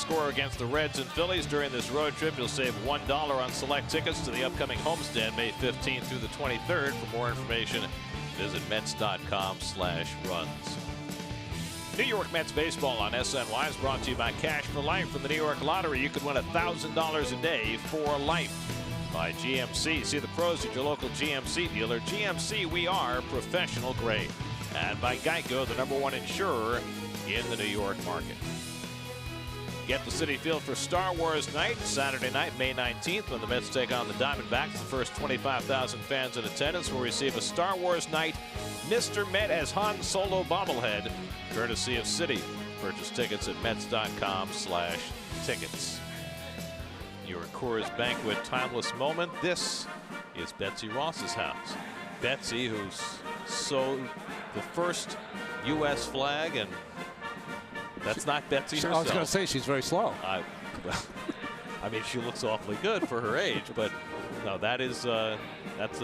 score against the Reds and Phillies during this road trip. You'll save $1 on select tickets to the upcoming homestand May 15th through the 23rd. For more information, visit Mets.com/runs. New York Mets baseball on SNY is brought to you by Cash for Life from the New York Lottery. You could win $1,000 a day for life. By GMC. See the pros at your local GMC dealer. GMC, we are professional grade. And by Geico, the #1 insurer in the New York market. Get the Citi Field for Star Wars night, Saturday night, May 19th, when the Mets take on the Diamondbacks. The first 25,000 fans in attendance will receive a Star Wars night Mr. Met as Han Solo bobblehead, courtesy of Citi. Purchase tickets at Mets.com/tickets. Your Coors Banquet timeless moment. This is Betsy Ross's house. Betsy, who's sewed the first U.S. flag, and that's not Betsy herself. I was going to say she's very slow. I mean, she looks awfully good for her age, but no, that's the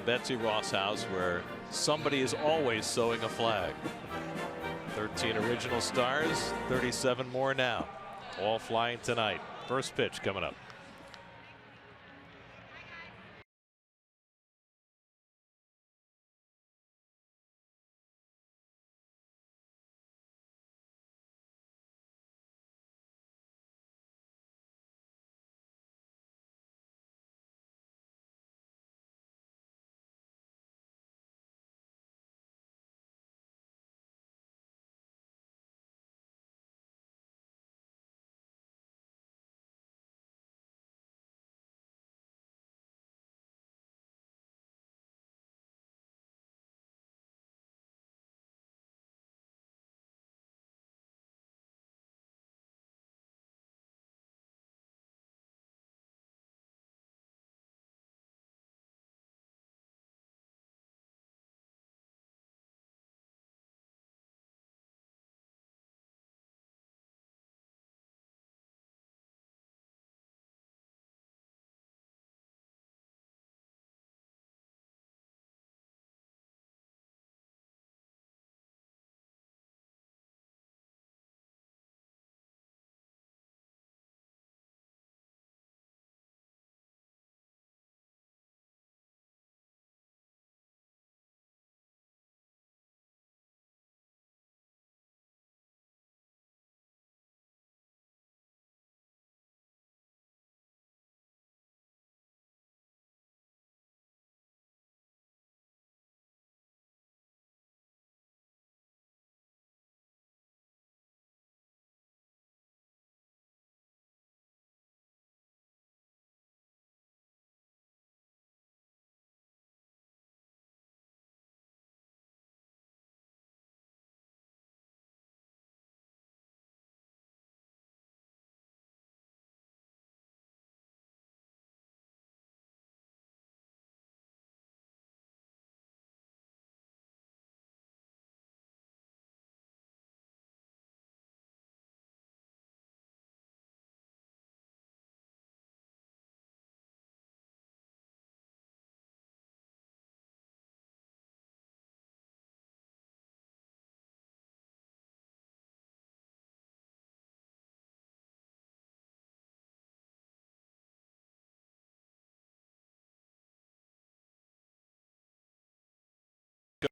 Betsy Ross house where somebody is always sewing a flag. 13 original stars, 37 more now, all flying tonight. First pitch coming up.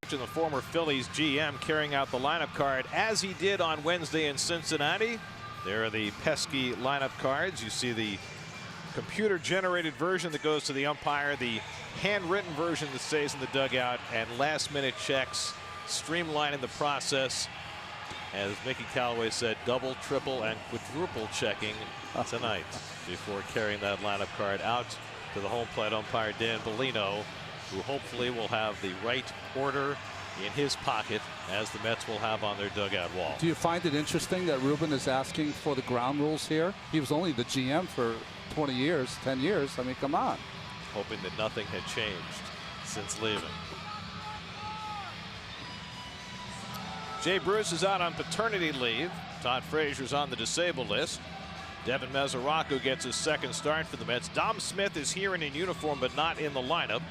Coach and the former Phillies GM carrying out the lineup card as he did on Wednesday in Cincinnati. There are the pesky lineup cards. You see the computer generated version that goes to the umpire, the handwritten version that stays in the dugout, and last minute checks, streamlining the process. As Mickey Callaway said, double, triple, and quadruple checking tonight before carrying that lineup card out to the home plate umpire Dan Bellino, who hopefully will have the right order in his pocket, as the Mets will have on their dugout wall. Do you find it interesting that Ruben is asking for the ground rules here? He was only the GM for 20 years, 10 years. I mean, come on. Hoping that nothing had changed since leaving. Jay Bruce is out on paternity leave. Todd Frazier's on the disabled list. Devin Meseraco gets his second start for the Mets. Dom Smith is here and in uniform, but not in the lineup.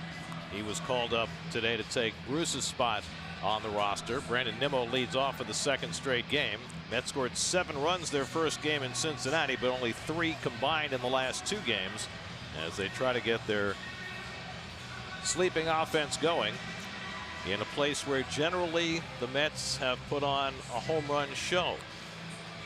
He was called up today to take Bruce's spot on the roster. Brandon Nemo leads off for the second straight game. Mets scored 7 runs their first game in Cincinnati, but only 3 combined in the last 2 games as they try to get their sleeping offense going in a place where generally the Mets have put on a home run show.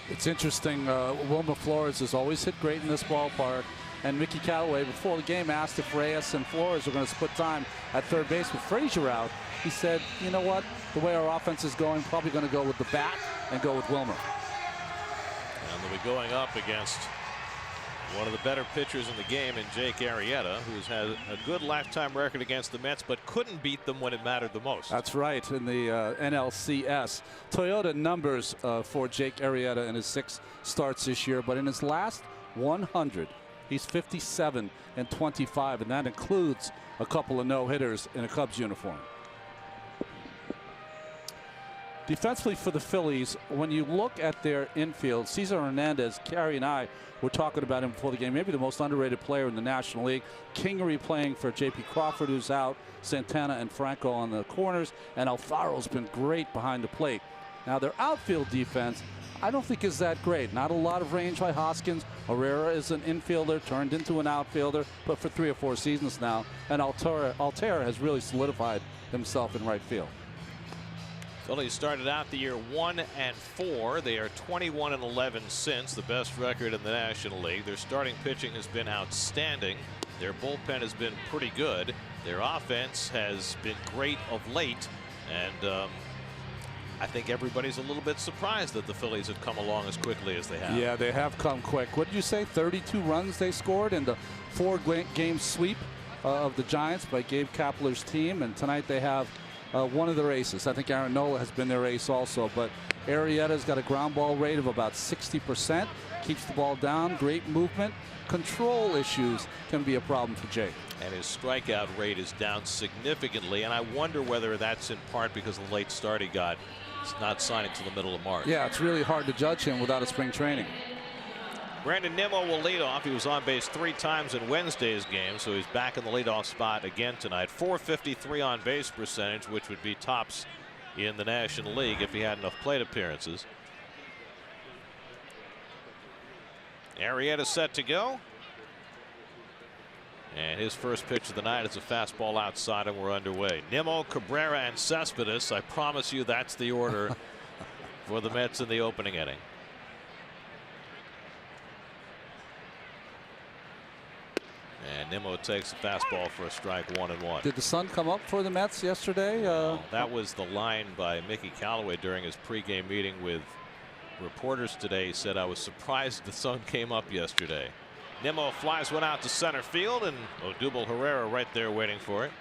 It's interesting. Wilmer Flores has always hit great in this ballpark. And Mickey Callaway, before the game, asked if Reyes and Flores were going to split time at third base with Frazier out. He said, you know what, the way our offense is going, probably going to go with the bat and go with Wilmer. And they'll be going up against one of the better pitchers in the game in Jake Arrieta, who's had a good lifetime record against the Mets, but couldn't beat them when it mattered the most. That's right, in the NLCS. Toyota numbers for Jake Arrieta in his 6 starts this year, but in his last 100, he's 57-25, and that includes a couple of no-hitters in a Cubs uniform. Defensively for the Phillies, when you look at their infield, Cesar Hernandez, Carey and I were talking about him before the game, maybe the most underrated player in the National League. Kingery playing for J.P. Crawford, who's out, Santana and Franco on the corners, and Alfaro's been great behind the plate. Now, their outfield defense, I don't think is that great. Not a lot of range by Hoskins. Herrera is an infielder, turned into an outfielder, but for 3 or 4 seasons now. And Altair has really solidified himself in right field. Phillies started out the year 1-4. They are 21-11 since, the best record in the National League. Their starting pitching has been outstanding. Their bullpen has been pretty good. Their offense has been great of late. And I think everybody's a little bit surprised that the Phillies have come along as quickly as they have. Yeah, they have come quick. What did you say? 32 runs they scored in the 4-game sweep of the Giants by Gabe Kapler's team. And tonight they have one of their aces. I think Aaron Nola has been their ace also. But Arrieta's got a ground ball rate of about 60%. Keeps the ball down. Great movement. Control issues can be a problem for Jake. And his strikeout rate is down significantly. And I wonder whether that's in part because of the late start he got. It's not signing to the middle of March. Yeah, it's really hard to judge him without a spring training. Brandon Nemo will lead off. He was on base 3 times in Wednesday's game, so he's back in the leadoff spot again tonight. .453 on base percentage, which would be tops in the National League if he had enough plate appearances. Arrieta set to go. And his first pitch of the night is a fastball outside, and we're underway. Nemo, Cabrera, and Cespedes. I promise you that's the order for the Mets in the opening inning. And Nemo takes a fastball for a strike, 1-1. Did the sun come up for the Mets yesterday? That was the line by Mickey Callaway during his pregame meeting with reporters today. He said, I was surprised the sun came up yesterday. Nemo flies one out to center field, and Odubel Herrera right there waiting for it.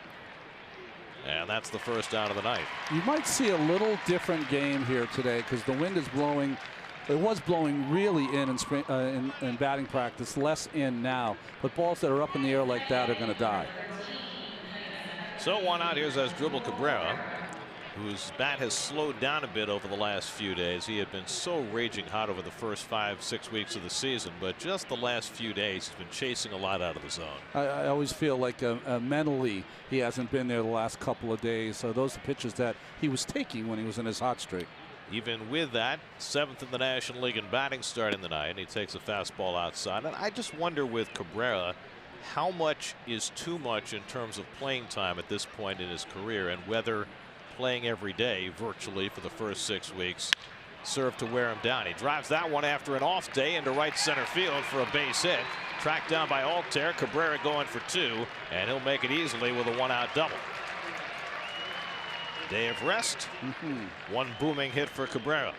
And that's the first out of the night. You might see a little different game here today because the wind is blowing. It was blowing really in batting practice, less in now. But balls that are up in the air like that are going to die. So one out. Here's Asdrubal Cabrera, whose bat has slowed down a bit over the last few days. He had been so raging hot over the first 5-6 weeks of the season, but just the last few days he's been chasing a lot out of the zone. I always feel like mentally he hasn't been there the last couple of days. So those are pitches that he was taking when he was in his hot streak. Even with that, 7th in the National League in batting starting the night, and he takes a fastball outside. And I just wonder with Cabrera, how much is too much in terms of playing time at this point in his career, and whether playing every day virtually for the first 6 weeks served to wear him down. He drives that one after an off day into right center field for a base hit. Tracked down by Altair. Cabrera going for 2, and he'll make it easily with a 1-out double. Day of rest. One booming hit for Cabrera.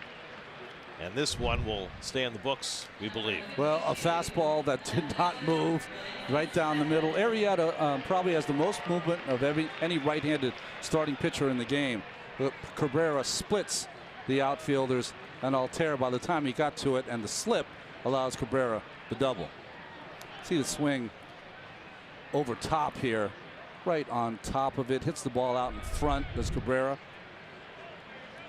And this one will stay in the books, we believe. Well, a fastball that did not move right down the middle. Arrieta probably has the most movement of any right-handed starting pitcher in the game. But Cabrera splits the outfielders, and Altair, by the time he got to it, and the slip allows Cabrera the double. See the swing over top here, right on top of it. Hits the ball out in front, does Cabrera.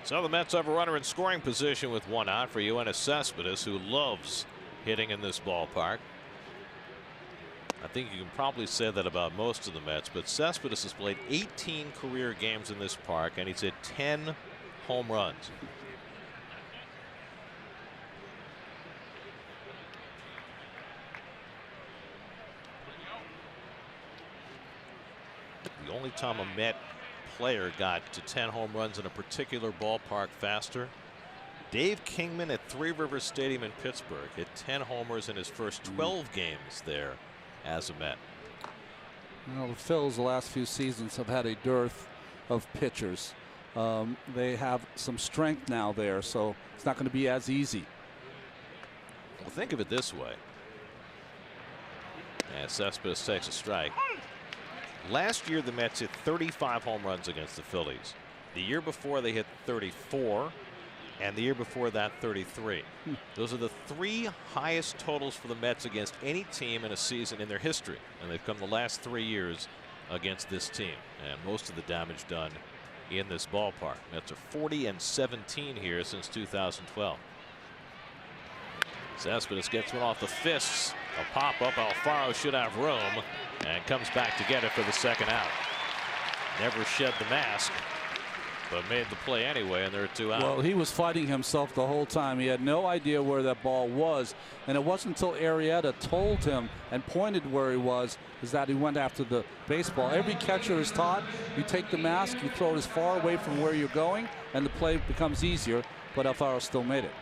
So the Mets have a runner in scoring position with 1 out for Yoenis Cespedes, who loves hitting in this ballpark. I think you can probably say that about most of the Mets, but Cespedes has played 18 career games in this park, and he's hit 10 home runs. The only time a Met player got to 10 home runs in a particular ballpark faster, Dave Kingman at Three Rivers Stadium in Pittsburgh hit 10 homers in his first 12 games there as a Met. You know, the Phils the last few seasons have had a dearth of pitchers. They have some strength now there, so it's not going to be as easy. Well, think of it this way. And Cespedes takes a strike. Last year, the Mets hit 35 home runs against the Phillies. The year before, they hit 34. And the year before that, 33. Those are the 3 highest totals for the Mets against any team in a season in their history. And they've come the last 3 years against this team. And most of the damage done in this ballpark. Mets are 40-17 here since 2012. Cespedes gets one off the fists. A pop-up. Alfaro should have room. And comes back to get it for the second out. Never shed the mask, but made the play anyway, and there are 2 out. Well, he was fighting himself the whole time. He had no idea where that ball was, and it wasn't until Arrieta told him and pointed where he was is that he went after the baseball. Every catcher is taught you take the mask, you throw it as far away from where you're going, and the play becomes easier, but Alfaro still made it.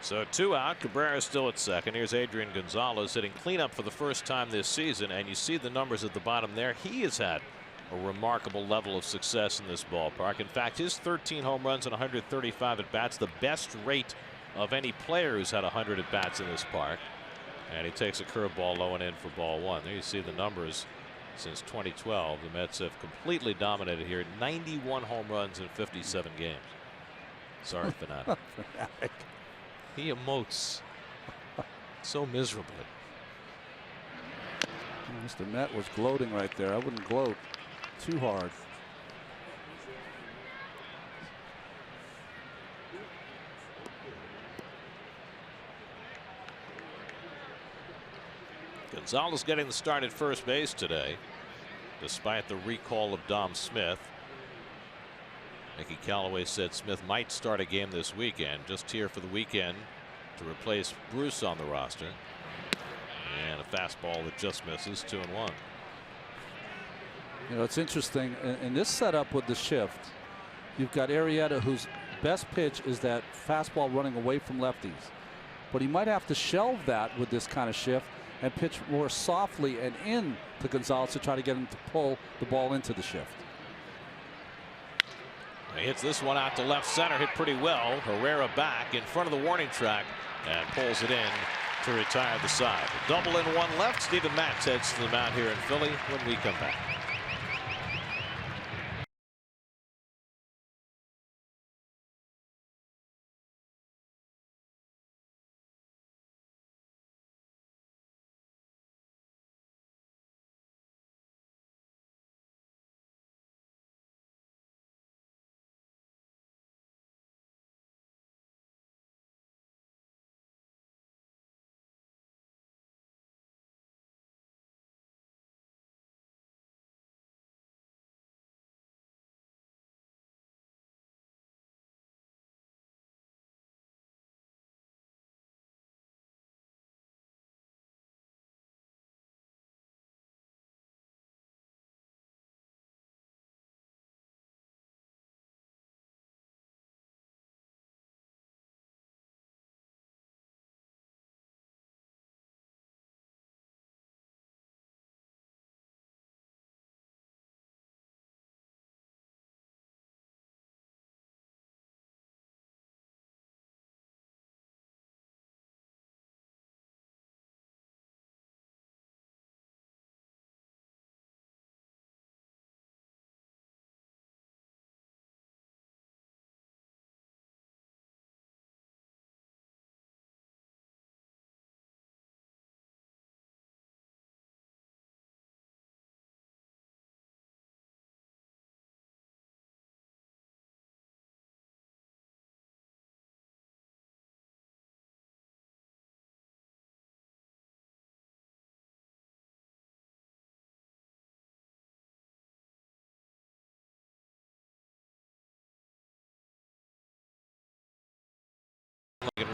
So 2 out. Cabrera still at second. Here's Adrian Gonzalez hitting cleanup for the first time this season, and you see the numbers at the bottom there. He has had a remarkable level of success in this ballpark. In fact, his 13 home runs and 135 at bats, the best rate of any player who's had 100 at bats in this park. And he takes a curveball low and in for ball 1. There you see the numbers since 2012. The Mets have completely dominated here. 91 home runs in 57 games. Sorry, Fanatic. He emotes so miserably. Mr. Met was gloating right there. I wouldn't gloat too hard. Gonzalez getting the start at first base today, despite the recall of Dom Smith. Mickey Callaway said Smith might start a game this weekend, just here for the weekend to replace Bruce on the roster. And a fastball that just misses, 2-1. You know, it's interesting in this setup with the shift. You've got Arrieta, whose best pitch is that fastball running away from lefties, but he might have to shelve that with this kind of shift and pitch more softly and in to Gonzalez to try to get him to pull the ball into the shift. He hits this one out to left center, hit pretty well. Herrera back in front of the warning track and pulls it in to retire the side. A double and 1 left. Steven Matz heads to the mound here in Philly when we come back.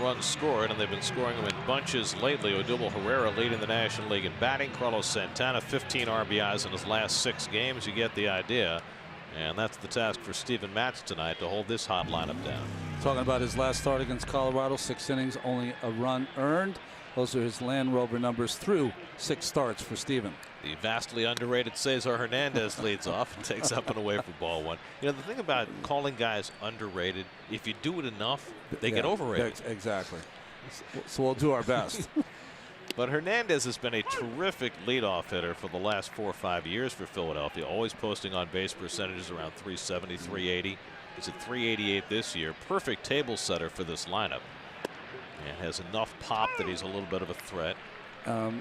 runs scored, and they've been scoring them in bunches lately. Odubel Herrera leading the National League in batting. Carlos Santana 15 RBIs in his last 6 games. You get the idea. And that's the task for Steven Matz tonight, to hold this hot lineup down. Talking about his last start against Colorado, 6 innings, only a run earned. Those are his Land Rover numbers through 6 starts for Steven. The vastly underrated Cesar Hernandez leads off and takes up and away for ball 1. You know, the thing about calling guys underrated, if you do it enough, they get overrated. Exactly. So we'll do our best. But Hernandez has been a terrific leadoff hitter for the last 4 or 5 years for Philadelphia, always posting on base percentages around 370, 380. He's at 388 this year. Perfect table setter for this lineup. And has enough pop that he's a little bit of a threat.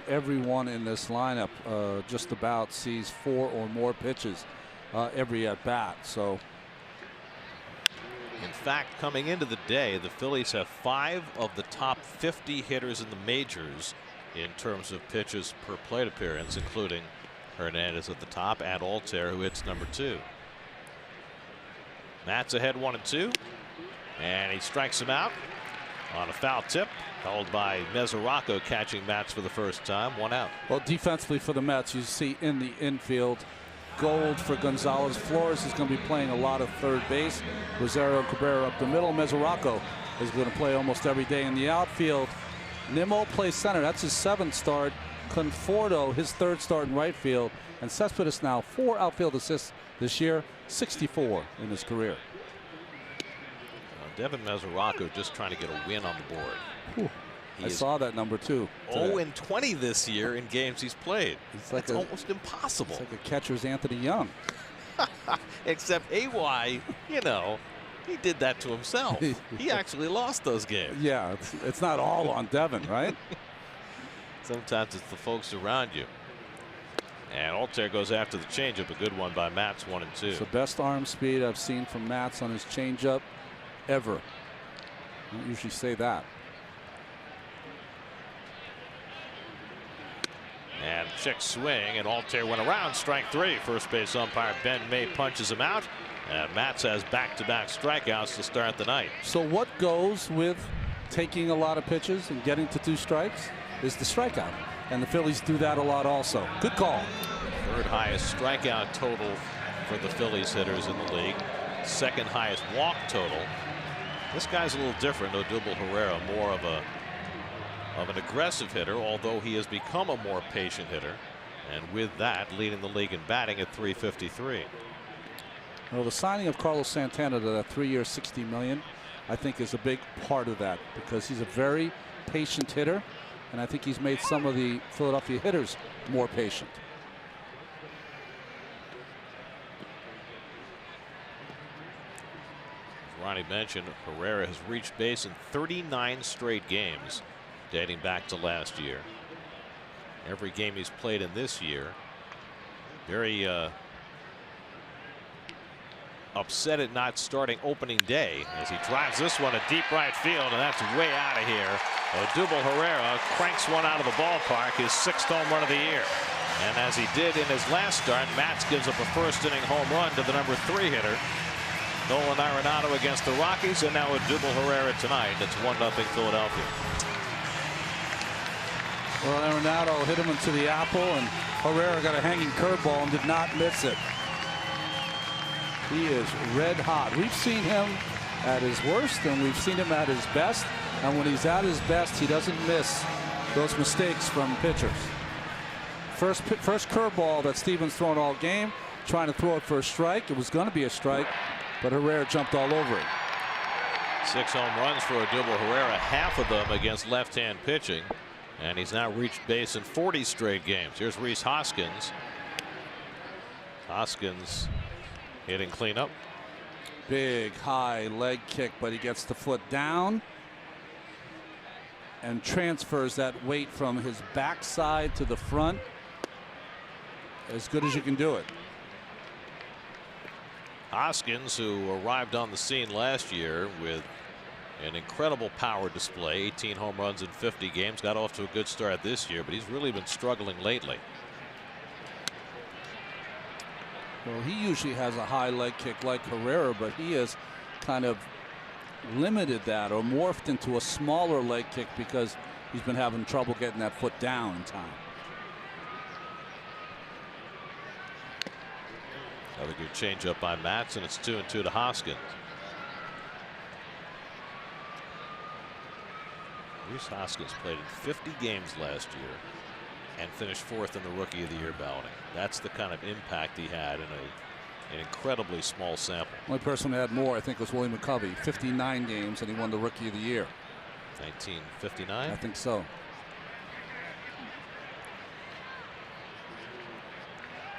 Everyone in this lineup just about sees 4 or more pitches every at bat. So, in fact, coming into the day, the Phillies have 5 of the top 50 hitters in the majors in terms of pitches per plate appearance, including Hernandez at the top and Altair, who hits number 2. Matt's ahead 1-2, and he strikes him out on a foul tip, held by Meseraco, catching Matz for the first time. 1 out. Well, defensively for the Mets, you see in the infield, gold for Gonzalez. Flores is going to be playing a lot of third base. Rosario Cabrera up the middle. Meseraco is going to play almost every day in the outfield. Nemo plays center. That's his 7th start. Conforto, his 3rd start in right field. And Cespedes now 4 outfield assists this year, 64 in his career. Devin Meseraco just trying to get a win on the board. I saw that number 2. 0-20 this year in games he's played. It's almost impossible. It's like a catcher's Anthony Young. Except AY, you know, he did that to himself. He actually lost those games. Yeah, it's not all on Devin, right? Sometimes it's the folks around you. And Altair goes after the changeup. A good one by Matz, 1-2. It's the best arm speed I've seen from Matz on his changeup ever. I don't usually say that. And check swing, and Altair went around. Strike 3. First base umpire Ben May punches him out. And Matz has back-to-back strikeouts to start the night. So what goes with taking a lot of pitches and getting to 2 strikes is the strikeout. And the Phillies do that a lot also. Good call. 3rd highest strikeout total for the Phillies hitters in the league. 2nd highest walk total. This guy's a little different. Odubel Herrera, more of an aggressive hitter, although he has become a more patient hitter. And with that, leading the league in batting at 353. Well, the signing of Carlos Santana to that 3-year, $60 million, I think is a big part of that, because he's a very patient hitter, and I think he's made some of the Philadelphia hitters more patient. As Ronnie mentioned, Herrera has reached base in 39 straight games dating back to last year. Every game he's played in this year. Very upset at not starting opening day as he drives this one to deep right field, and that's way out of here. Odubel Herrera cranks one out of the ballpark, his 6th home run of the year. And as he did in his last start, Matz gives up a 1st inning home run to the number 3 hitter. Nolan Arenado against the Rockies, and now Odubel Herrera tonight. It's 1-0 Philadelphia. Well, Arenado hit him into the apple, and Herrera got a hanging curveball and did not miss it. He is red hot. We've seen him at his worst, and we've seen him at his best. And when he's at his best, he doesn't miss those mistakes from pitchers. First curveball that Steven's thrown all game, trying to throw it for a strike. It was going to be a strike, but Herrera jumped all over it. 6 home runs for Odubel Herrera, half of them against left-hand pitching. And he's now reached base in 40 straight games. Here's Rhys Hoskins. Hoskins hitting cleanup. Big high leg kick, but he gets the foot down and transfers that weight from his backside to the front as good as you can do it. Hoskins, who arrived on the scene last year with an incredible power display, 18 home runs in 50 games, got off to a good start this year, but he's really been struggling lately. Well, he usually has a high leg kick like Herrera, but he has kind of limited that or morphed into a smaller leg kick because he's been having trouble getting that foot down in time. Another good changeup by Matz, and it's 2-2 to Hoskins. Rhys Hoskins played in 50 games last year and finished 4th in the Rookie of the Year balloting. That's the kind of impact he had in an incredibly small sample. Only person who had more, I think, was Willie McCovey. 59 games, and he won the Rookie of the Year. 1959? I think so.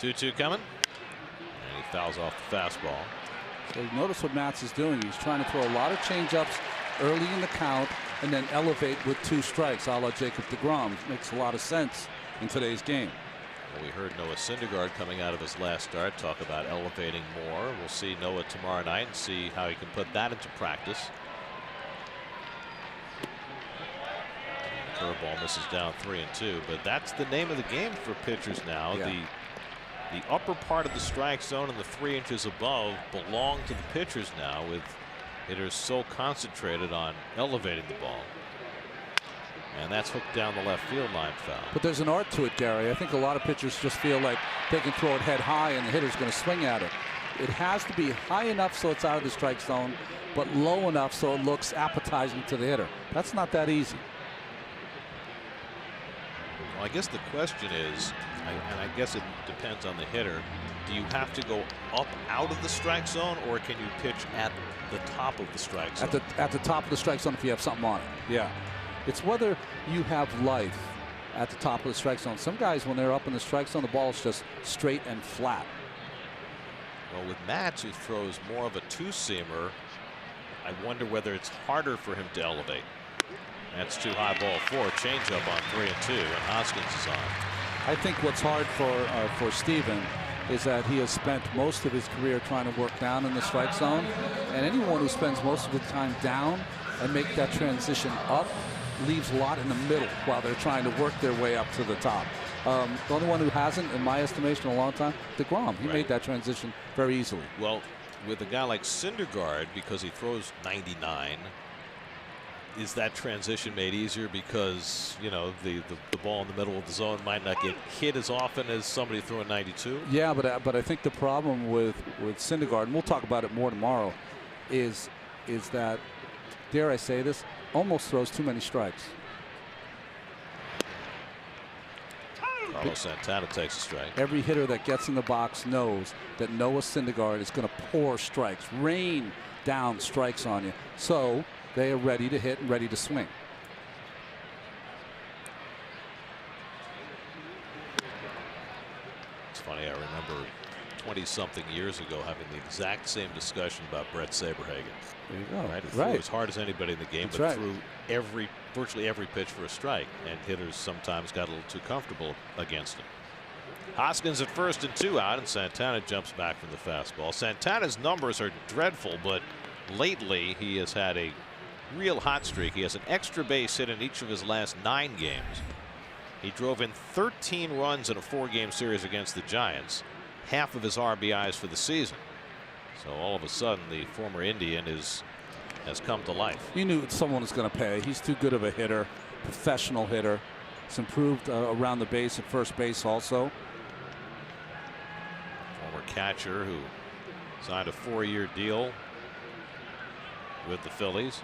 2-2 coming. And he fouls off the fastball. So notice what Matz is doing. He's trying to throw a lot of changeups early in the count and then elevate with 2 strikes, a la Jacob deGrom. Makes a lot of sense in today's game. Well, we heard Noah Syndergaard coming out of his last start talk about elevating more. We'll see Noah tomorrow night and see how he can put that into practice. Curveball misses down 3-2, but that's the name of the game for pitchers now. Yeah. The upper part of the strike zone and the 3 inches above belong to the pitchers now, with hitters so concentrated on elevating the ball. And that's hooked down the left field line foul. But there's an art to it, Gary. I think a lot of pitchers just feel like they can throw it head high and the hitter's going to swing at it. It has to be high enough so it's out of the strike zone, but low enough so it looks appetizing to the hitter. That's not that easy. Well, I guess the question is, and I guess it depends on the hitter, do you have to go up out of the strike zone, or can you pitch at the top of the strike zone? At the top of the strike zone if you have something on it. Yeah. It's whether you have life at the top of the strike zone. Some guys, when they're up in the strike zone, the ball is just straight and flat. Well, with Matz, who throws more of a 2-seamer, I wonder whether it's harder for him to elevate. That's too high, ball 4. Changeup on 3-2, and Hoskins is on. I think what's hard for Steven is that he has spent most of his career trying to work down in the strike zone, and anyone who spends most of the time down and make that transition up leaves a lot in the middle while they're trying to work their way up to the top. The only one who hasn't, in my estimation, in a long time, deGrom. He made that transition very easily. Well, with a guy like Syndergaard, because he throws 99, is that transition made easier because, you know, the ball in the middle of the zone might not get hit as often as somebody throwing 92? Yeah, but I think the problem with Syndergaard, and we'll talk about it more tomorrow, is that, dare I say this, almost throws too many strikes. Carlos Santana takes a strike. Every hitter that gets in the box knows that Noah Syndergaard is going to pour strikes, rain down strikes on you. So they are ready to hit and ready to swing. It's funny, I remember 20-something years ago having the exact same discussion about Brett Saberhagen. There you go. Right? He threw as hard as anybody in the game, That's but threw virtually every pitch for a strike, and hitters sometimes got a little too comfortable against him. Hoskins at first and 2 out, and Santana jumps back from the fastball. Santana's numbers are dreadful, but lately he has had a real hot streak. He has an extra base hit in each of his last 9 games. He drove in 13 runs in a 4-game series against the Giants, half of his RBIs for the season. So all of a sudden the former Indian has come to life. You knew someone was going to pay. He's too good of a hitter, professional hitter. He's improved around the base at first base also. Former catcher who signed a 4-year deal with the Phillies.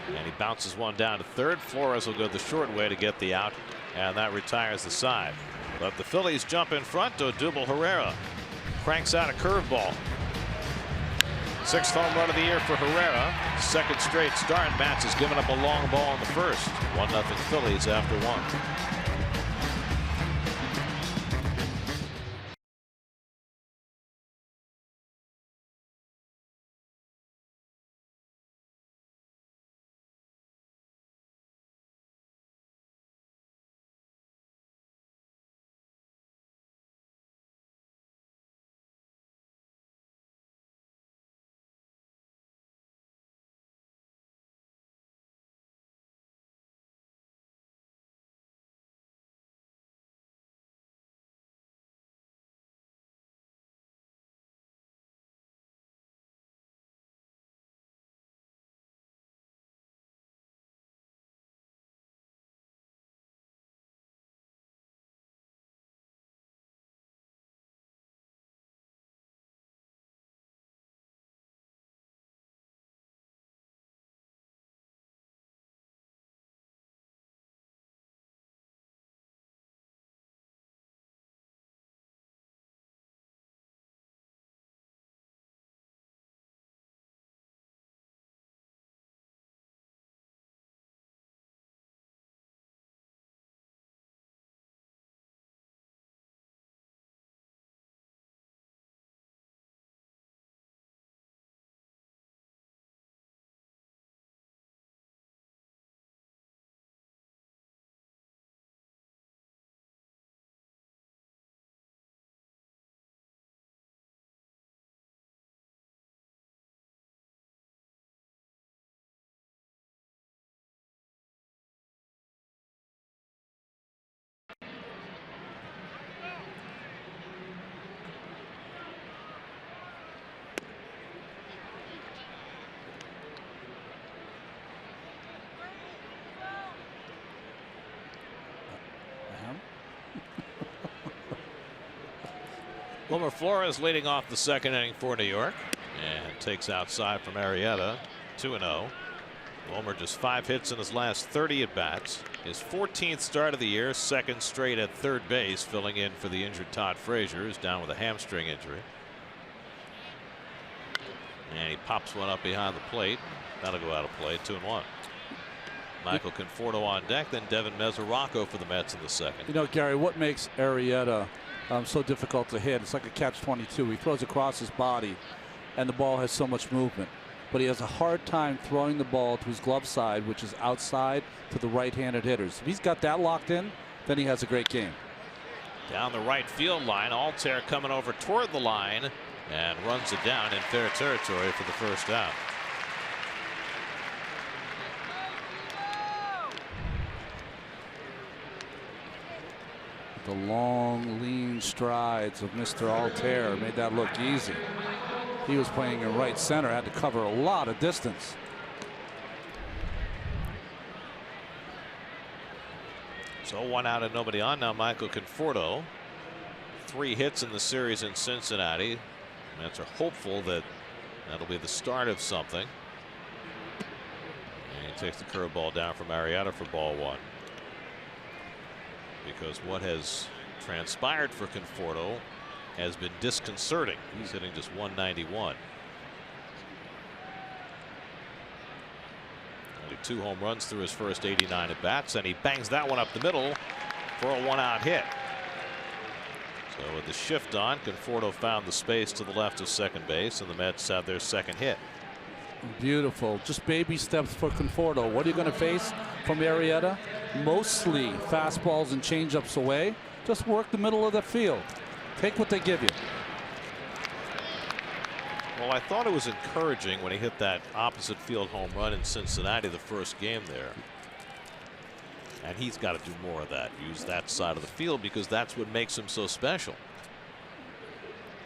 And he bounces one down to third. Flores will go the short way to get the out, and that retires the side. But the Phillies jump in front. Odubel Herrera cranks out a curveball. 6th home run of the year for Herrera. 2nd straight start. Matz has given up a long ball in the first. 1-0 Phillies after 1. Wilmer Flores leading off the second inning for New York and takes outside from Arrieta. 2-0. Wilmer just 5 hits in his last 30 at bats. His 14th start of the year, second straight at third base, filling in for the injured Todd Frazier, who's down with a hamstring injury. And he pops one up behind the plate. That'll go out of play. 2-1. Michael Conforto on deck, then Devin Meseraco for the Mets in the second. You know, Gary, what makes Arrieta so difficult to hit? It's like a catch-22. He throws across his body, and the ball has so much movement. But he has a hard time throwing the ball to his glove side, which is outside to the right-handed hitters. If he's got that locked in, then he has a great game. Down the right field line, Altair coming over toward the line and runs it down in fair territory for the first out. The long, lean strides of Mr. Altair made that look easy. He was playing in right center, had to cover a lot of distance. So 1 out and nobody on now. Michael Conforto, 3 hits in the series in Cincinnati. Mets are hopeful that that'll be the start of something. And he takes the curveball down from Arrieta for ball 1. Because what has transpired for Conforto has been disconcerting. He's hitting just 191. Only 2 home runs through his first 89 at bats, and he bangs that one up the middle for a 1-out hit. So with the shift on, Conforto found the space to the left of second base, and the Mets have their second hit. Beautiful. Just baby steps for Conforto. What are you going to face from Arrieta? Mostly fastballs and changeups away. Just work the middle of the field. Take what they give you. Well, I thought it was encouraging when he hit that opposite field home run in Cincinnati the first game there. And he's got to do more of that. Use that side of the field because that's what makes him so special.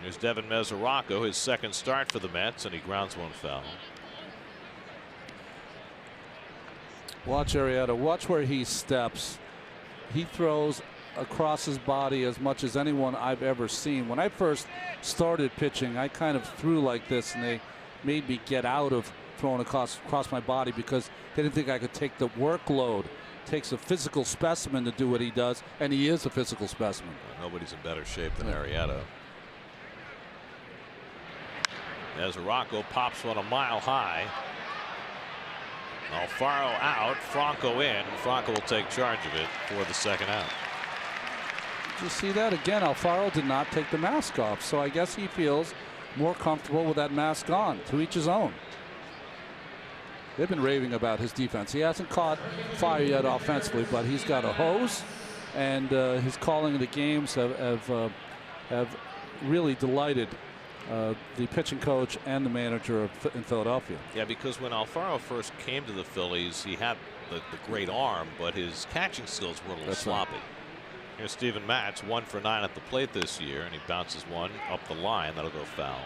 Here's Devin Meseraco, his second start for the Mets, and he grounds one foul. Watch Arrieta. Watch where he steps. He throws across his body as much as anyone I've ever seen. When I first started pitching, I kind of threw like this, and they made me get out of throwing across my body because they didn't think I could take the workload. It takes a physical specimen to do what he does, and he is a physical specimen. Nobody's in better shape than Arrieta. Meseraco pops one a mile high. Alfaro out, Franco in. Franco will take charge of it for the second out. Did you see that again? Alfaro did not take the mask off, so I guess he feels more comfortable with that mask on. To each his own. They've been raving about his defense. He hasn't caught fire yet offensively, but he's got a hose, and his calling of the games have really delighted the pitching coach and the manager in Philadelphia. Yeah, because when Alfaro first came to the Phillies, he had the great arm, but his catching skills were a little sloppy. Right. Here's Steven Matz, 1 for 9 at the plate this year, and he bounces one up the line. That'll go foul.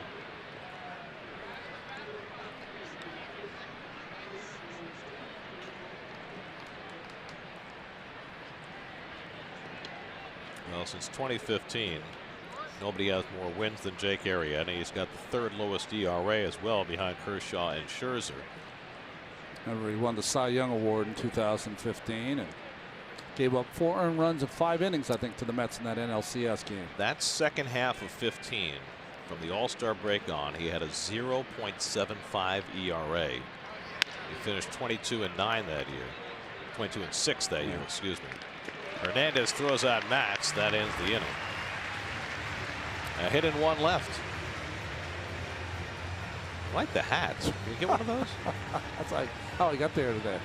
Well, since 2015, nobody has more wins than Jake Arrieta. He's got the 3rd lowest ERA as well, behind Kershaw and Scherzer. Remember, he won the Cy Young Award in 2015 and gave up 4 earned runs in 5 innings, I think, to the Mets in that NLCS game. That second half of 15, from the All-Star break on, he had a 0.75 ERA. He finished 22-9 that year. 22-6 that year, excuse me. Hernandez throws out Matz. That ends the inning. A hit and 1 left. I like the hats. Can you get one of those? That's like how I got there today.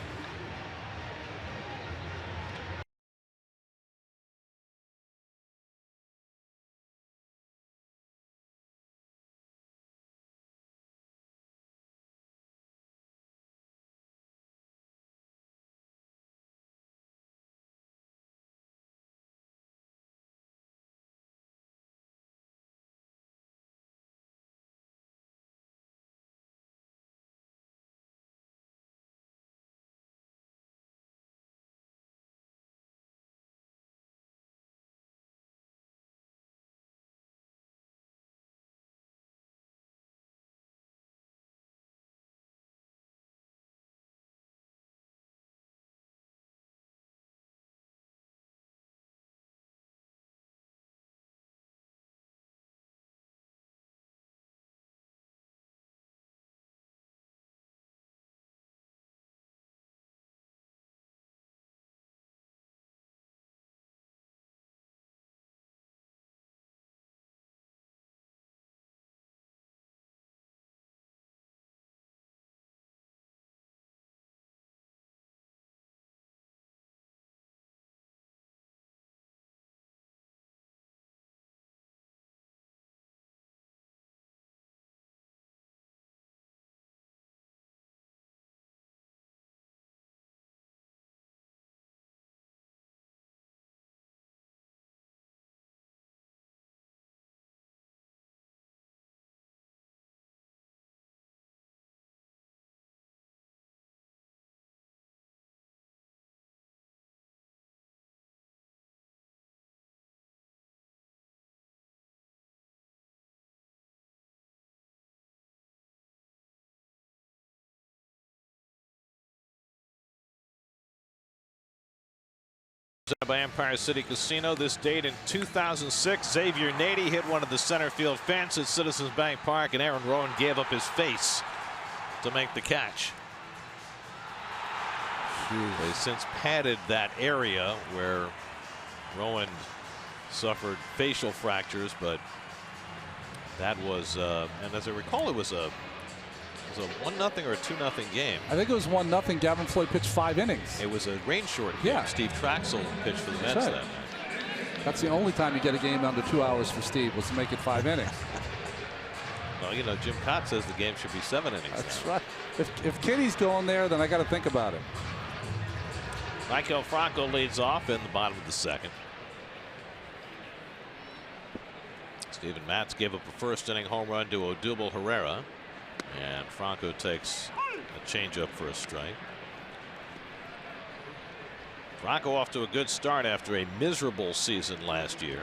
by Empire City Casino. This date in 2006, Xavier Nady hit one of the center field fence at Citizens Bank Park, and Aaron Rowan gave up his face to make the catch. They've since padded that area where Rowan suffered facial fractures, but that was, and as I recall, it was a 1-0 or a 2-0 game. I think it was 1-0. Gavin Floyd pitched 5 innings. It was a rain short game. Yeah. Steve Traxel pitched for the Mets that night. That's the only time you get a game under 2 hours for Steve, was to make it 5 innings. Well, you know, Jim Cott says the game should be 7 innings. That's right. If Kitty's going there, then I got to think about it. Michael Franco leads off in the bottom of the second. Steven Matz gave up a first-inning home run to Odubel Herrera, and Franco takes a changeup for a strike. Franco off to a good start after a miserable season last year.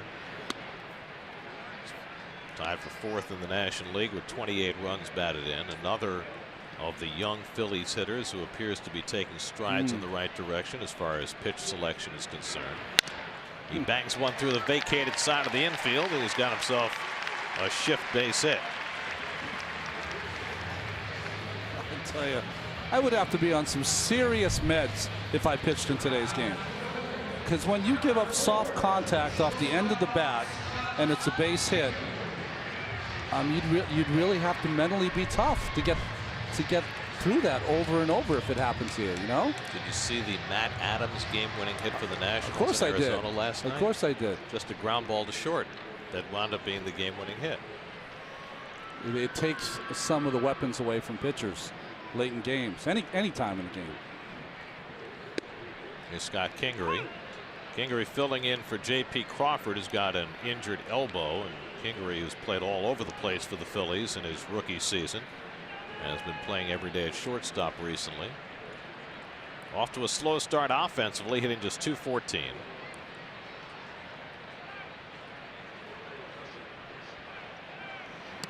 Tied for 4th in the National League with 28 runs batted in. Another of the young Phillies hitters who appears to be taking strides in the right direction as far as pitch selection is concerned. He bangs one through the vacated side of the infield, and he's got himself a shift base hit. I can tell you, I would have to be on some serious meds if I pitched in today's game. Because when you give up soft contact off the end of the bat and it's a base hit, you'd really have to mentally be tough to get through that over and over if it happens here, you know? Did you see the Matt Adams game-winning hit for the Nationals of course in I Arizona did. last night? Of course I did. Just a ground ball to short that wound up being the game-winning hit. It takes some of the weapons away from pitchers late in games, any time in the game. Here's Scott Kingery. Kingery filling in for J.P. Crawford, who's got an injured elbow, and Kingery has played all over the place for the Phillies in his rookie season and has been playing every day at shortstop recently. Off to a slow start offensively, hitting just .214.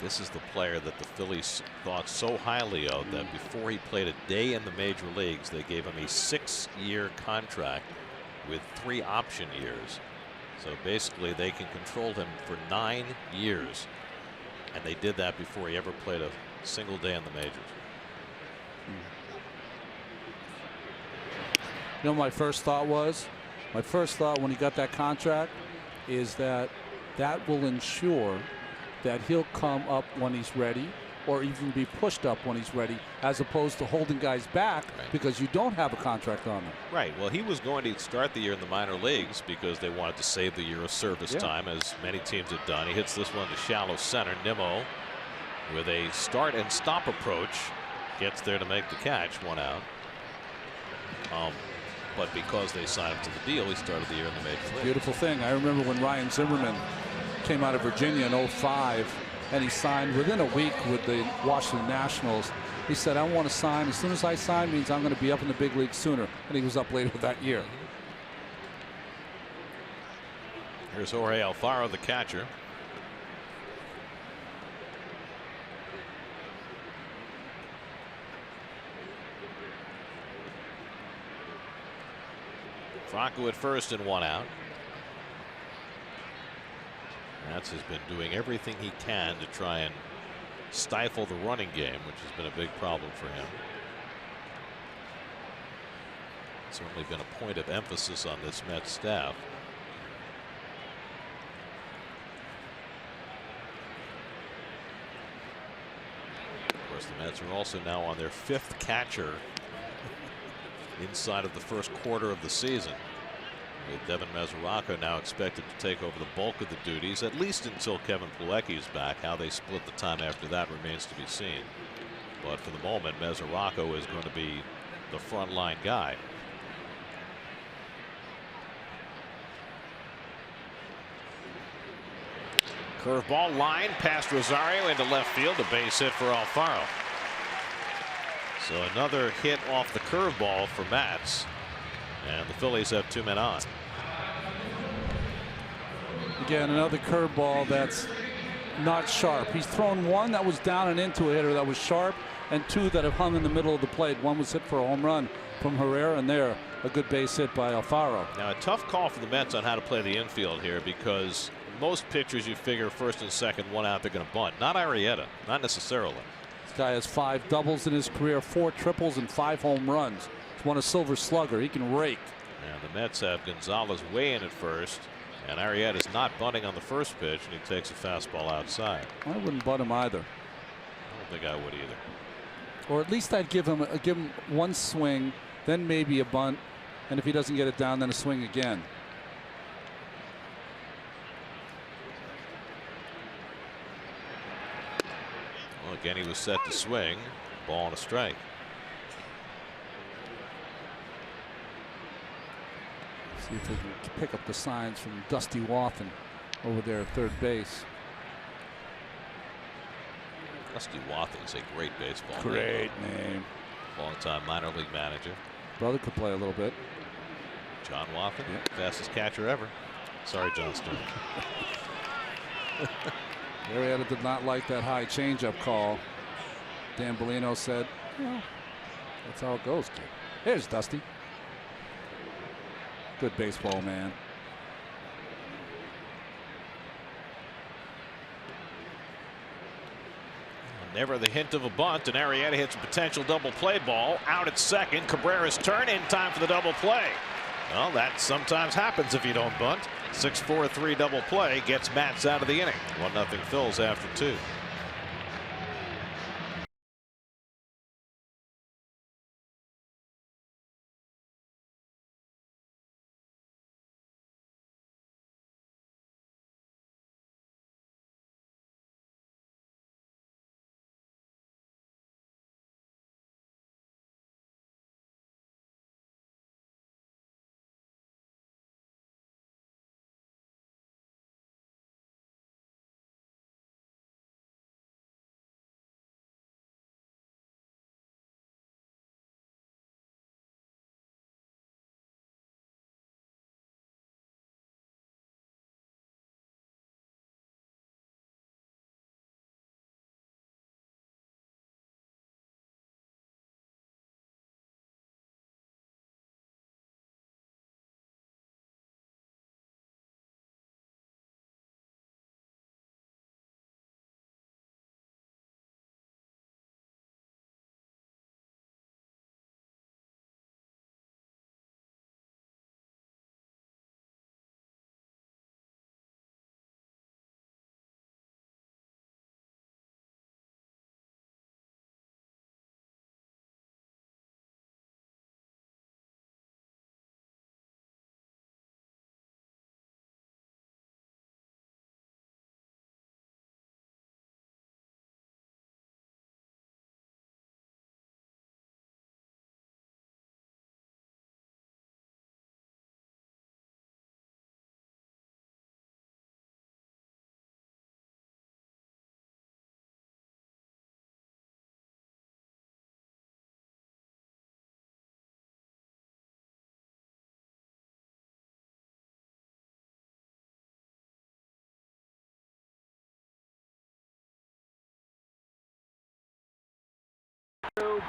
This is the player that the Phillies thought so highly of that before he played a day in the major leagues, they gave him a 6-year contract with 3 option years. So basically they can control him for 9 years, and they did that before he ever played a single day in the majors. You know, my first thought when he got that contract is that will ensure that he'll come up when he's ready, or even be pushed up when he's ready, as opposed to holding guys back because you don't have a contract on them. Right. Well, he was going to start the year in the minor leagues because they wanted to save the year of service time, as many teams have done. He hits this one to shallow center. Nemo, with a start and stop approach, gets there to make the catch. 1 out. But because they signed him to the deal, he started the year in the major league. Beautiful thing. I remember when Ryan Zimmerman came out of Virginia in 05, and he signed within a week with the Washington Nationals. He said, I want to sign. As soon as I sign means I'm going to be up in the big league sooner. And he was up later that year. Here's Jorge Alfaro, the catcher. Franco at first and 1 out. Matz has been doing everything he can to try and stifle the running game, which has been a big problem for him. Certainly been a point of emphasis on this Mets staff. Of course, the Mets are also now on their 5th catcher inside of the first quarter of the season, with Devin Meseraco now expected to take over the bulk of the duties, at least until Kevin Plawecki is back. How they split the time after that remains to be seen. But for the moment, Meseraco is going to be the frontline guy. Curveball line past Rosario into left field, a base hit for Alfaro. So another hit off the curveball for Matz, and the Phillies have 2 men on. Again, another curveball that's not sharp. He's thrown one that was down and into a hitter that was sharp, and two that have hung in the middle of the plate. One was hit for a home run from Herrera, and there a good base hit by Alfaro. Now a tough call for the Mets on how to play the infield here, because most pitchers you figure first and second, one out, they're going to bunt. Not Arrieta, not necessarily. This guy has 5 doubles in his career, 4 triples, and 5 home runs. He's won a Silver Slugger. He can rake. And the Mets have Gonzalez way in at first, and Arrieta's not bunting on the first pitch, and he takes a fastball outside. I wouldn't bunt him either. I don't think I would either. Or at least I'd give him one swing, then maybe a bunt, and if he doesn't get it down, then a swing again. Well, again, he was set to swing. Ball and a strike. See if we can pick up the signs from Dusty Wathan over there at third base. Dusty Wathan's a great baseball Great name. Long-time minor league manager. Brother could play a little bit. John Wathan, Yep. fastest catcher ever. Sorry, John Stone. Arrieta did not like that high changeup call. Dan Bellino said, well, that's how it goes, kid. Here's Dusty. Good baseball, man. Never the hint of a bunt, and Arrieta hits a potential double play ball out at second. Cabrera's turn in time for the double play. Well, that sometimes happens if you don't bunt. 6-4-3 double play gets Mats out of the inning. 1-0 Phils after 2.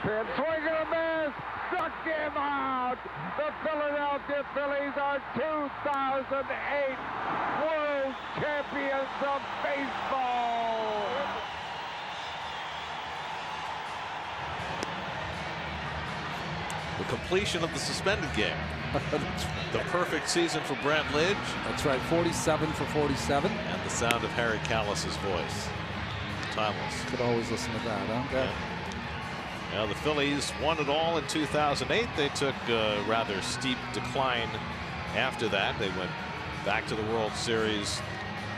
Pitch, swing and a miss, struck him out. The Philadelphia Phillies are 2008 World Champions of Baseball. The completion of the suspended game. The perfect season for Brent Lidge. That's right, 47 for 47. And the sound of Harry Callis's voice. Timeless. Could always listen to that, huh? Yeah. Now the Phillies won it all in 2008. They took a rather steep decline after that. They went back to the World Series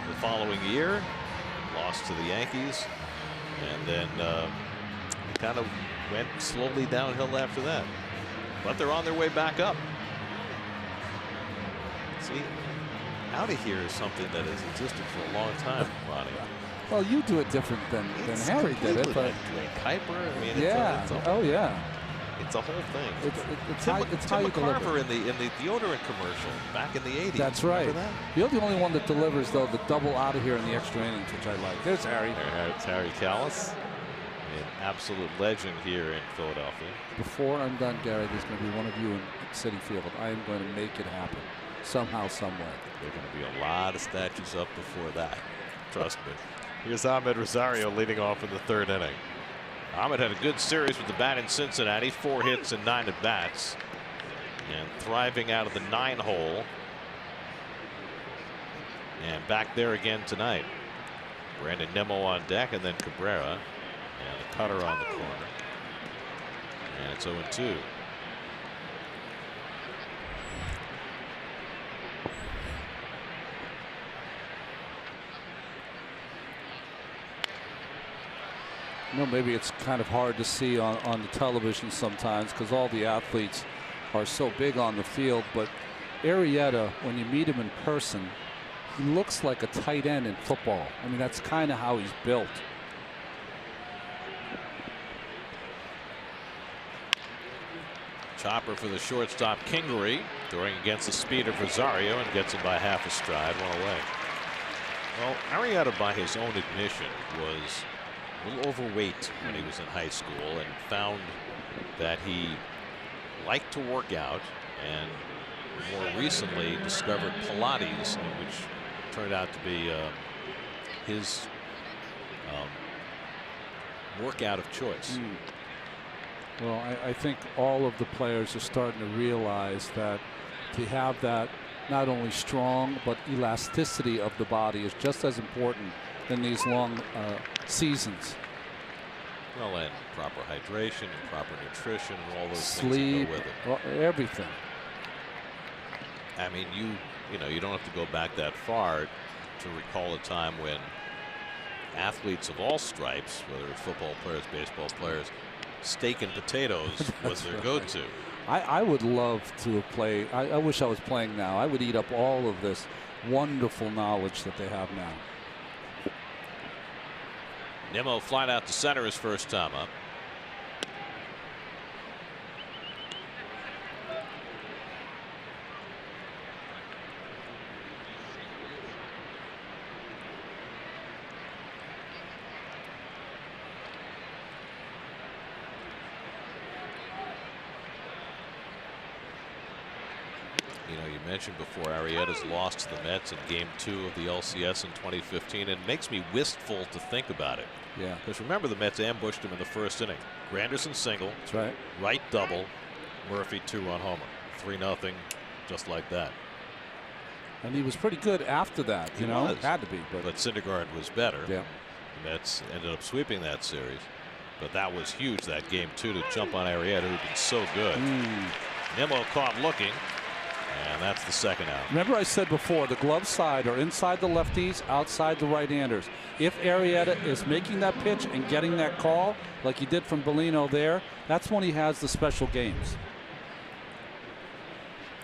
the following year, lost to the Yankees, and then kind of went slowly downhill after that. But they're on their way back up. See, out of here is something that has existed for a long time, Ronnie. Well, you do it different than Harry did it, but Kuiper. I mean, yeah. it's Oh yeah. It's a whole thing. It's Tim how you deliver. McCarver in the deodorant commercial back in the 80s. That's right. Remember that? You're the only one that delivers, though, the double out of here in the extra innings, which I like. There's Harry. There's Harry Callis, an absolute legend here in Philadelphia. Before I'm done, Gary, there's going to be one of you in Citi Field. I am going to make it happen somehow, some way. There are going to be a lot of statues up before that. Trust me. Here's Ahmed Rosario leading off in the 3rd inning. Ahmed had a good series with the bat in Cincinnati, 4 hits and 9 at bats, and thriving out of the 9-hole. And back there again tonight. Brandon Nemo on deck, and then Cabrera, and a cutter on the corner. And it's 0-2. You know, maybe it's kind of hard to see on the television sometimes because all the athletes are so big on the field. But Arrieta, when you meet him in person, he looks like a tight end in football. I mean, that's kind of how he's built. Chopper for the shortstop, Kingery, throwing against the speed of Rosario and gets him by half a stride, 1 away. Well, Arrieta, by his own admission, was a little overweight when he was in high school and found that he liked to work out, and more recently discovered Pilates, which turned out to be his workout of choice. Well, I think all of the players are starting to realize that to have that not only strong but elasticity of the body is just as important in these long seasons. Well, and proper hydration and proper nutrition and all those Sleep, things that go with it. well, everything. I mean, you don't have to go back that far to recall a time when athletes of all stripes, whether it's football players, baseball players, steak and potatoes was their go-to. I would love to play. I wish I was playing now. I would eat up all of this wonderful knowledge that they have now. Nemo flying out to center his first time up. You know, you mentioned before Arrieta's lost to the Mets in Game 2 of the LCS in 2015, and it makes me wistful to think about it. Yeah. Because remember, the Mets ambushed him in the 1st inning. Granderson single. That's right. Wright double. Murphy 2-run homer. 3-0, just like that. And he was pretty good after that. You know, had to be. But Syndergaard was better. Yeah. The Mets ended up sweeping that series. But that was huge, that Game 2, to jump on Arrieta, who'd been so good. Nemo caught looking. And that's the 2nd out. Remember I said before, the glove side are inside the lefties, outside the right-handers. If Arrieta is making that pitch and getting that call, like he did from Bellino there, that's when he has the special games.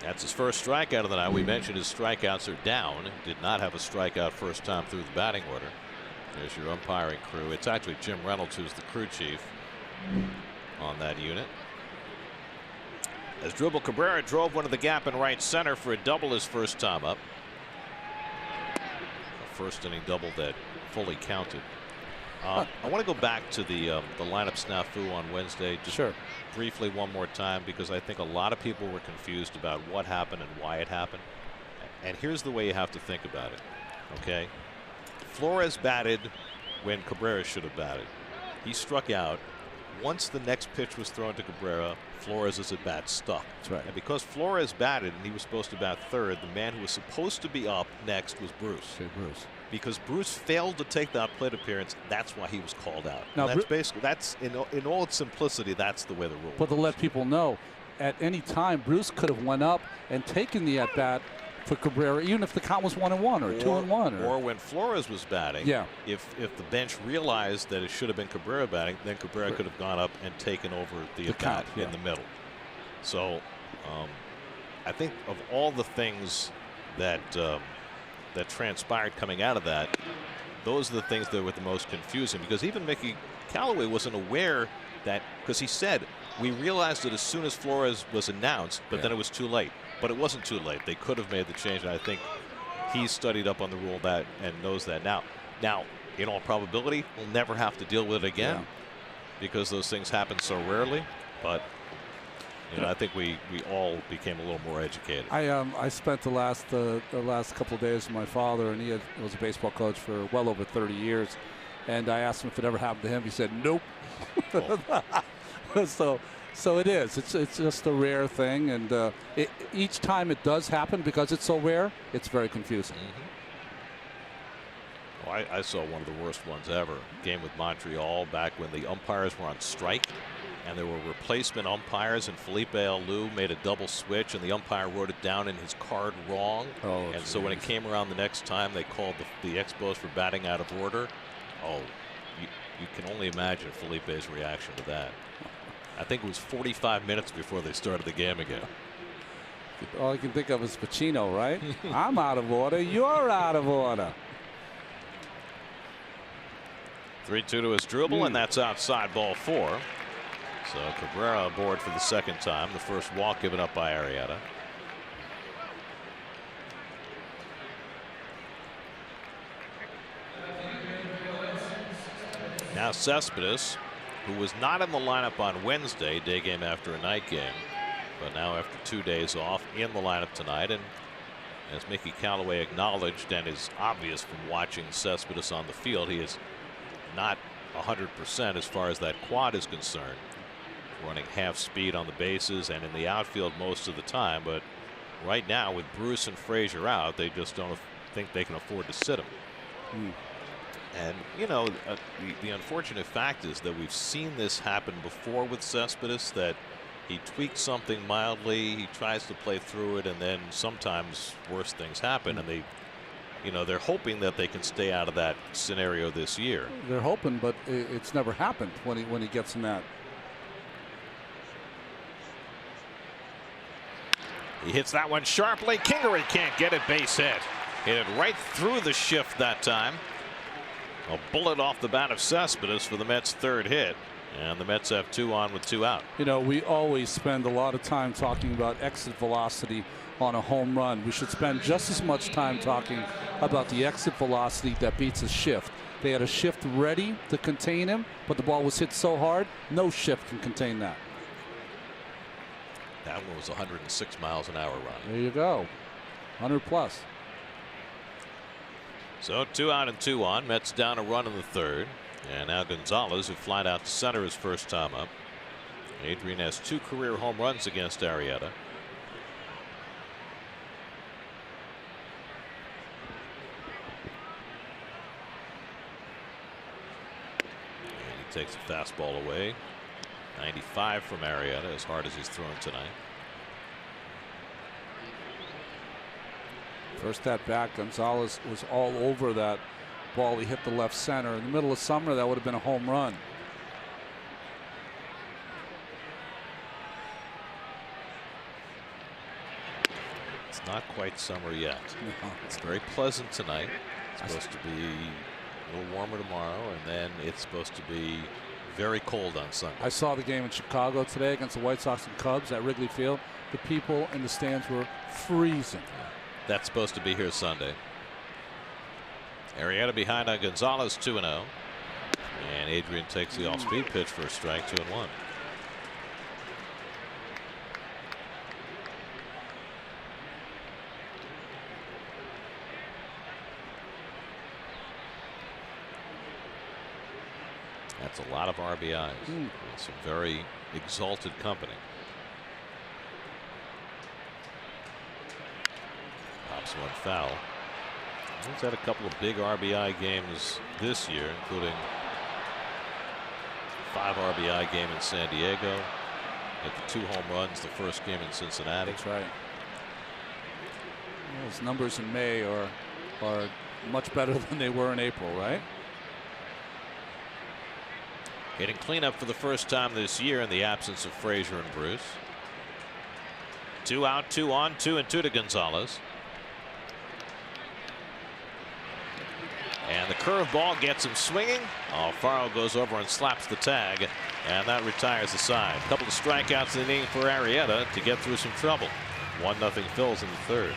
That's his first strikeout of the night. We mentioned his strikeouts are down. Did not have a strikeout first time through the batting order. There's your umpiring crew. It's actually Jim Reynolds who's the crew chief on that unit. As Dribble Cabrera drove one to the gap in right center for a double his first time up. A 1st inning double that fully counted. I want to go back to the lineup snafu on Wednesday just briefly one more time, because I think a lot of people were confused about what happened and why it happened. And here's the way you have to think about it. Okay, Flores batted when Cabrera should have batted. He struck out. Once the next pitch was thrown to Cabrera, Flores' at bat stuck. That's right. And because Flores batted and he was supposed to bat 3rd, the man who was supposed to be up next was Bruce. Okay, Bruce. Because Bruce failed to take that plate appearance, that's why he was called out. Now, and that's basically, that's in all its simplicity, that's the way the rule. But to let people know, at any time Bruce could have went up and taken the at bat for Cabrera, even if the count was 1-1 or 2-1. Or when Flores was batting, yeah. If the bench realized that it should have been Cabrera batting, then Cabrera could have gone up and taken over the at bat in the middle. So I think of all the things that that transpired coming out of that, those are the things that were the most confusing, because even Mickey Callaway wasn't aware that, because he said, we realized it as soon as Flores was announced, but then it was too late. But it wasn't too late. They could have made the change, and I think he's studied up on the rule that and knows that now. Now, in all probability, we'll never have to deal with it again because those things happen so rarely. But you know, I think we all became a little more educated. I spent the last couple of days with my father, and he was a baseball coach for well over 30 years. And I asked him if it ever happened to him. He said, nope. So it is. It's just a rare thing, and each time it does happen, because it's so rare, it's very confusing. Well, I saw one of the worst ones ever. Game with Montreal back when the umpires were on strike, and there were replacement umpires, and Felipe Alou made a double switch, and the umpire wrote it down in his card wrong. So when it came around the next time, they called the Expos for batting out of order. Oh, you can only imagine Felipe's reaction to that. I think it was 45 minutes before they started the game again. All I can think of is Pacino, right? I'm out of order. You're out of order. 3-2 to Asdrubal, and that's outside, ball 4. So Cabrera aboard for the second time. The first walk given up by Arrieta. Now Cespedes, who was not in the lineup on Wednesday, day game after a night game, but now after 2 days off, in the lineup tonight. And as Mickey Callaway acknowledged, and is obvious from watching Cespedes on the field, he is not 100% as far as that quad is concerned. Running half speed on the bases and in the outfield most of the time, but right now with Bruce and Frazier out, they just don't think they can afford to sit him. And you know, the unfortunate fact is that we've seen this happen before with Cespedes, that he tweaks something mildly, he tries to play through it, and then sometimes worse things happen, and they're hoping that they can stay out of that scenario this year. They're hoping, but it's never happened when he gets in that. He hits that one sharply. Kingery can't get it, base hit. Hit it right through the shift that time. A bullet off the bat of Cespedes for the Mets' third hit, and the Mets have 2 on with 2 out. You know, we always spend a lot of time talking about exit velocity on a home run. We should spend just as much time talking about the exit velocity that beats a shift. They had a shift ready to contain him, but the ball was hit so hard, no shift can contain that. That one was 106 miles an hour run. There you go. 100 plus. So 2 out and 2 on. Mets down a run in the third. And now Gonzalez, who flied out to center his first time up. Adrian has 2 career home runs against Arrieta. And he takes a fastball away. 95 from Arrieta, as hard as he's thrown tonight. First at bat, Gonzalez was all over that ball. He hit the left center. In the middle of summer, that would have been a home run. It's not quite summer yet. It's very pleasant tonight. It's supposed to be a little warmer tomorrow, and then it's supposed to be very cold on Sunday. I saw the game in Chicago today against the White Sox and Cubs at Wrigley Field. The people in the stands were freezing. That's supposed to be here Sunday. Arrieta behind on Gonzalez, 2-0. And Adrian takes the off-speed pitch for a strike, 2-1. That's a lot of RBIs. Some very exalted company. Pops one foul. He's had a couple of big RBI games this year, including 5 RBI game in San Diego. Hit the 2 home runs the first game in Cincinnati. That's right. Well, his numbers in May are much better than they were in April, right? Hitting cleanup for the first time this year in the absence of Frazier and Bruce. 2 out, 2 on, 2-2 to Gonzalez. And the curveball gets him swinging. Alfaro goes over and slaps the tag, and that retires the side. A couple of strikeouts in the inning for Arrieta to get through some trouble. 1-0 Phils in the third.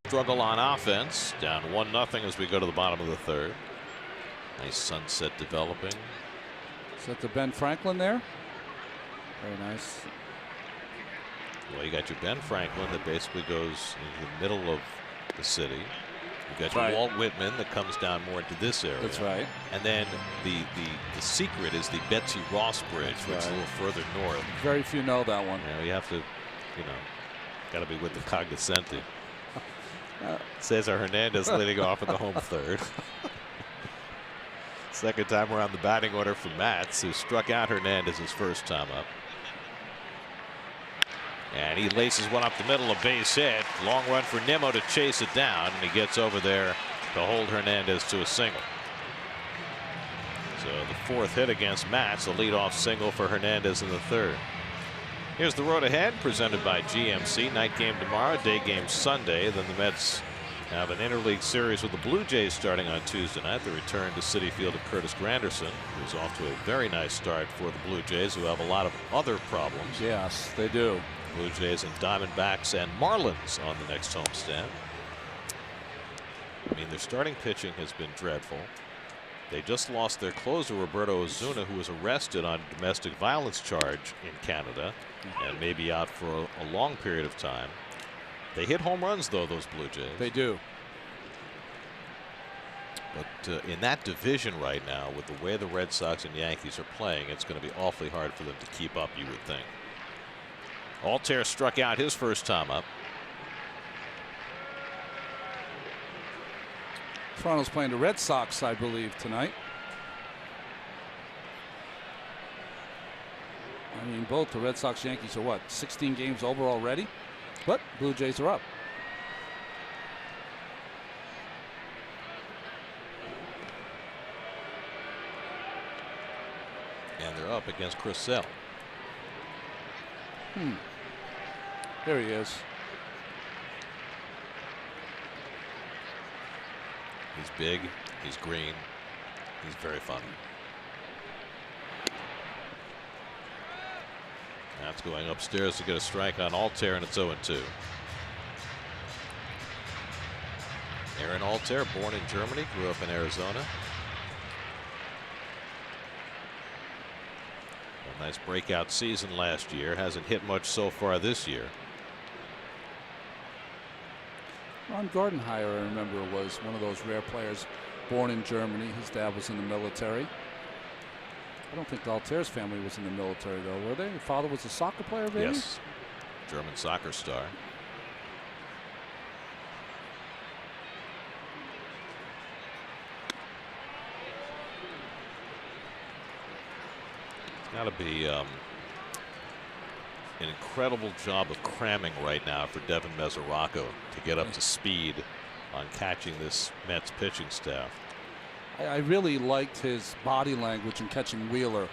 Struggle on offense. Down 1-0 as we go to the bottom of the third. Nice sunset developing. Is that the Ben Franklin there? Very nice. Well, you got your Ben Franklin that basically goes into the middle of the city. You got your Walt Whitman that comes down more into this area. That's right. And then the secret is the Betsy Ross Bridge, which is a little further north. Very few know that one. You know, you have to, got to be with the cognoscenti. Cesar Hernandez leading off in the home third. Second time around the batting order for Matz, who struck out Hernandez his first time up. And he laces one up the middle, a base hit. Long run for Nemo to chase it down, and he gets over there to hold Hernandez to a single. So the fourth hit against Matz, a leadoff single for Hernandez in the third. Here's the road ahead, presented by GMC. Night game tomorrow, day game Sunday. Then the Mets have an interleague series with the Blue Jays starting on Tuesday night. The return to Citi Field of Curtis Granderson, who's off to a very nice start for the Blue Jays, who have a lot of other problems. Yes, they do. Blue Jays and Diamondbacks and Marlins on the next homestand. I mean, their starting pitching has been dreadful. They just lost their closer, Roberto Ozuna, who was arrested on a domestic violence charge in Canada and may be out for a long period of time. They hit home runs, though, those Blue Jays. They do. But in that division right now, with the way the Red Sox and Yankees are playing, it's going to be awfully hard for them to keep up, you would think. Altair struck out his first time up. Toronto's playing the Red Sox, I believe, tonight. I mean, both the Red Sox, Yankees are what, 16 games over already? But Blue Jays are up. And they're up against Chris Sale. There he is. He's big, he's green, he's very funny. That's going upstairs to get a strike on Altair, and it's 0-2. Aaron Altair, born in Germany, grew up in Arizona. A nice breakout season last year. Hasn't hit much so far this year. Ron Gardenhire, I remember, was one of those rare players born in Germany. His dad was in the military. I don't think Altair's family was in the military, though, were they? Your father was a soccer player, maybe? Yes. German soccer star. It's got to be an incredible job of cramming right now for Devin Meseraco to get up to speed on catching this Mets pitching staff. I really liked his body language in catching Wheeler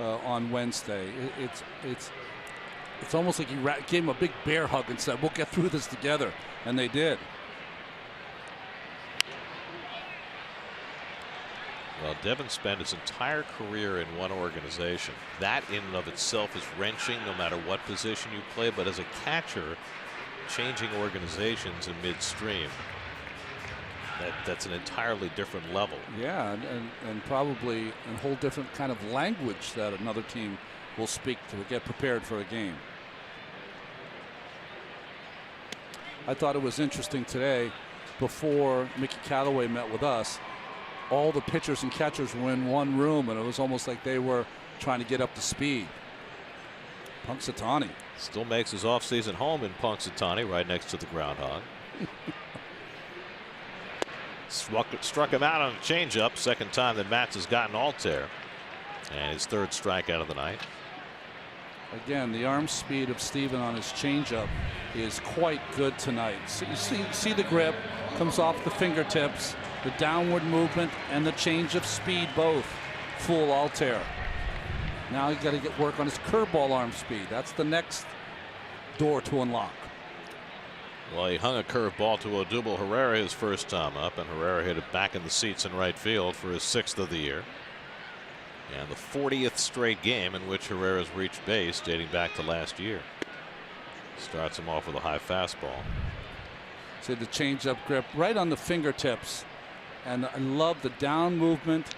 on Wednesday. It's almost like he gave him a big bear hug and said, "We'll get through this together," and they did. Well, Devin spent his entire career in one organization. That in and of itself is wrenching no matter what position you play, but as a catcher, changing organizations in midstream, that's an entirely different level. Yeah, and probably a whole different kind of language that another team will speak to get prepared for a game. I thought it was interesting today, before Mickey Callaway met with us, all the pitchers and catchers were in one room, and it was almost like they were trying to get up to speed. Punxsutawney still makes his offseason home in Punxsutawney, right next to the groundhog. Struck him out on a changeup. Second time that Mats has gotten Altair, and his third strikeout of the night. Again, the arm speed of Steven on his changeup is quite good tonight. See the grip, comes off the fingertips, the downward movement, and the change of speed both fool Altair. Now he's got to get work on his curveball arm speed. That's the next door to unlock. Well, he hung a curveball to Odubel Herrera his first time up, and Herrera hit it back in the seats in right field for his 6th of the year. And the 40th straight game in which Herrera's reached base dating back to last year. Starts him off with a high fastball. See the changeup grip right on the fingertips. And I love the down movement,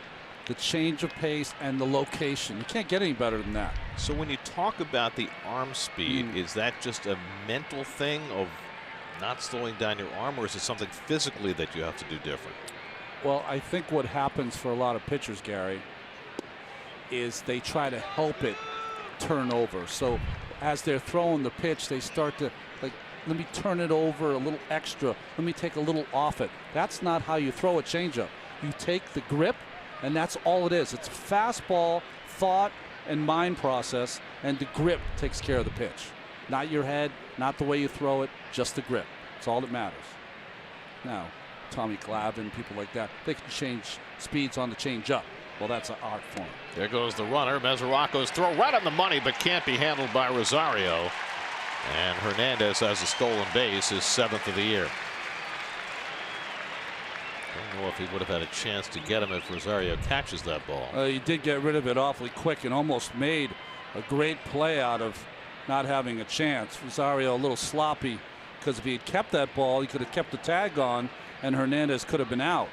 the change of pace, and the location. You can't get any better than that. So when you talk about the arm speed, is that just a mental thing of not slowing down your arm, or is it something physically that you have to do different? Well, I think what happens for a lot of pitchers, Gary, is they try to help it turn over. So as they're throwing the pitch, they start to, like, let me turn it over a little extra. Let me take a little off it. That's not how you throw a changeup. You take the grip, and that's all it is. It's fastball, thought, and mind process, and the grip takes care of the pitch. Not your head, not the way you throw it, just the grip. It's all that matters. Now, Tommy Glavine, people like that, they can change speeds on the changeup. Well, that's an art form. There goes the runner. Meseraco's throw right on the money, but can't be handled by Rosario. And Hernandez has a stolen base, his 7th of the year. Don't know if he would have had a chance to get him if Rosario catches that ball. He did get rid of it awfully quick and almost made a great play out of not having a chance. Rosario a little sloppy, because if he had kept that ball, he could have kept the tag on, and Hernandez could have been out.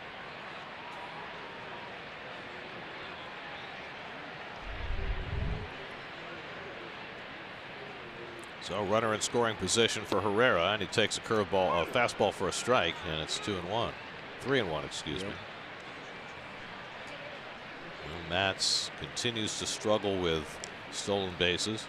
So runner in scoring position for Herrera, and he takes a curveball, a fastball for a strike, and it's 2-1. 3-1, excuse me. Well, Mats continues to struggle with stolen bases.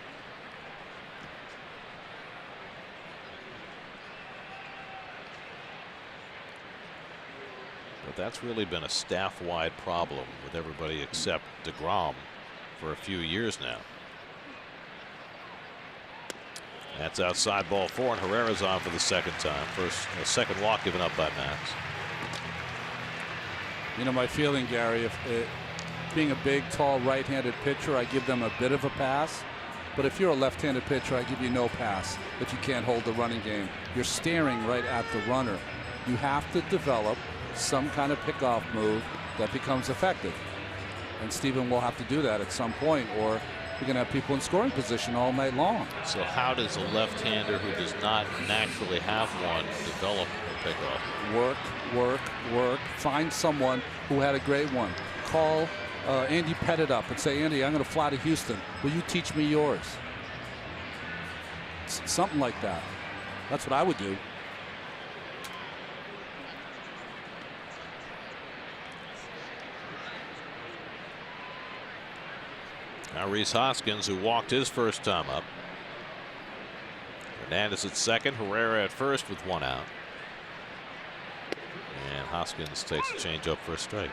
But that's really been a staff-wide problem with everybody except DeGrom for a few years now. That's outside ball 4, and Herrera's on for the second time. A second walk given up by Mats. You know, my feeling, Gary, being a big, tall, right-handed pitcher, I give them a bit of a pass. But if you're a left-handed pitcher, I give you no pass if you can't hold the running game. You're staring right at the runner. You have to develop some kind of pickoff move that becomes effective. And Steven will have to do that at some point, or you're going to have people in scoring position all night long. So how does a left-hander who does not naturally have one develop a pickoff? Work, work, work. Find someone who had a great one. Call Andy Pettit up and say, Andy, I'm going to fly to Houston. Will you teach me yours? Something like that. That's what I would do. Now Rhys Hoskins, who walked his first time up. Hernandez at second, Herrera at first with 1 out. And Hoskins takes a changeup for a strike.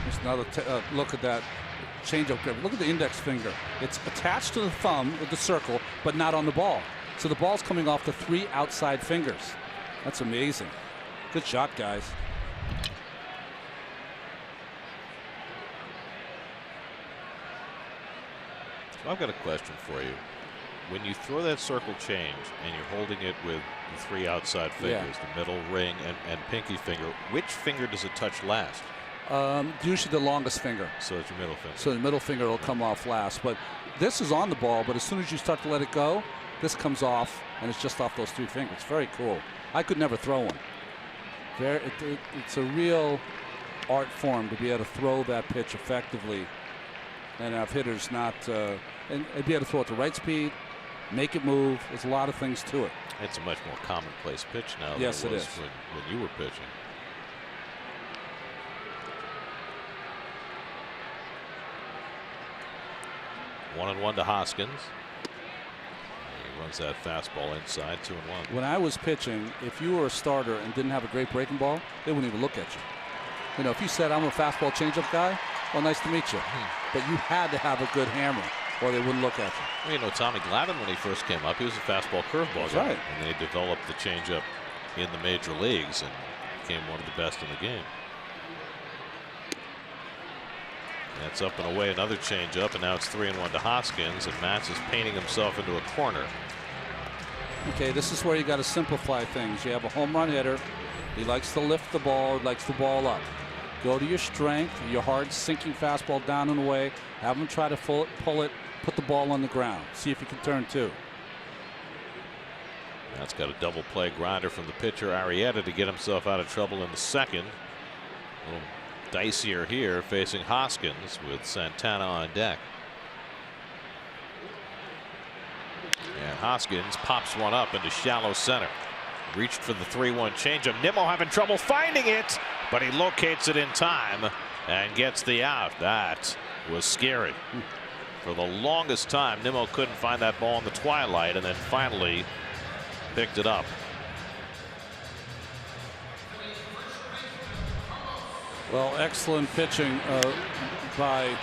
There's another look at that changeup grip. Look at the index finger. It's attached to the thumb with the circle, but not on the ball. So the ball's coming off the 3 outside fingers. That's amazing. Good shot, guys. So I've got a question for you. When you throw that circle change and you're holding it with the 3 outside fingers, the middle, ring, and pinky finger, which finger does it touch last? Usually the longest finger. So it's your middle finger. So the middle finger will come off last. But this is on the ball, but as soon as you start to let it go, this comes off, and it's just off those 3 fingers. Very cool. I could never throw one. It's a real art form to be able to throw that pitch effectively and have hitters not and be able to throw it at the right speed, make it move. There's a lot of things to it. It's a much more commonplace pitch now yes, than it was is. when you were pitching. One and one to Hoskins. He runs that fastball inside, 2-1. When I was pitching, if you were a starter and didn't have a great breaking ball, they wouldn't even look at you. You know, if you said, I'm a fastball changeup guy, well, nice to meet you. But you had to have a good hammer or they wouldn't look at you. Well, you know, Tommy Glavine, when he first came up, he was a fastball curveball guy. Right. And then he developed the changeup in the major leagues and became one of the best in the game. That's up and away, another changeup, and now it's 3-1 to Hoskins, and Matz is painting himself into a corner. Okay, this is where you got to simplify things. You have a home run hitter. He likes to lift the ball, likes the ball up. Go to your strength, your hard sinking fastball down and away. Have him try to pull it, put the ball on the ground. See if he can turn 2. That's got a double play grinder from the pitcher Arrieta to get himself out of trouble in the second. A little dicier here facing Hoskins with Santana on deck. And Hoskins pops one up into shallow center. Reached for the 3-1 changeup. Nemo having trouble finding it, but he locates it in time and gets the out. That was scary. For the longest time, Nemo couldn't find that ball in the twilight, and then finally picked it up. Well, excellent pitching by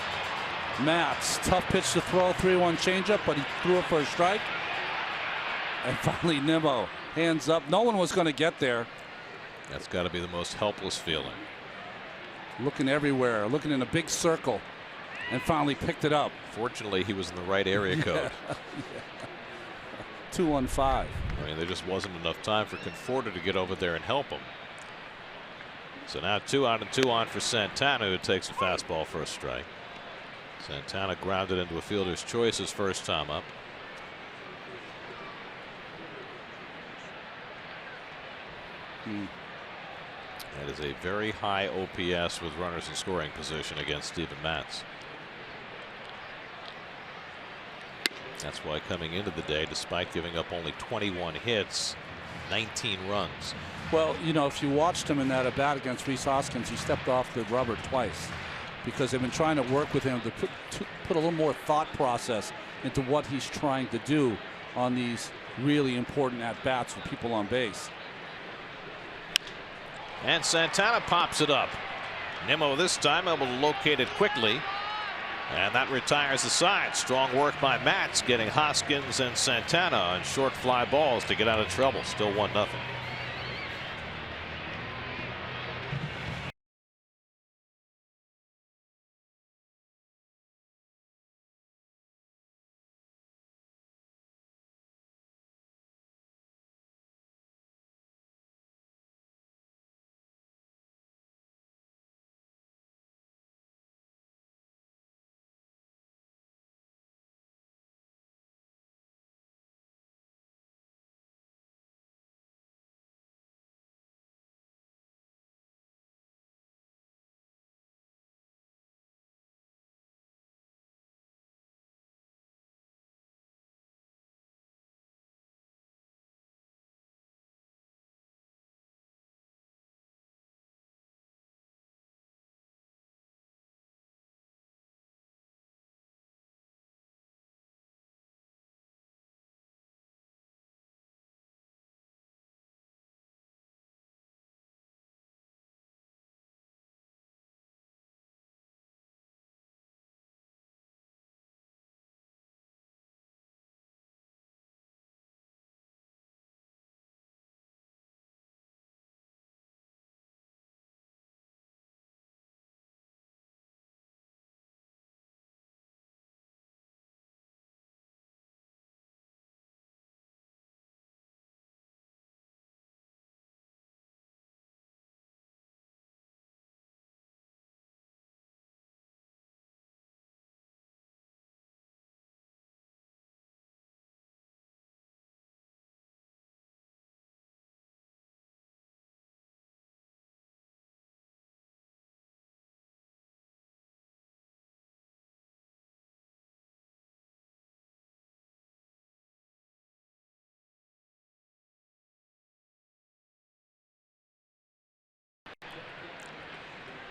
Matz. Tough pitch to throw, 3-1 changeup, but he threw it for a strike. And finally, Nemo, hands up. No one was going to get there. That's got to be the most helpless feeling. Looking everywhere, looking in a big circle, and finally picked it up. Fortunately, he was in the right area code. 2-1-5. I mean, there just wasn't enough time for Conforto to get over there and help him. So now 2 out and 2 on for Santana, who takes a fastball for a strike. Santana grounded into a fielder's choice his first time up. That is a very high OPS with runners in scoring position against Steven Matz. That's why coming into the day, despite giving up only 21 hits, 19 runs. Well, you know, if you watched him in that at bat against Rhys Hoskins, he stepped off the rubber twice because they've been trying to work with him to put a little more thought process into what he's trying to do on these really important at bats with people on base. And Santana pops it up. Nemo this time able to locate it quickly. And that retires the side. Strong work by Matz getting Hoskins and Santana on short fly balls to get out of trouble. Still 1-0.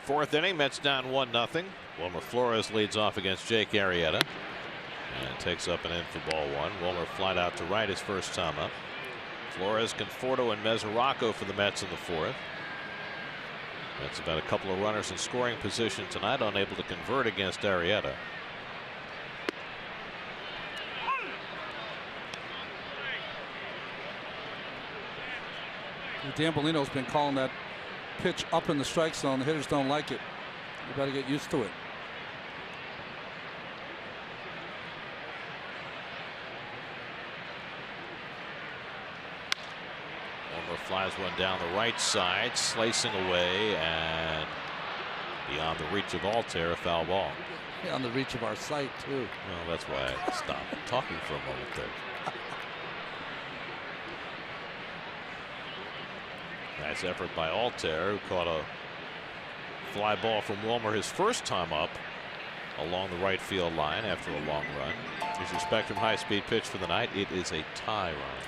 Fourth inning, Mets down 1-0. Wilmer Flores leads off against Jake Arrieta and takes up and in for ball one. Wilmer flied out to right his first time up. Flores, Conforto, and Meseraco for the Mets in the fourth. That's about a couple of runners in scoring position tonight, unable to convert against Arrieta. Dan Bellino's been calling that pitch up in the strike zone. The hitters don't like it. You better get used to it. Wilmer flies one down the right side, slicing away and beyond the reach of Altair, a foul ball. On the reach of our sight, too. Well, that's why I stopped talking for a moment there. Nice effort by Altair, who caught a fly ball from Wilmer his first time up along the right field line after a long run. Here's your Spectrum high-speed pitch for the night. It is a tie run.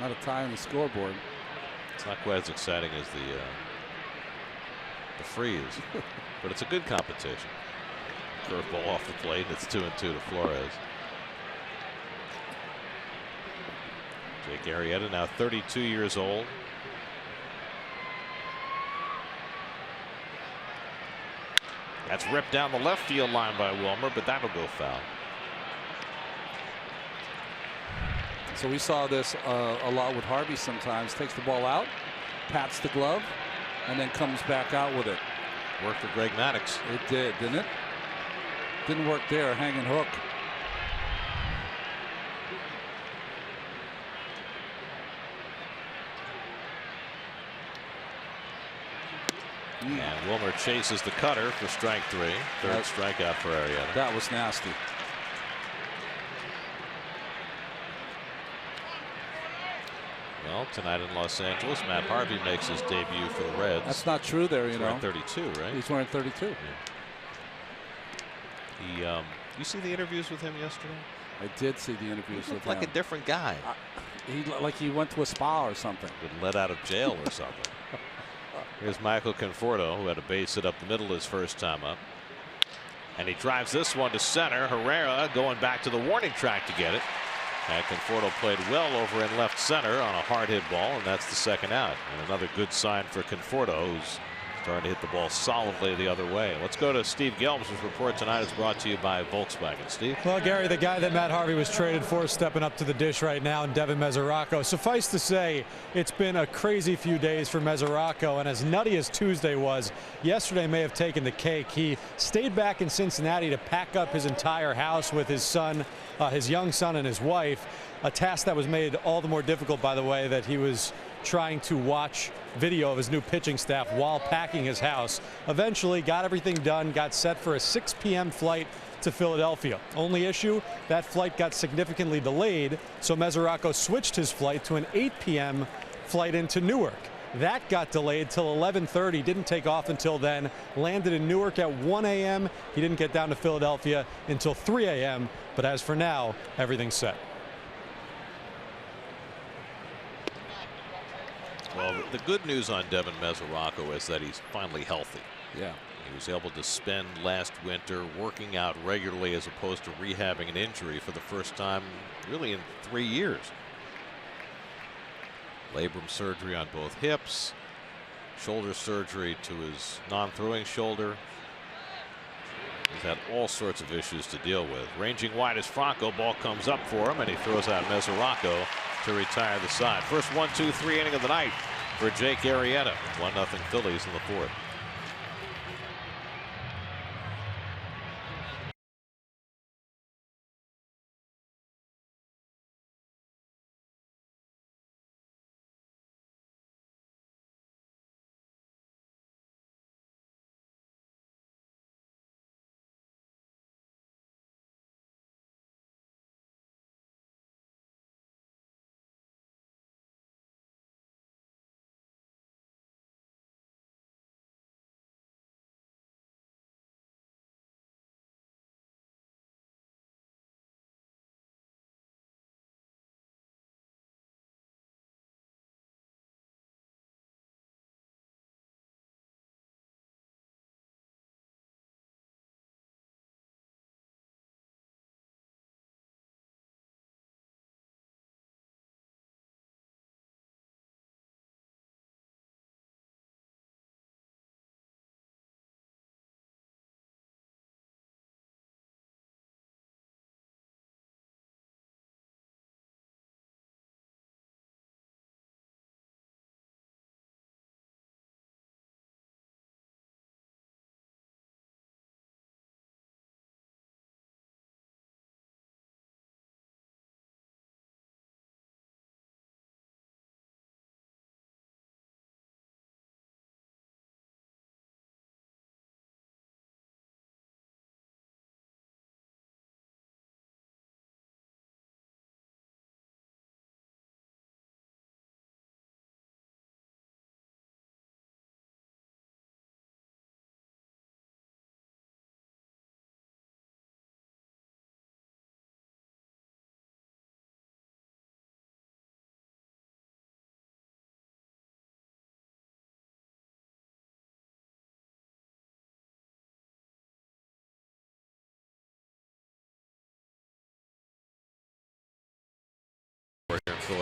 Not a tie on the scoreboard. It's not quite as exciting as the freeze, but it's a good competition. Curveball off the plate. It's 2-2 to Flores. Jake Arrieta, now 32 years old. That's ripped down the left field line by Wilmer, but that'll go foul. So we saw this a lot with Harvey sometimes. Takes the ball out, pats the glove, and then comes back out with it. Worked for Greg Maddux. It did, didn't it? Didn't work there, hanging hook. And Wilmer chases the cutter for strike three. Third strikeout for Arrieta. That was nasty. Well, tonight in Los Angeles, Matt Harvey makes his debut for the Reds. That's not true there, you know. He's wearing 32, right? He's wearing 32. Yeah. You see the interviews with him yesterday? I did see the interviews with him. Like a different guy. Like he went to a spa or something. Been let out of jail or something. Here's Michael Conforto, who had a base hit up the middle his first time up. And he drives this one to center. Herrera going back to the warning track to get it. And Conforto played well over in left center on a hard hit ball, and that's the second out. And another good sign for Conforto, who's starting to hit the ball solidly the other way. Let's go to Steve Gelbs, whose report tonight is brought to you by Volkswagen. Steve? Well, Gary, the guy that Matt Harvey was traded for is stepping up to the dish right now, and Devin Meseraco. Suffice to say, it's been a crazy few days for Meseraco, and as nutty as Tuesday was, yesterday may have taken the cake. He stayed back in Cincinnati to pack up his entire house with his son, his young son and his wife, a task that was made all the more difficult, by the way, that he was trying to watch video of his new pitching staff while packing his house. Eventually got everything done, got set for a 6 p.m. flight to Philadelphia. Only issue, that flight got significantly delayed, so Meseraco switched his flight to an 8 p.m. flight into Newark. That got delayed till 11:30, didn't take off until then, landed in Newark at 1 a.m. He didn't get down to Philadelphia until 3 a.m., but as for now, everything's set. Well, the good news on Devin Meseraco is that he's finally healthy. Yeah. He was able to spend last winter working out regularly as opposed to rehabbing an injury for the first time really in 3 years. Labrum surgery on both hips, shoulder surgery to his non-throwing shoulder. He's had all sorts of issues to deal with. Ranging wide is Franco. Ball comes up for him, and he throws out Meseraco to retire the side. First 1-2-3 inning of the night for Jake Arrieta. 1-0 Phillies in the fourth.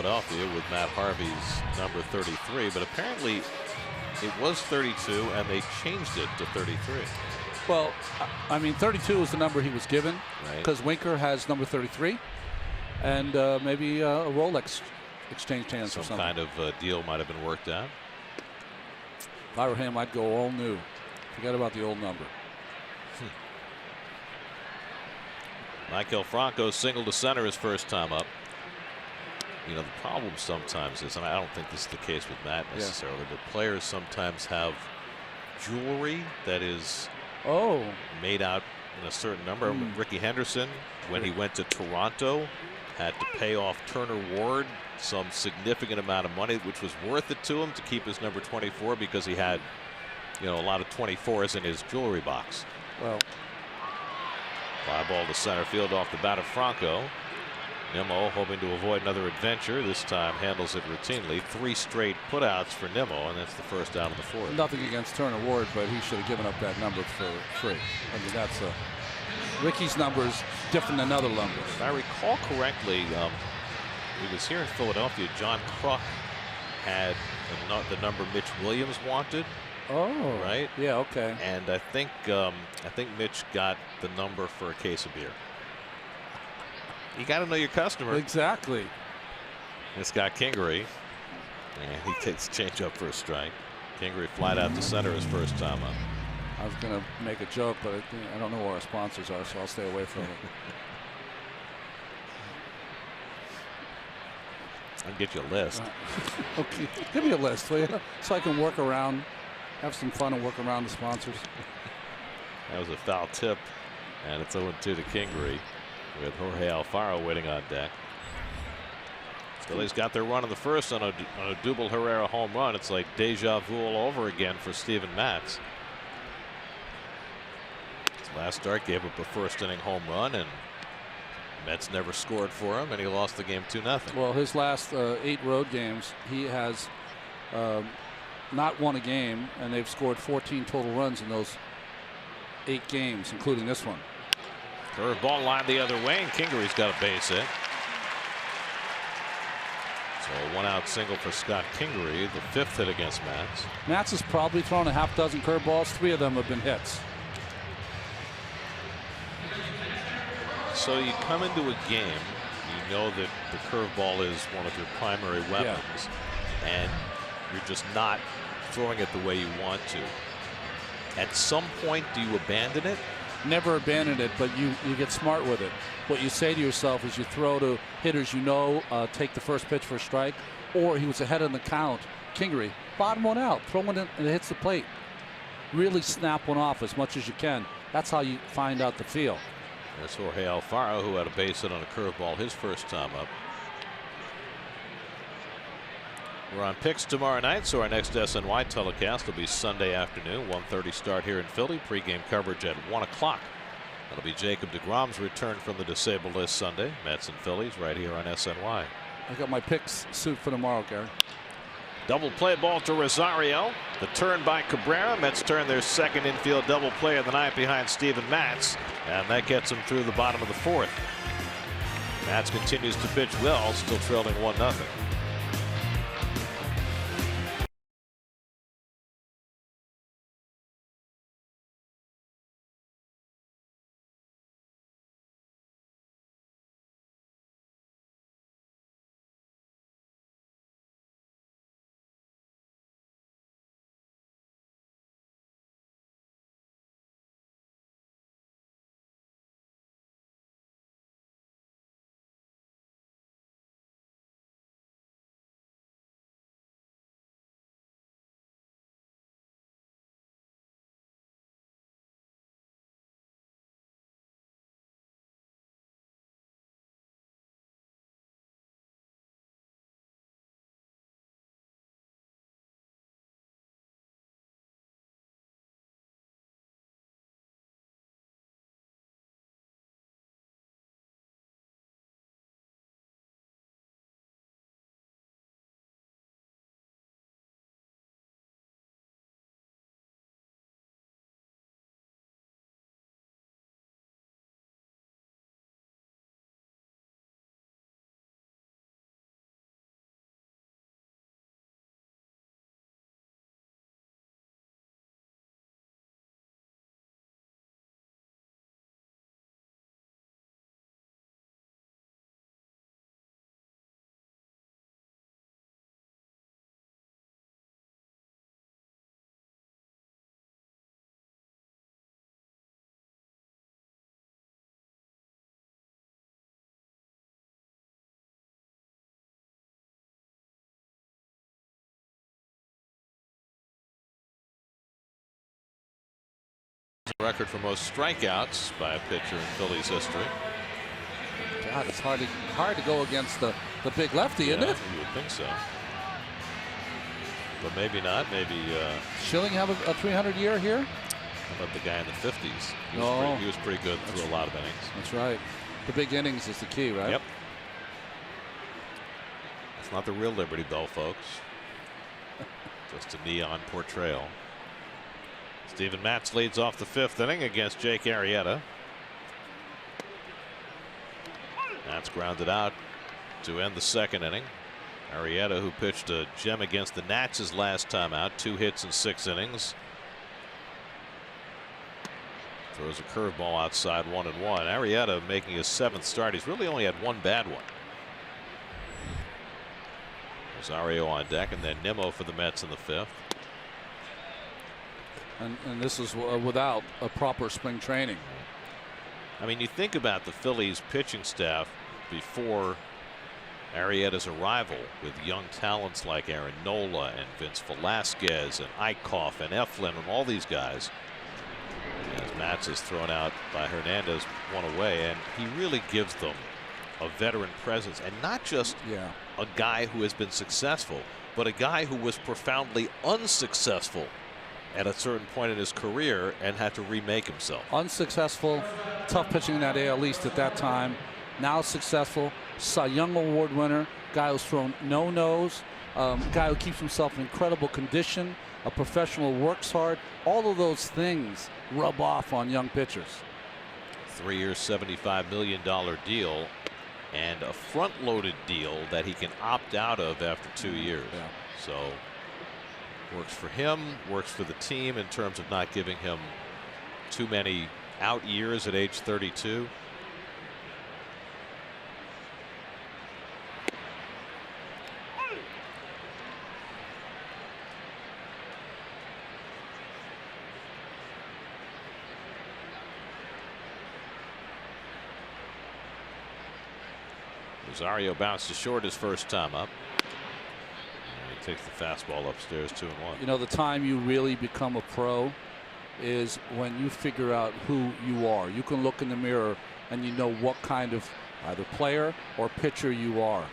Philadelphia with Matt Harvey's number 33, but apparently it was 32 and they changed it to 33. Well, I mean, 32 is the number he was given because Winker has number 33, and maybe a Rolex exchanged hands or something. Some kind of deal might have been worked out. If I were him, I'd go all new. Forget about the old number. Michael Franco single to center his first time up. You know, the problem sometimes is, and I don't think this is the case with Matt necessarily, but players sometimes have jewelry that is made out in a certain number. Ricky Henderson, when he went to Toronto, had to pay off Turner Ward some significant amount of money, which was worth it to him to keep his number 24 because he had, you know, a lot of 24s in his jewelry box. Well, fly ball to center field off the bat of Franco. Nemo hoping to avoid another adventure. This time handles it routinely. 3 straight putouts for Nemo, and that's the first out of the 4th. Nothing against Turner Ward, but he should have given up that number for free. I mean, that's Ricky's number's different than other numbers. If I recall correctly, it was here in Philadelphia. John Kruk had the number Mitch Williams wanted. Oh, right. Yeah. Okay. And I think Mitch got the number for a case of beer. You got to know your customer. Exactly. It's got Kingery, and he takes a change up for a strike. Kingery flied out to center his first time up. I was going to make a joke, but I don't know where our sponsors are, so I'll stay away from it. I'll get you a list. Okay, give me a list, will you? So I can work around, have some fun and work around the sponsors. That was a foul tip, and it's 0-2 to Kingery with Jorge Alfaro waiting on deck. Phillies got their run in the first on a Double Herrera home run. It's like deja vu all over again for Steven Matz. His last start gave up a first inning home run, and Mets never scored for him, and he lost the game 2-0. Well, his last 8 road games, he has not won a game, and they've scored 14 total runs in those 8 games, including this one. Curveball line the other way, and Kingery's got a base hit. So a 1-out single for Scott Kingery, the 5th hit against Matz. Matz has probably thrown a half-dozen curveballs. 3 of them have been hits. So you come into a game, you know that the curveball is one of your primary weapons, and you're just not throwing it the way you want to. At some point, do you abandon it? Never abandon it, but you get smart with it. What you say to yourself is you throw to hitters you know take the first pitch for a strike, or he was ahead in the count. Kingery, bottom one out, throw one in and it hits the plate. Really snap one off as much as you can. That's how you find out the feel. There's Jorge Alfaro, who had a base hit on a curveball his first time up. We're on picks tomorrow night, so our next SNY telecast will be Sunday afternoon, 1:30 start here in Philly. Pre-game coverage at 1 o'clock. That'll be Jacob deGrom's return from the disabled list Sunday. Mets and Phillies right here on SNY. I got my picks suit for tomorrow, Gary. Double play ball to Rosario. The turn by Cabrera. Mets turn their second infield double play of the night behind Steven Matz, and that gets him through the bottom of the 4th. Matz continues to pitch well, still trailing 1-0. Record for most strikeouts by a pitcher in Phillies history. God, it's hard to go against the big lefty, isn't it? You would think so. But maybe not. Maybe Schilling have a 300 year here? How about the guy in the 50s? He was pretty good through a lot of innings. That's right. The big innings is the key, right? Yep. It's not the real Liberty Bell, folks. Just a neon portrayal. Steven Matz leads off the 5th inning against Jake Arrieta. That's grounded out to end the 2nd inning. Arrieta, who pitched a gem against the Nats his last time out, 2 hits in 6 innings. Throws a curveball outside 1-1. Arrieta making his 7th start. He's really only had 1 bad one. Rosario on deck, and then Nemo for the Mets in the 5th. And this is without a proper spring training. I mean, you think about the Phillies pitching staff before Arrieta's arrival, with young talents like Aaron Nola and Vince Velasquez and Eichhoff and Eflin and all these guys. As Matz is thrown out by Hernandez, 1 away, and he really gives them a veteran presence, and not just a guy who has been successful, but a guy who was profoundly unsuccessful at a certain point in his career and had to remake himself. Unsuccessful, tough pitching in that AL East at that time. Now successful, Cy Young Award winner, guy who's thrown no-nos, guy who keeps himself in incredible condition, a professional, works hard. All of those things rub off on young pitchers. 3-year, $75 million deal, and a front-loaded deal that he can opt out of after 2 years. So works for him, works for the team in terms of not giving him too many out years at age 32. Rosario bounced to short his first time up. And he takes the fastball upstairs, 2-1. You know, the time you really become a pro is when you figure out who you are. You can look in the mirror and you know what kind of either player or pitcher you are.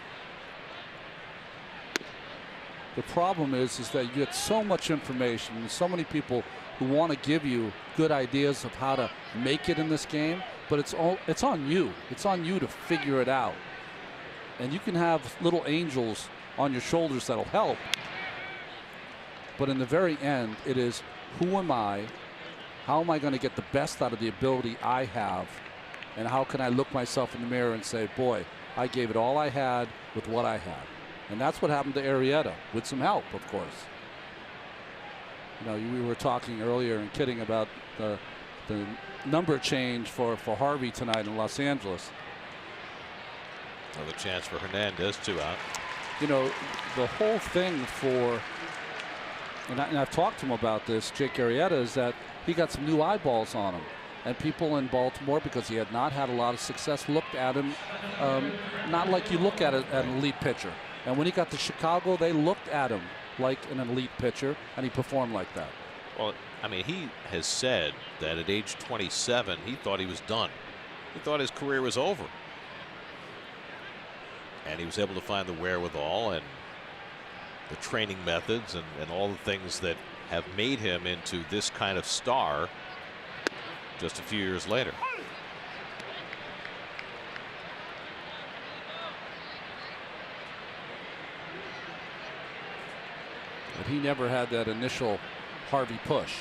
The problem is that you get so much information and so many people who want to give you good ideas of how to make it in this game, but it's on you. It's on you to figure it out. And you can have little angels on your shoulders that'll help. But in the very end, it is, who am I? How am I going to get the best out of the ability I have? And how can I look myself in the mirror and say, boy, I gave it all I had with what I had. And that's what happened to Arrieta, with some help, of course. You know, we were talking earlier and kidding about the number change for Harvey tonight in Los Angeles. Another chance for Hernandez, 2 out. You know, the whole thing for, and I've talked to him about this, Jake Arrieta, is that he got some new eyeballs on him. And people in Baltimore, because he had not had a lot of success, looked at him not like you look at an elite pitcher. And when he got to Chicago, they looked at him like an elite pitcher, and he performed like that. Well, I mean, he has said that at age 27, he thought he was done. He thought his career was over. And he was able to find the wherewithal and the training methods and all the things that have made him into this kind of star just a few years later. But he never had that initial Harvey push.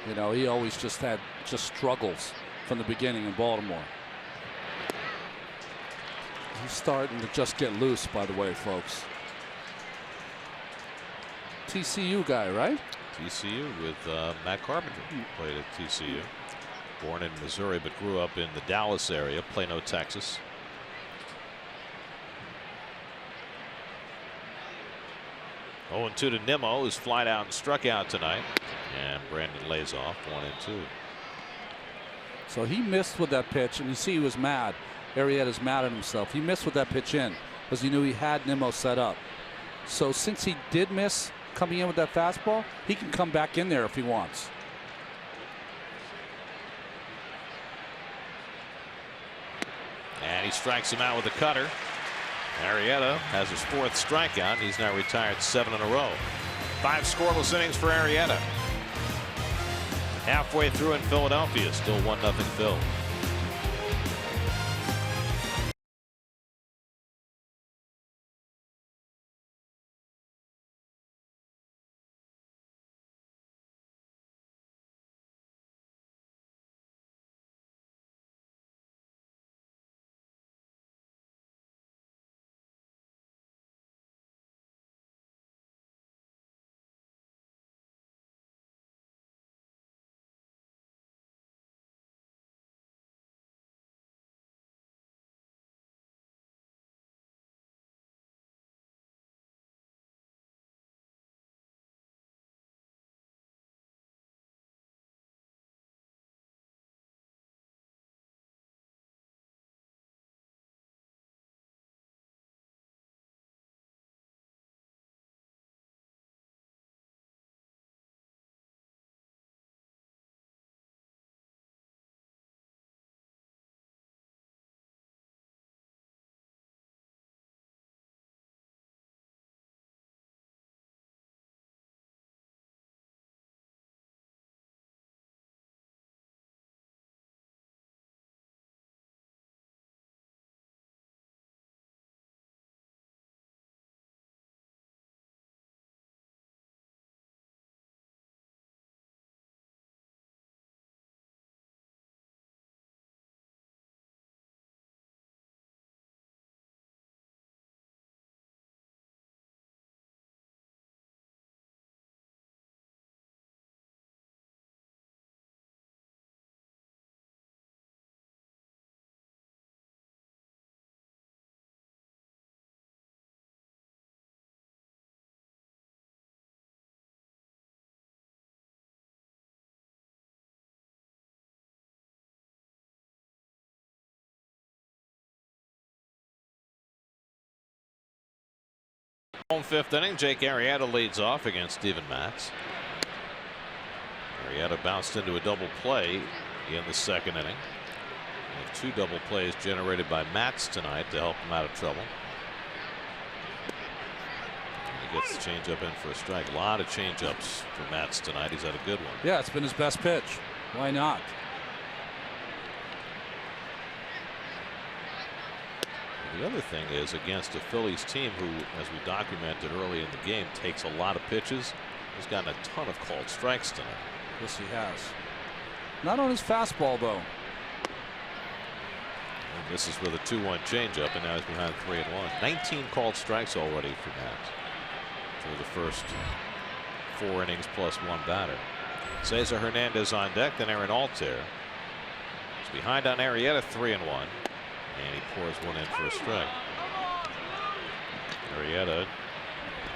You know, he always just had struggles from the beginning in Baltimore. He's starting to just get loose, by the way, folks. TCU guy, right? TCU with Matt Carpenter. Played at TCU. Born in Missouri, but grew up in the Dallas area, Plano, Texas. Oh, 0-2 to Nemo, who's flied out and struck out tonight. And Brandon lays off 1-2. So he missed with that pitch, and you see he was mad. Arrieta's mad at himself. He missed with that pitch in because he knew he had Nemo set up. So since he did miss coming in with that fastball, he can come back in there if he wants. And he strikes him out with a cutter. Arrieta has his 4th strikeout. He's now retired 7 in a row. 5 scoreless innings for Arrieta. Halfway through in Philadelphia, still 1-0 Phil. Home 5th inning. Jake Arrieta leads off against Steven Matz. Arrieta bounced into a double play in the 2nd inning. We have 2 double plays generated by Matz tonight to help him out of trouble. He gets the changeup in for a strike. A lot of changeups for Matz tonight. He's had a good one. Yeah, it's been his best pitch. Why not? The other thing is against a Phillies team who, as we documented early in the game, takes a lot of pitches. He's gotten a ton of called strikes tonight. Yes, he has. Not on his fastball, though. And this is with a 2-1 changeup, and now he's behind 3-1. 19 called strikes already for Matz through the first 4 innings plus 1 batter. Cesar Hernandez on deck, then Aaron Altair. He's behind on Arrieta, 3-1. And he pours one in for a strike. Arrieta,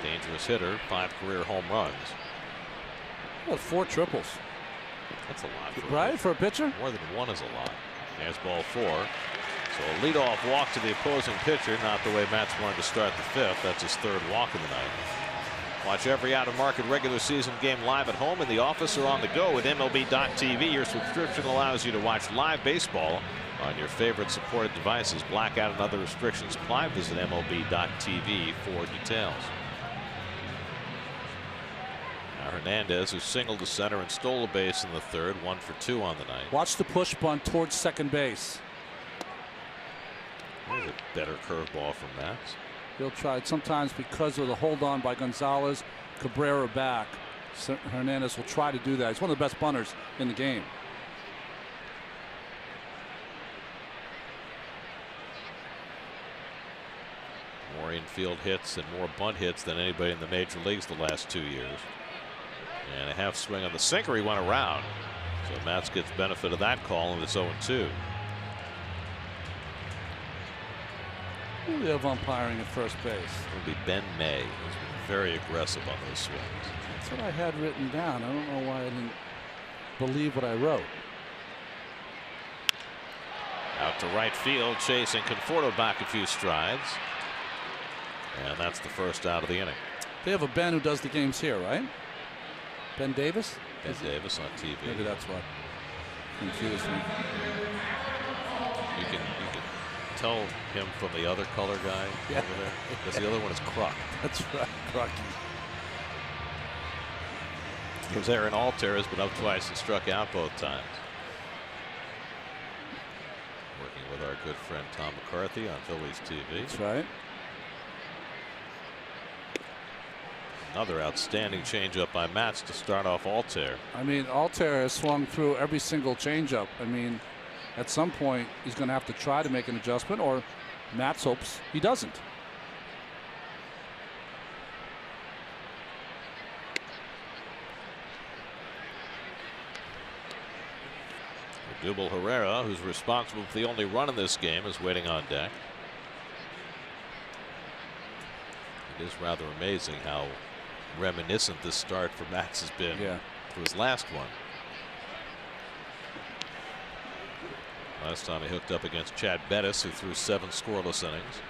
dangerous hitter, 5 career home runs. Well, 4 triples. That's a lot. Right, for a pitcher? More than 1 is a lot. There's ball 4. So a leadoff walk to the opposing pitcher, not the way Matz wanted to start the 5th. That's his 3rd walk of the night. Watch every out-of-market regular season game live at home, in the office, or on the go with MLB.TV. Your subscription allows you to watch live baseball on your favorite supported devices. Blackout and other restrictions apply. Visit MLB.TV for details. Now Hernandez, who singled to center and stole a base in the 3rd, 1 for 2 on the night. Watch the push bunt towards second base. There's a better curveball from Matz. He'll try it sometimes because of the hold on by Gonzalez, Cabrera back. Hernandez will try to do that. He's one of the best bunters in the game. More infield hits and more bunt hits than anybody in the major leagues the last 2 years. And a half swing on the sinker. He went around. So Matz gets benefit of that call, and it's 0-2. Who do we have umpiring at first base? It'll be Ben May, who's been very aggressive on those swings. That's what I had written down. I don't know why I didn't believe what I wrote. Out to right field, chasing Conforto back a few strides. And that's the first out of the inning. They have a Ben who does the games here, right? Ben Davis? Ben Davis on TV. Maybe that's what confused me. You can tell him from the other color guy over there? Because the other one is Kruk. That's right, Krucky. Because Aaron Altair has been up twice and struck out both times. Working with our good friend Tom McCarthy on Phillies TV. That's right. Another outstanding changeup by Matz to start off Altair. I mean, Altair has swung through every single changeup. I mean, at some point, he's going to have to try to make an adjustment, or Matz hopes he doesn't. Dubal Herrera, who's responsible for the only run in this game, is waiting on deck. It is rather amazing how reminiscent this start for Max has been to his last one. Last time he hooked up against Chad Bettis, who threw 7 scoreless innings.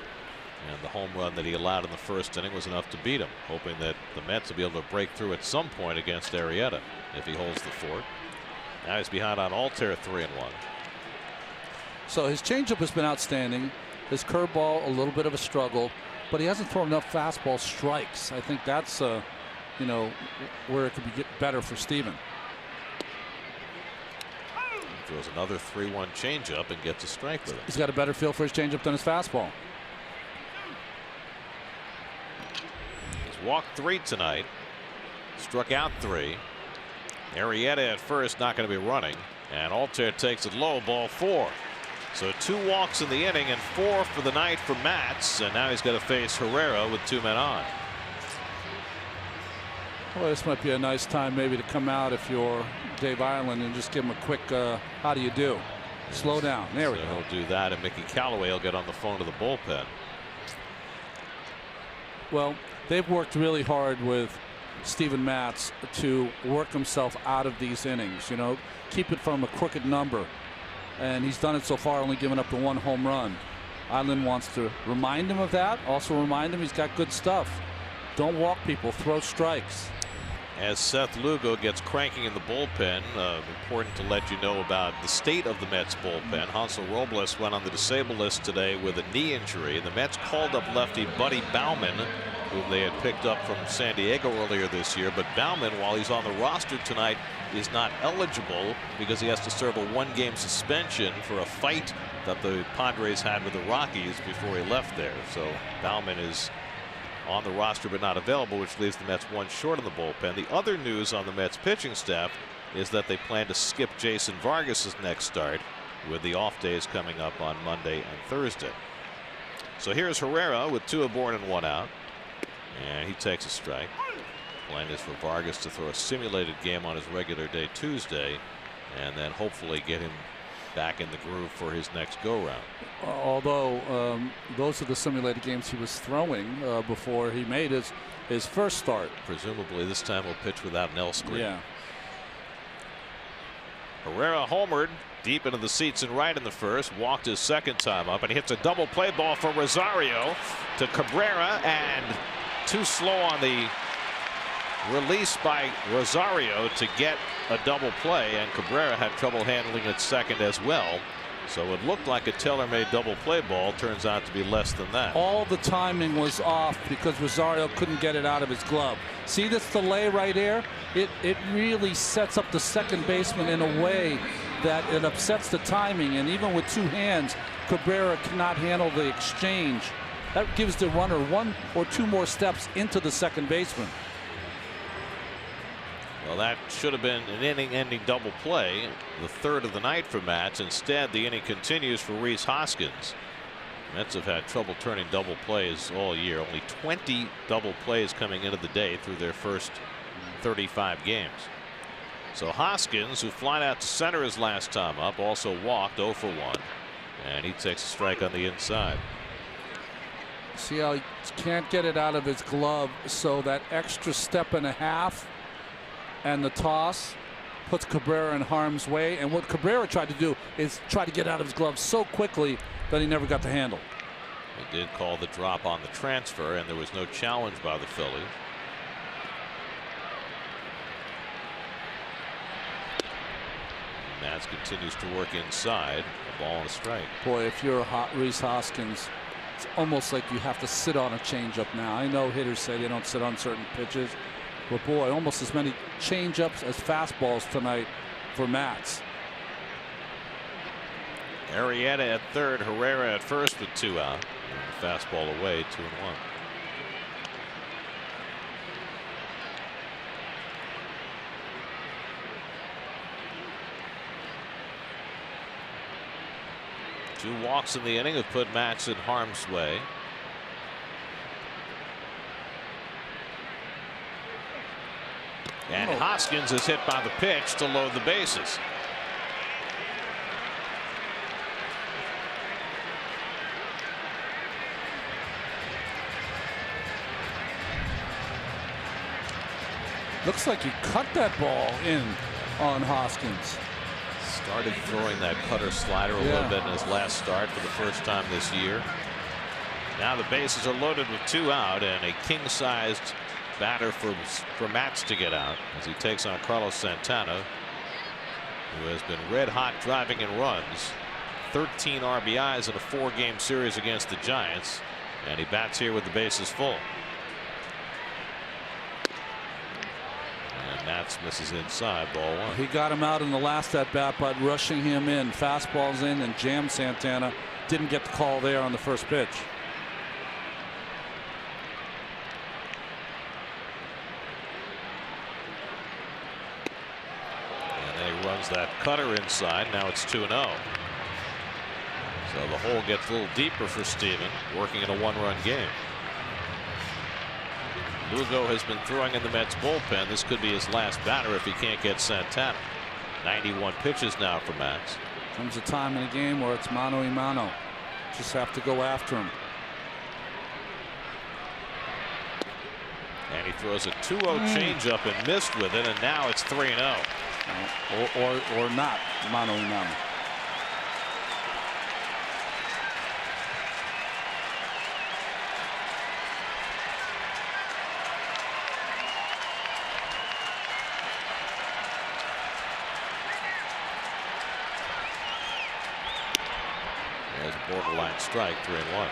And the home run that he allowed in the first inning was enough to beat him, hoping that the Mets will be able to break through at some point against Arrieta if he holds the fort. Now he's behind on Altair 3-1. So his changeup has been outstanding. His curveball, a little bit of a struggle, but he hasn't thrown enough fastball strikes. I think that's, you know, where it could get better for Steven. He throws another 3-1 changeup and gets a strike with it. He's got a better feel for his changeup than his fastball. He's walked 3 tonight, struck out 3. Arrieta at first, not going to be running, and Altair takes it low, ball 4. So 2 walks in the inning and 4 for the night for Matz, and now he's got to face Herrera with 2 men on. Well, this might be a nice time maybe to come out if you're Dave Ireland and just give him a quick how do you do? Slow down. There we go. He'll do that, and Mickey Callaway will get on the phone to the bullpen. Well, they've worked really hard with Steven Matz to work himself out of these innings, you know, keep it from a crooked number. And he's done it so far, only giving up the 1 home run. Island wants to remind him of that, also remind him he's got good stuff. Don't walk people, throw strikes. As Seth Lugo gets cranking in the bullpen, important to let you know about the state of the Mets bullpen. Hansel Robles went on the disabled list today with a knee injury. The Mets called up lefty Buddy Bauman, whom they had picked up from San Diego earlier this year. But Bauman, while he's on the roster tonight, is not eligible because he has to serve a 1-game suspension for a fight that the Padres had with the Rockies before he left there. So Bauman is on the roster but not available, which leaves the Mets 1 short in the bullpen. The other news on the Mets pitching staff is that they plan to skip Jason Vargas's next start, with the off days coming up on Monday and Thursday. So here's Herrera with 2 aboard and 1 out, and he takes a strike. Plan is for Vargas to throw a simulated game on his regular day Tuesday, and then hopefully get him back in the groove for his next go-round. Although those are the simulated games he was throwing before he made his first start. Presumably this time he'll pitch without an L screen. Yeah. Herrera homered deep into the seats and right in the first, walked his second time up, and he hits a double play ball for Rosario to Cabrera, and too slow on the release by Rosario to get a double play, and Cabrera had trouble handling it second as well. So it looked like a tailor-made double play ball. Turns out to be less than that. All the timing was off because Rosario couldn't get it out of his glove. See this delay right here? It really sets up the second baseman in a way that it upsets the timing, and even with 2 hands, Cabrera cannot handle the exchange. That gives the runner 1 or 2 more steps into the second baseman. Well, that should have been an inning-ending double play, the 3rd of the night for Matz. Instead, the inning continues for Rhys Hoskins. Mets have had trouble turning double plays all year. Only 20 double plays coming into the day through their first 35 games. So Hoskins, who flied out to center his last time up, also walked 0 for 1, and he takes a strike on the inside. See how he can't get it out of his glove, so that extra step and a half and the toss puts Cabrera in harm's way. And what Cabrera tried to do is try to get out of his glove so quickly that he never got the handle. They did call the drop on the transfer, and there was no challenge by the Phillies. Matz continues to work inside. The ball and a strike. Boy, if you're a Rhys Hoskins, it's almost like you have to sit on a changeup now. I know hitters say they don't sit on certain pitches, but boy, almost as many changeups as fastballs tonight for Matz. Arrieta at third, Herrera at first with 2 out. And the fastball away, 2-1. Two walks in the inning have put Matz in harm's way. And Hoskins is hit by the pitch to load the bases. Looks like he cut that ball in on Hoskins. Started throwing that cutter slider a little bit in his last start for the first time this year. Now the bases are loaded with 2 out and a king-sized batter for Matz to get out as he takes on Carlos Santana, who has been red hot driving in runs. 13 RBIs in a 4-game series against the Giants, and he bats here with the bases full. And Matz misses inside, ball 1. He got him out in the last at bat, but rushing him in, fastballs in, and jammed Santana. Didn't get the call there on the first pitch. Runs that cutter inside. Now it's 2-0. So the hole gets a little deeper for Steven, working in a 1-run game. Lugo has been throwing in the Mets bullpen. This could be his last batter if he can't get Santana. 91 pitches now for Matz. Comes a time in a game where it's mano a mano. Just have to go after him. And he throws a 2-0 changeup and missed with it, and now it's 3-0. Or not mano a mano. There's a borderline strike, 3-1.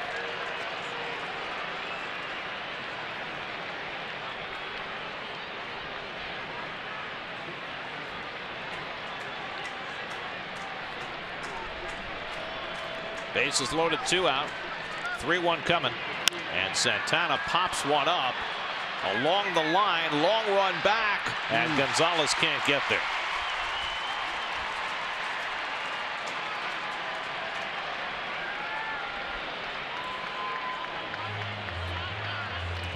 Bases loaded, 2 out. 3-1 coming. And Santana pops one up along the line. Long run back. And Gonzalez can't get there.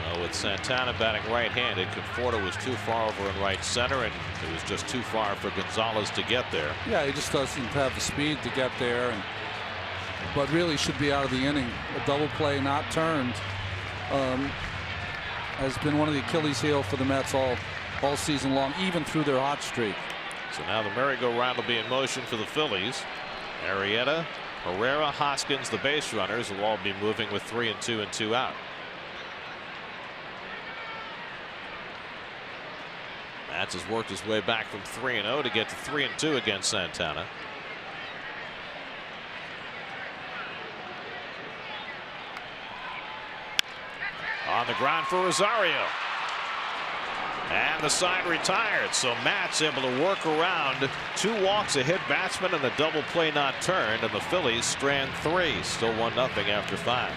Well, with Santana batting right-handed, Conforto was too far over in right center, and it was just too far for Gonzalez to get there. Yeah, he just doesn't have the speed to get there. But really should be out of the inning. A double play not turned has been one of the Achilles heel for the Mets all season long, even through their hot streak. So now the merry-go-round will be in motion for the Phillies. Arrieta, Herrera, Hoskins, the base runners will all be moving with 3 and 2 and 2 out. Matz has worked his way back from 3-0 to get to 3 and 2 against Santana. On the ground for Rosario. And the side retired. So Matz able to work around 2 walks, a hit batsman, and a double play not turned. And the Phillies strand 3. Still 1-0 after 5.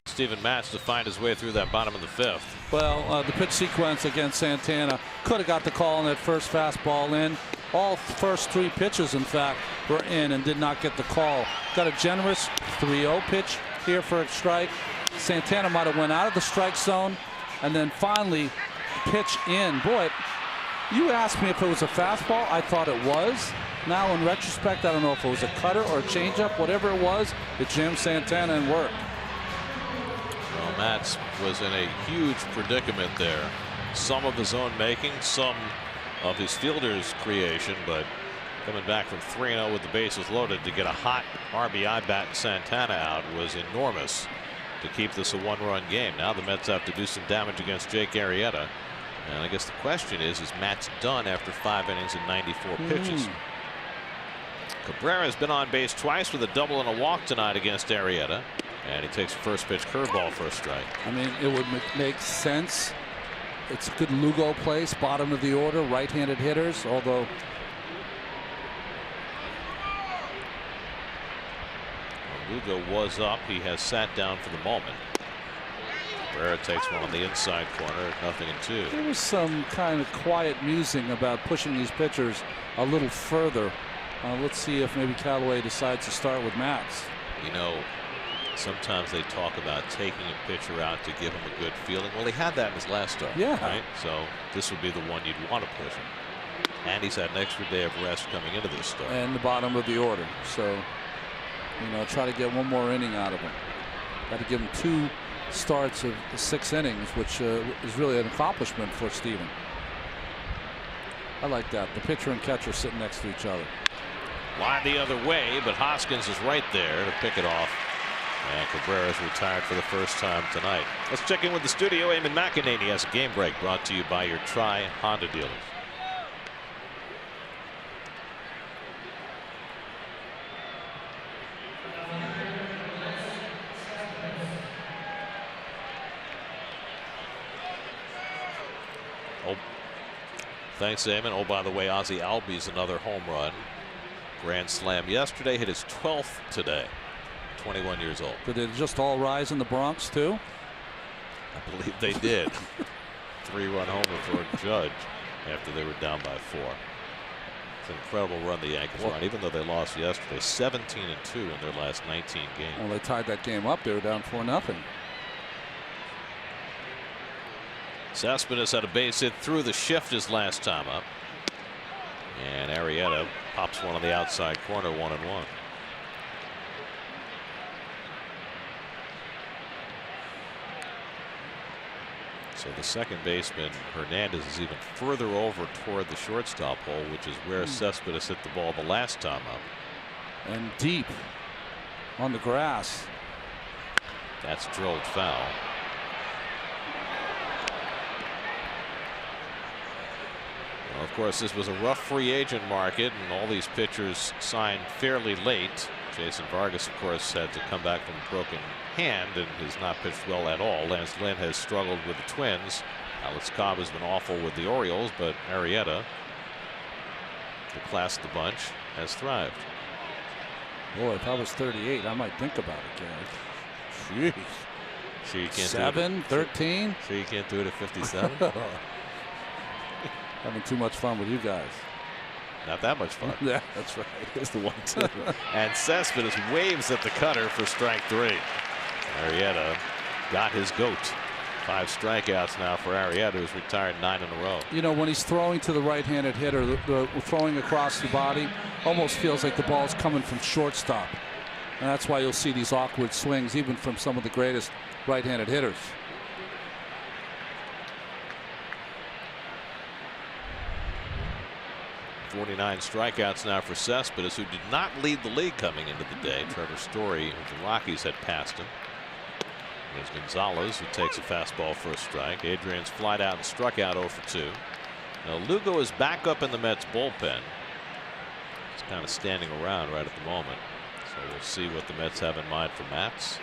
Steven Matz to find his way through that bottom of the fifth. Well, the pitch sequence against Santana could have got the call on that first fastball in. All first three pitches, in fact, were in and did not get the call. Got a generous 3-0 pitch here for a strike. Santana might have went out of the strike zone and then finally pitch in. Boy, you asked me if it was a fastball. I thought it was. Now, in retrospect, I don't know if it was a cutter or a changeup. Whatever it was, it jammed Santana and worked. Well, Matz was in a huge predicament there. Some of his own making, some of his fielder's creation, but coming back from 3-0 with the bases loaded to get a hot RBI bat and Santana out was enormous to keep this a one-run game. Now the Mets have to do some damage against Jake Arrieta. And I guess the question is Matz done after 5 innings and 94 pitches? Cabrera has been on base twice with a double and a walk tonight against Arrieta. And he takes a first pitch curveball for a strike. I mean, it would make sense. It's a good Lugo place, bottom of the order, right-handed hitters, although Lugo was up. He has sat down for the moment. Cabrera takes one on the inside corner, 0-2. There was some kind of quiet musing about pushing these pitchers a little further. Let's see if maybe Callaway decides to start with Matz. You know, sometimes they talk about taking a pitcher out to give him a good feeling. Well, he had that in his last start. Yeah. Right? So this would be the one you'd want to push him. And he's had an extra day of rest coming into this start. And the bottom of the order. So, you know, try to get one more inning out of him. Got to give him 2 starts of 6 innings, which is really an accomplishment for Steven. I like that. The pitcher and catcher sitting next to each other. Line the other way, but Hoskins is right there to pick it off. And Cabrera's retired for the first time tonight. Let's check in with the studio. Eamon McEnany has a game break brought to you by your Tri Honda dealers. Oh, thanks, Eamon. Oh, by the way, Ozzie Albies another home run. Grand slam yesterday, hit his 12th today. 21 years old. Did they just all rise in the Bronx too? I believe they did. 3-run homer for Judge after they were down by 4. It's an incredible run the Yankees were on, even though they lost yesterday. 17-2 in their last 19 games. Well, they tied that game up. They were down 4-0. Cespedes had a base hit through the shift his last time up. And Arrieta pops one on the outside corner, 1-1. So the second baseman, Hernandez, is even further over toward the shortstop hole, which is where Cespedes hit the ball the last time up. And deep on the grass. That's drilled foul. Well, of course, this was a rough free agent market, and all these pitchers signed fairly late. Jason Vargas, of course, had to come back from a broken hand and has not pitched well at all. Lance Lynn has struggled with the Twins. Alex Cobb has been awful with the Orioles, but Arrieta, the class of the bunch, has thrived. Boy, if I was 38, I might think about it, Gary. Jeez. So you can't 7, 13. So you can't do it at 57? Having too much fun with you guys. Not that much fun. Yeah, that's right. Here's the 1-2. And Cespedes waves at the cutter for strike 3. Arrieta got his goat. 5 strikeouts now for Arrieta, who's retired 9 in a row. You know, when he's throwing to the right-handed hitter, the throwing across the body almost feels like the ball's coming from shortstop. And that's why you'll see these awkward swings even from some of the greatest right-handed hitters. .49 strikeouts now for Cespedes, who did not lead the league coming into the day. Trevor Story of the Rockies had passed him. There's Gonzalez, who takes a fastball for a strike. Adrian's flied out and struck out 0 for 2. Now Lugo is back up in the Mets bullpen. He's kind of standing around right at the moment. So we'll see what the Mets have in mind for Matz.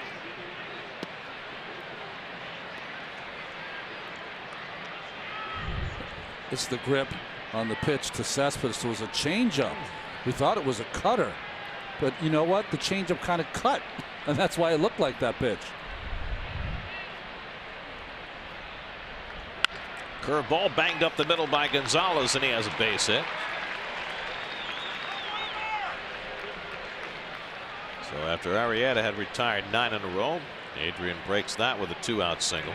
It's the grip on the pitch to Cespedes. It was a changeup. We thought it was a cutter, but you know what? The changeup kind of cut, and that's why it looked like that pitch. Curveball banged up the middle by Gonzalez, and he has a base hit. So after Arrieta had retired 9 in a row, Adrian breaks that with a 2-out single.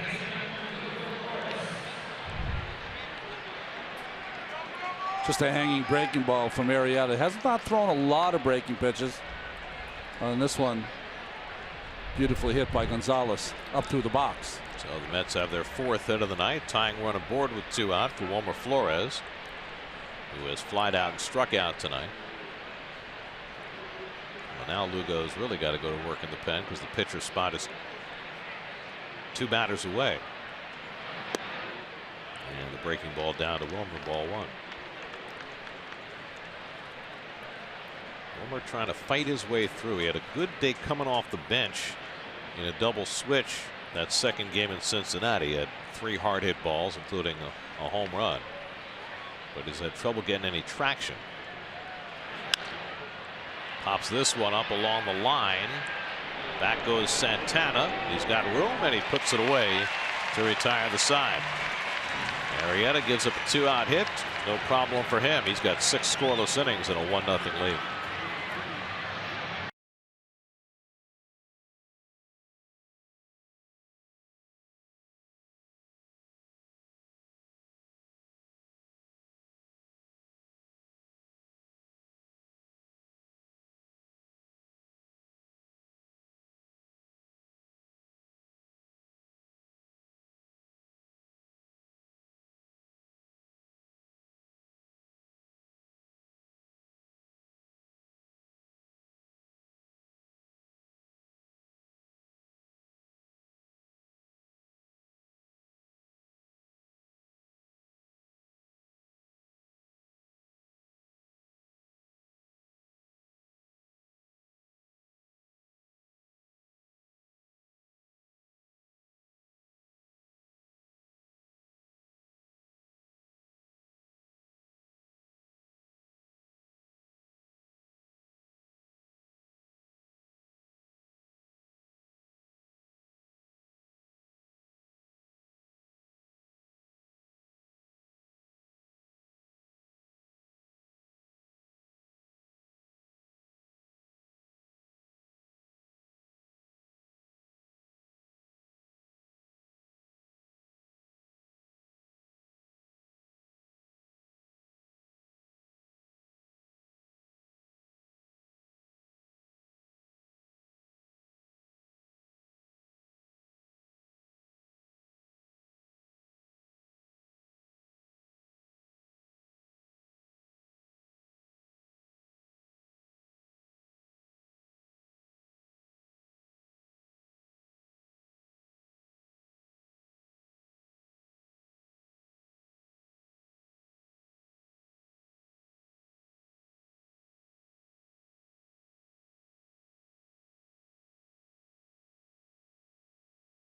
Just a hanging breaking ball from Arrieta. Has not thrown a lot of breaking pitches. On this one, beautifully hit by Gonzalez up through the box. So the Mets have their 4th hit of the night, tying run aboard with 2 out for Wilmer Flores, who has flied out and struck out tonight. Well, now Lugo's really got to go to work in the pen because the pitcher spot is 2 batters away. And the breaking ball down to Wilmer, ball 1. Wilmer trying to fight his way through. He had a good day coming off the bench in a double switch that second game in Cincinnati. He had 3 hard hit balls, including a home run, but he's had trouble getting any traction. Pops this one up along the line. Back goes Santana. He's got room, and he puts it away to retire the side. Arrieta gives up a 2-out hit. No problem for him. He's got 6 scoreless innings and a 1-0 lead.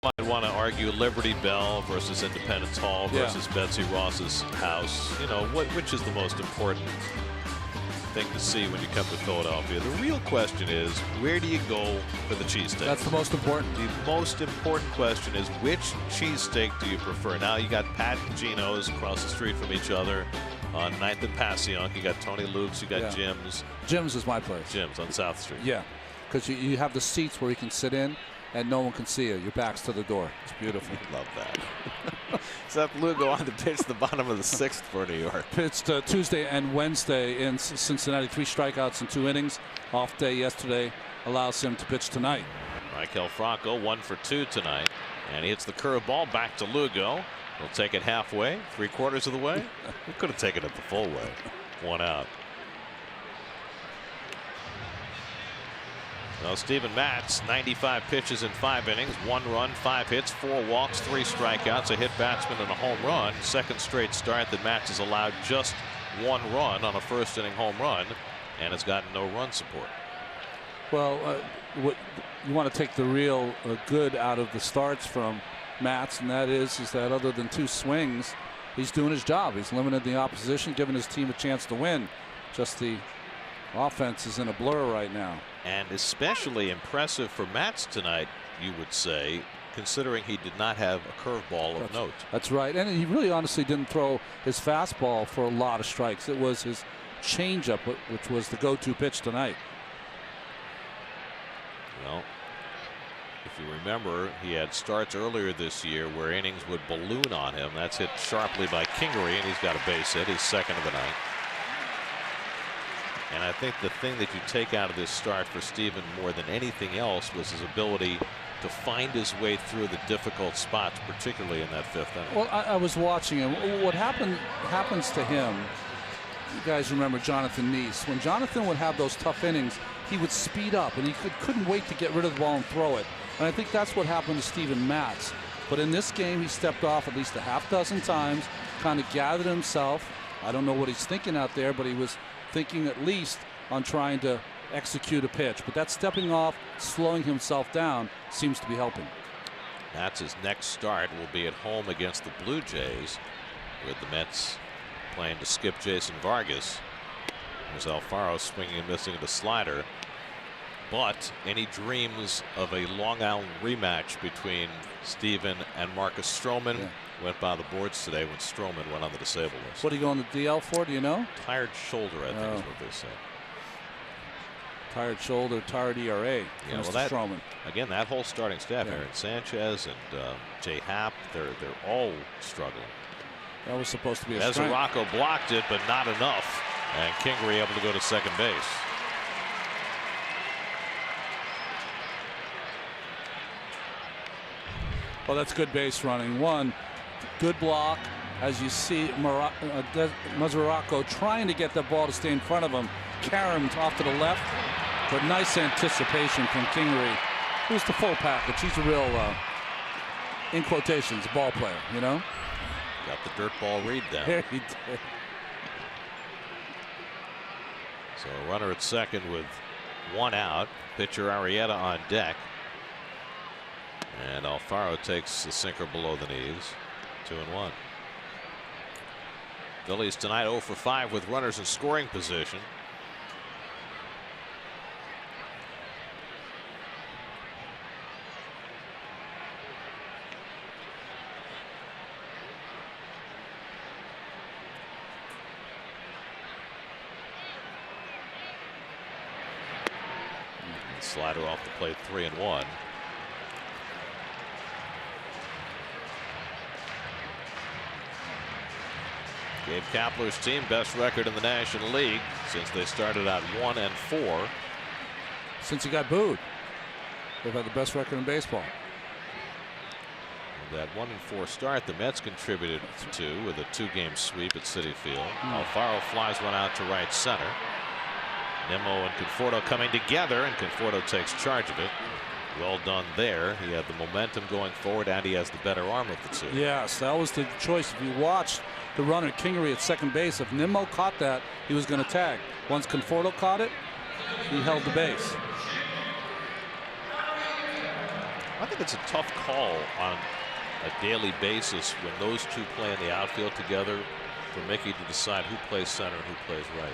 Might want to argue Liberty Bell versus Independence Hall versus Betsy Ross's house. You know, which is the most important thing to see when you come to Philadelphia? The real question is, where do you go for the cheesesteak? That's the most important. The most important question is, which cheesesteak do you prefer? Now you got Pat and Gino's across the street from each other on 9th and Passyunk. You got Tony Luke's. You got Jim's. Jim's is my place. Jim's on South Street. Yeah, because you have the seats where you can sit in and no one can see you. Your back's to the door. It's beautiful. Love that. Except Lugo on the pitch the bottom of the 6th for New York. Pitched Tuesday and Wednesday in Cincinnati. 3 strikeouts in 2 innings. Off day yesterday allows him to pitch tonight. Michael Franco 1 for 2 tonight, and he hits the curveball back to Lugo. He'll take it halfway, 3/4 of the way. He could have taken it the full way. 1 out. Well, Steven Matz, 95 pitches in 5 innings, 1 run, 5 hits, 4 walks, 3 strikeouts, a hit batsman and a home run. Second straight start that Matz has allowed just 1 run on a 1st inning home run, and has gotten no run support. Well, what you want to take the real good out of the starts from Matz, and that is that other than 2 swings, he's doing his job. He's limited the opposition, giving his team a chance to win. Just the offense is in a blur right now. And especially impressive for Matz tonight, you would say, considering he did not have a curveball of note. That's right. And he really honestly didn't throw his fastball for a lot of strikes. It was his changeup, which was the go-to pitch tonight. Well, if you remember, he had starts earlier this year where innings would balloon on him. That's hit sharply by Kingery, and he's got a base hit, his second of the night. And I think the thing that you take out of this start for Steven more than anything else was his ability to find his way through the difficult spots, particularly in that fifth inning. Well, I was watching him. What happens to him, you guys remember Jonathan Neese. When Jonathan would have those tough innings, he would speed up, and he couldn't wait to get rid of the ball and throw it. And I think that's what happened to Steven Matz. But in this game, he stepped off at least a half dozen times, kind of gathered himself. I don't know what he's thinking out there, but he was thinking at least on trying to execute a pitch. But that stepping off, slowing himself down, seems to be helping. That's his next start. Will be at home against the Blue Jays, with the Mets playing to skip Jason Vargas. There's Alfaro swinging and missing the slider. But any dreams of a Long Island rematch between Steven and Marcus Stroman went by the boards today when Stroman went on the disabled list. What are you going to DL for? Do you know? Tired shoulder, I think is what they say. Tired shoulder, tired ERA. Yeah, well, that Stroman. Again, that whole starting staff, Aaron Sanchez and Jay Happ, they're all struggling. That was supposed to be a Meseraco blocked it, but not enough. And Kingery able to go to second base. Well, that's good base running. One, good block. As you see, Meseraco trying to get the ball to stay in front of him. Karam's off to the left. But nice anticipation from Kingery. Who's the full package. He's a real, in quotations, ball player, you know? Got the dirt ball read down. There he did. So a runner at second with one out. Pitcher Arrieta on deck. And Alfaro takes the sinker below the knees. 2-1. Phillies tonight 0 for 5 with runners in scoring position. Slider off the plate, 3-1. Gabe Kapler's team, best record in the National League since they started out 1-4. Since he got booed, they've had the best record in baseball. That 1-4 start, the Mets contributed to with a 2-game sweep at Citi Field. Alfaro flies one out to right center. Nemo and Conforto coming together, and Conforto takes charge of it. Well done there. He had the momentum going forward, and he has the better arm of the two. Yes, that was the choice. If you watched the runner Kingery at second base, if Nemo caught that, he was going to tag. Once Conforto caught it, he held the base. I think it's a tough call on a daily basis when those two play in the outfield together for Mickey to decide who plays center and who plays right.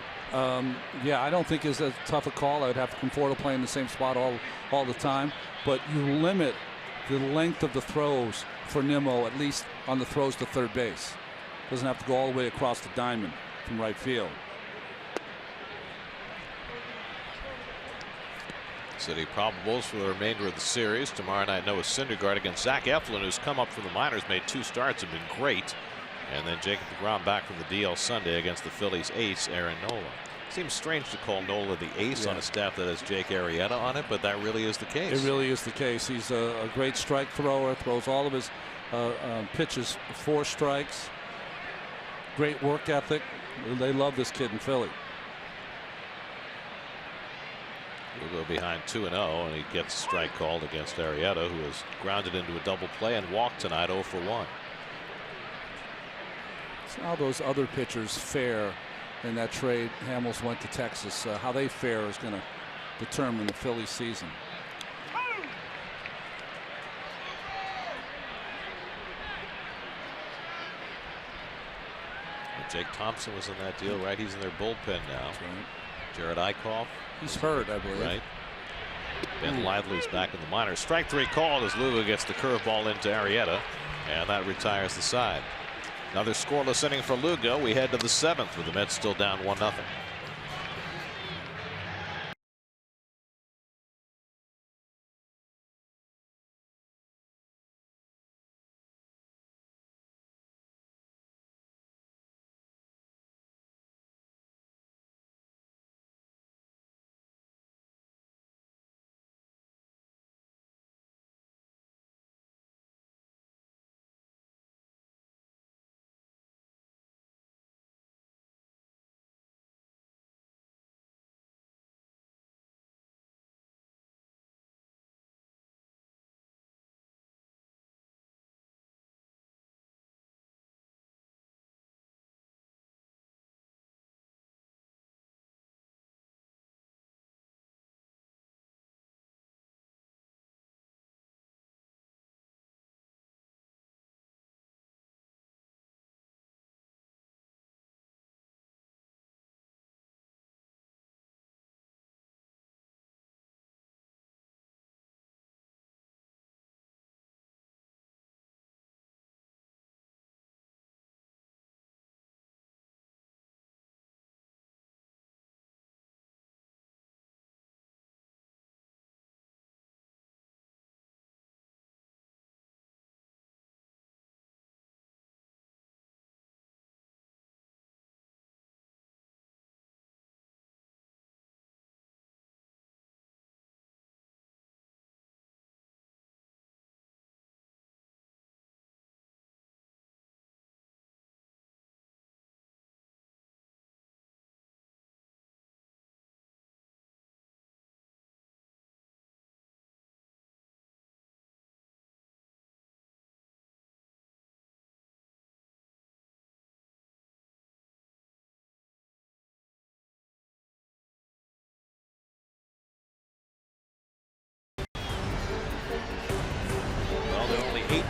Yeah, I don't think it's as tough a call. I would have Conforto play in the same spot all the time, but you limit the length of the throws for Nemo, at least on the throws to third base. Doesn't have to go all the way across the diamond from right field. City probables for the remainder of the series. Tomorrow night, Noah Syndergaard against Zach Eflin, who's come up from the minors, made 2 starts and been great. And then Jacob deGrom back from the DL Sunday against the Phillies ace Aaron Nola. Seems strange to call Nola the ace on a staff that has Jake Arrieta on it, but that really is the case. It really is the case. He's a great strike thrower, throws all of his pitches 4 strikes. Great work ethic. They love this kid in Philly. We'll go behind 2-0, and he gets a strike called against Arrieta, who has grounded into a double play and walked tonight 0 for 1. How those other pitchers fare in that trade. Hamels went to Texas. How they fare is going to determine the Phillies season. Jake Thompson was in that deal, right? He's in their bullpen now. That's right. Jared Eichhoff. He's hurt, I believe. Right. Ben Lively's back in the minors. Strike 3 called as Lugo gets the curveball into Arrieta, and that retires the side. Another scoreless inning for Lugo. We head to the 7th with the Mets still down 1-0.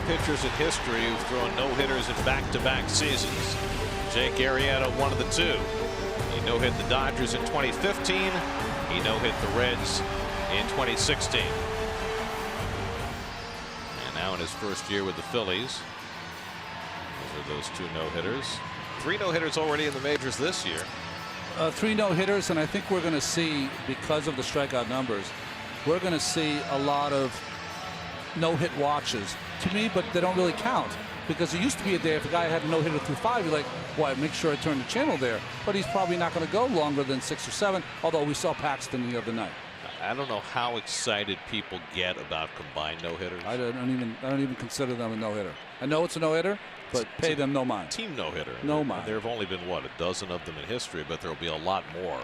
Pitchers in history who've thrown no-hitters in back-to-back seasons. Jake Arrieta, one of the two. He no-hit the Dodgers in 2015. He no-hit the Reds in 2016. And now in his first year with the Phillies. Those are those 2 no-hitters. 3 no-hitters already in the majors this year. 3 no-hitters, and I think we're going to see, because of the strikeout numbers, we're going to see a lot of no-hit watches to me, but they don't really count, because it used to be a day if a guy had a no-hitter through 5, you're like, well, make sure I turn the channel there. But he's probably not going to go longer than 6 or 7, although we saw Paxton the other night. I don't know how excited people get about combined no-hitters. I don't even consider them a no-hitter. I know it's a no-hitter, but pay them no mind. Team no-hitter. No mind. There have only been, what, a dozen of them in history, but there will be a lot more,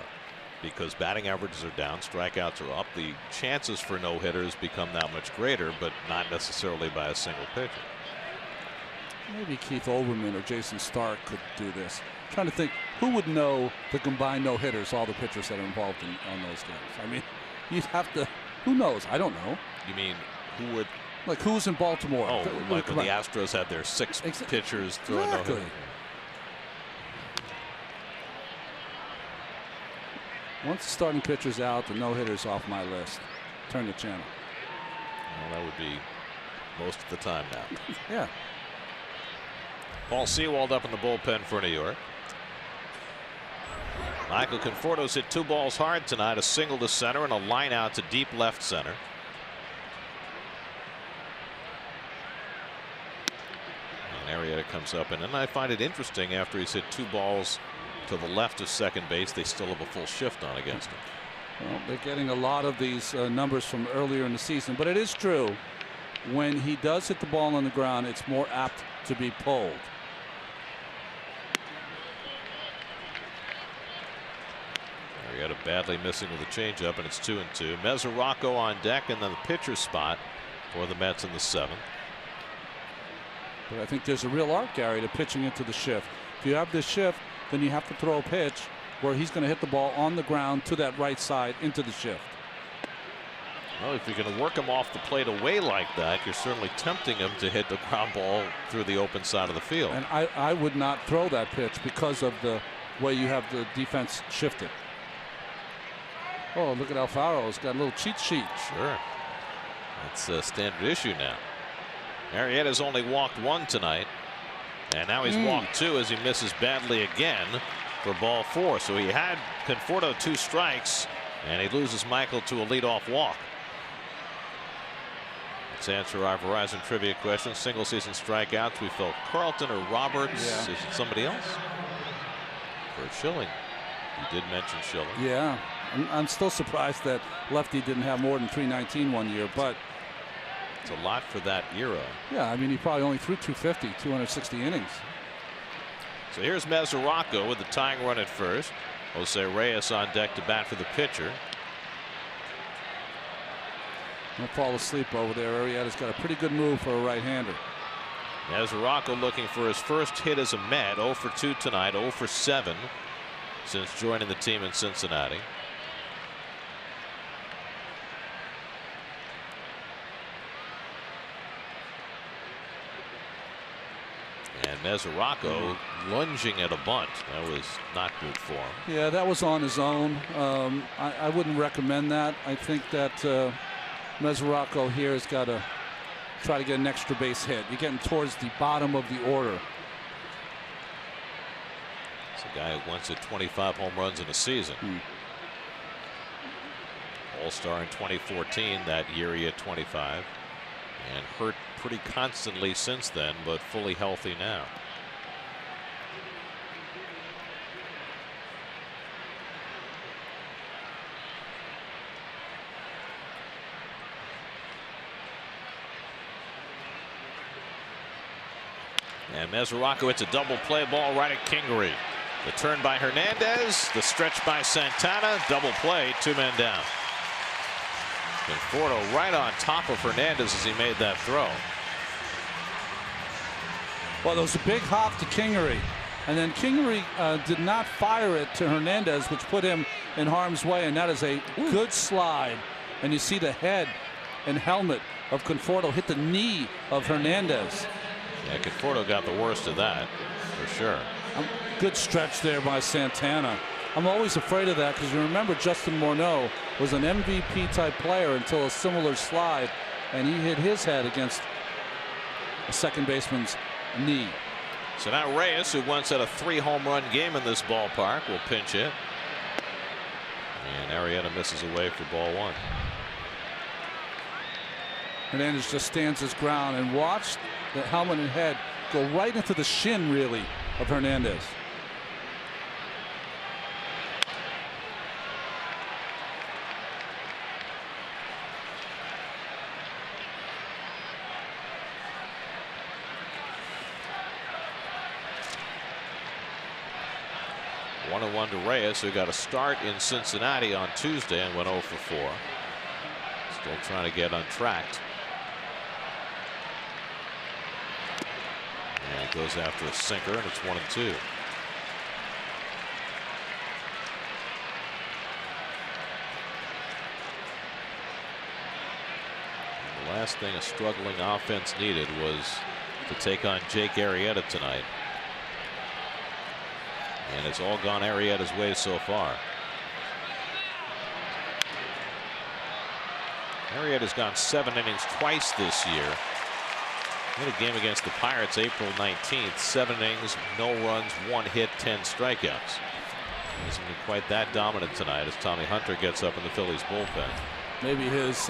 because batting averages are down, strikeouts are up. The chances for no-hitters become that much greater, but not necessarily by a single pitcher. Maybe Keith Olbermann or Jason Stark could do this. I'm trying to think, who would know the combined no-hitters, all the pitchers that are involved on those games? I mean, you'd have to, who knows? I don't know. You mean who would? Like who's in Baltimore? Oh, like when the Astros had their 6 pitchers throwing no-hitter. Once the starting pitcher's out, the no-hitter's off my list. Turn the channel. Well, that would be most of the time now. Yeah. Paul Sewald up in the bullpen for New York. Michael Conforto's hit 2 balls hard tonight, a single to center and a line out to deep left center. And Arrieta comes up, and then I find it interesting, after he's hit 2 balls to the left of second base, they still have a full shift on against him. Well, they're getting a lot of these numbers from earlier in the season, but it is true, when he does hit the ball on the ground, it's more apt to be pulled. Arrieta badly missing with a changeup, and it's 2-2. Meseraco on deck, and then the pitcher's spot for the Mets in the 7th. But I think there's a real art, Gary, to pitching into the shift. If you have this shift, then you have to throw a pitch where he's going to hit the ball on the ground to that right side into the shift. Well, if you're going to work him off the plate away like that, you're certainly tempting him to hit the ground ball through the open side of the field. And I would not throw that pitch because of the way you have the defense shifted. Oh, look at Alfaro's got a little cheat sheet. Sure. That's a standard issue now. Arrieta's only walked 1 tonight. And now he's walked 2 as he misses badly again for ball 4. So he had Conforto 2 strikes, and he loses Michael to a leadoff walk. Let's answer our Verizon trivia question. Single season strikeouts. We felt Carlton or Roberts. Yeah. Is it somebody else? For Schilling. You did mention Schilling. Yeah. I'm still surprised that Lefty didn't have more than 319 one year, but it's a lot for that era. Yeah, I mean, he probably only threw 250, 260 innings. So here's Meseraco with the tying run at first. Jose Reyes on deck to bat for the pitcher. Don't fall asleep over there. Arrieta's got a pretty good move for a right-hander. Meseraco looking for his first hit as a Met. 0 for 2 tonight, 0 for 7 since joining the team in Cincinnati. And Meseraco lunging at a bunt. That was not good for him. Yeah, that was on his own. I wouldn't recommend that. I think that Meseraco here has got to try to get an extra base hit. You're getting towards the bottom of the order. It's a guy who once hit 25 home runs in a season. All-Star in 2014. That year he hit 25. And hurt pretty constantly since then, but fully healthy now. And Meseraco hits a double play ball right at Kingery. The turn by Hernandez, the stretch by Santana, double play, 2 men down. Conforto right on top of Hernandez as he made that throw. Well, there was a big hop to Kingery, and then Kingery did not fire it to Hernandez, which put him in harm's way, and that is a good slide. And you see the head and helmet of Conforto hit the knee of Hernandez. Yeah, Conforto got the worst of that, for sure. Good stretch there by Santana. I'm always afraid of that because you remember Justin Morneau was an MVP type player until a similar slide, and he hit his head against a second baseman's knee. So now Reyes, who once had a 3 home run game in this ballpark, will pinch hit. And Arrieta misses away for ball 1. Hernandez just stands his ground, and watch the helmet and head go right into the shin, really, of Hernandez. One and 1 to Reyes, who got a start in Cincinnati on Tuesday and went 0 for 4. Still trying to get untracked. And he goes after a sinker, and it's 1 and 2. The last thing a struggling offense needed was to take on Jake Arrieta tonight. And it's all gone Arrieta's way so far. Arrieta's gone 7 innings twice this year. He had a game against the Pirates April 19th. 7 innings, no runs, 1 hit, 10 strikeouts. Hasn't been quite that dominant tonight as Tommy Hunter gets up in the Phillies bullpen. Maybe his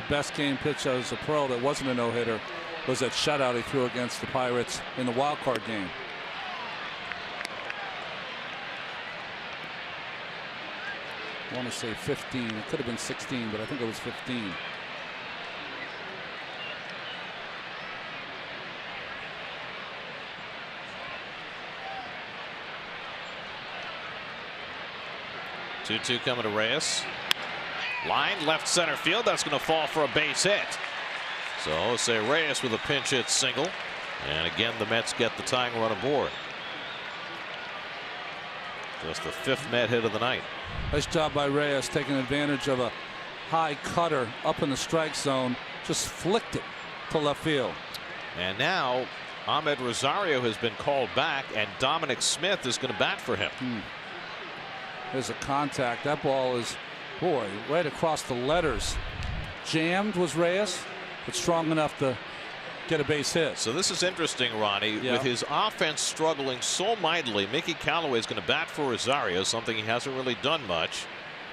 best game pitch as a pro that wasn't a no-hitter was that shutout he threw against the Pirates in the wild card game. I want to say 15. It could have been 16, but I think it was 15. Two coming to Reyes. Line left center field. That's going to fall for a base hit. So Jose Reyes with a pinch hit single. And again, the Mets get the tying run aboard. Just the 5th Met hit of the night. Nice job by Reyes taking advantage of a high cutter up in the strike zone. Just flicked it to left field. And now Ahmed Rosario has been called back, and Dominic Smith is going to bat for him. There's a contact. That ball is Boy, right across the letters. Jammed was Reyes, but strong enough to get a base hit. So this is interesting, Ronnie. Yeah. With his offense struggling so mightily, Mickey Callaway is going to bat for Rosario, something he hasn't really done much,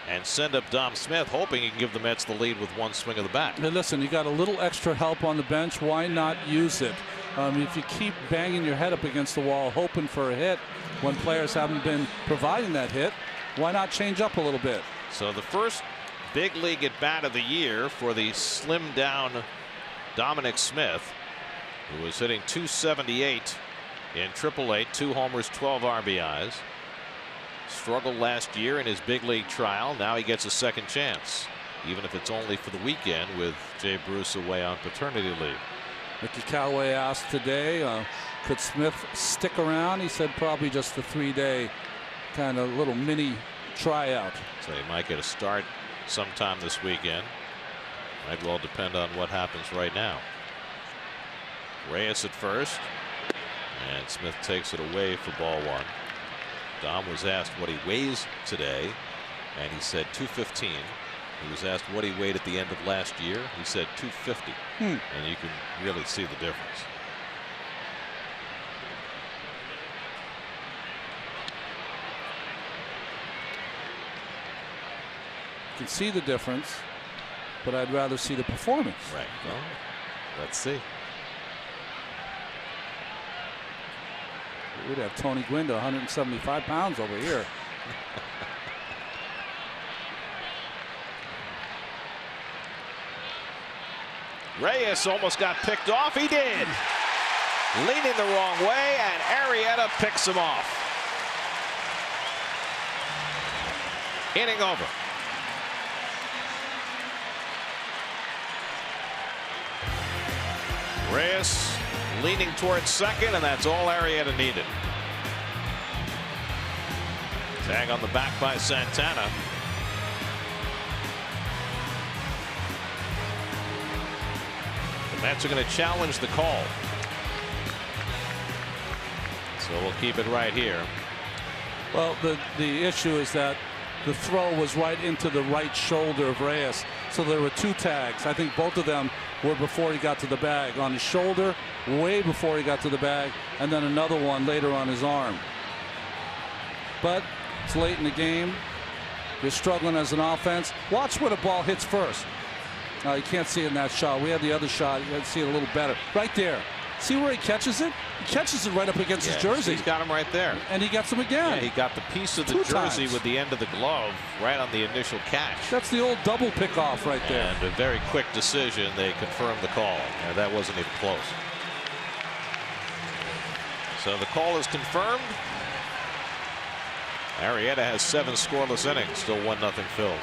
and send up Dom Smith, hoping he can give the Mets the lead with one swing of the bat. Now listen, you got a little extra help on the bench. Why not use it? If you keep banging your head up against the wall, hoping for a hit when players haven't been providing that hit, why not change up a little bit? So the first big league at bat of the year for the slimmed down Dominic Smith, who was hitting .278 in AAA, 2 homers, 12 RBIs. Struggled last year in his big league trial. Now he gets a second chance, even if it's only for the weekend with Jay Bruce away on paternity leave. Mickey Callaway asked today, could Smith stick around? He said probably just a 3-day kind of little mini tryout. So he might get a start sometime this weekend. Might well depend on what happens right now. Reyes at first, and Smith takes it away for ball 1. Dom was asked what he weighs today, and he said 215. He was asked what he weighed at the end of last year. He said 250. And you can really see the difference. You can see the difference, but I'd rather see the performance. Right. Well, let's see. We'd have Tony Gwynn to 175 pounds over here. Reyes almost got picked off. He did. Leaning the wrong way, and Arrieta picks him off. Inning over. Reyes leaning towards second, and that's all Arrieta needed. Tag on the back by Santana. The Mets are going to challenge the call. So we'll keep it right here. Well, the issue is that the throw was right into the right shoulder of Reyes. So there were 2 tags. I think both of them were before he got to the bag. On his shoulder, way before he got to the bag, and then another one later on his arm. But it's late in the game. You're struggling as an offense. Watch where the ball hits first. You can't see it in that shot. We had the other shot. You can see it a little better. Right there. See where he catches it? He catches it right up against his jersey. He's got him right there. And he gets him again. Yeah, he got the piece of the 2 jersey times. with the end of the glove right on the initial catch. That's the old double pickoff right there. And a very quick decision. They confirmed the call. And that wasn't even close. So the call is confirmed. Arrieta has 7 scoreless innings. Still 1-0 Phils.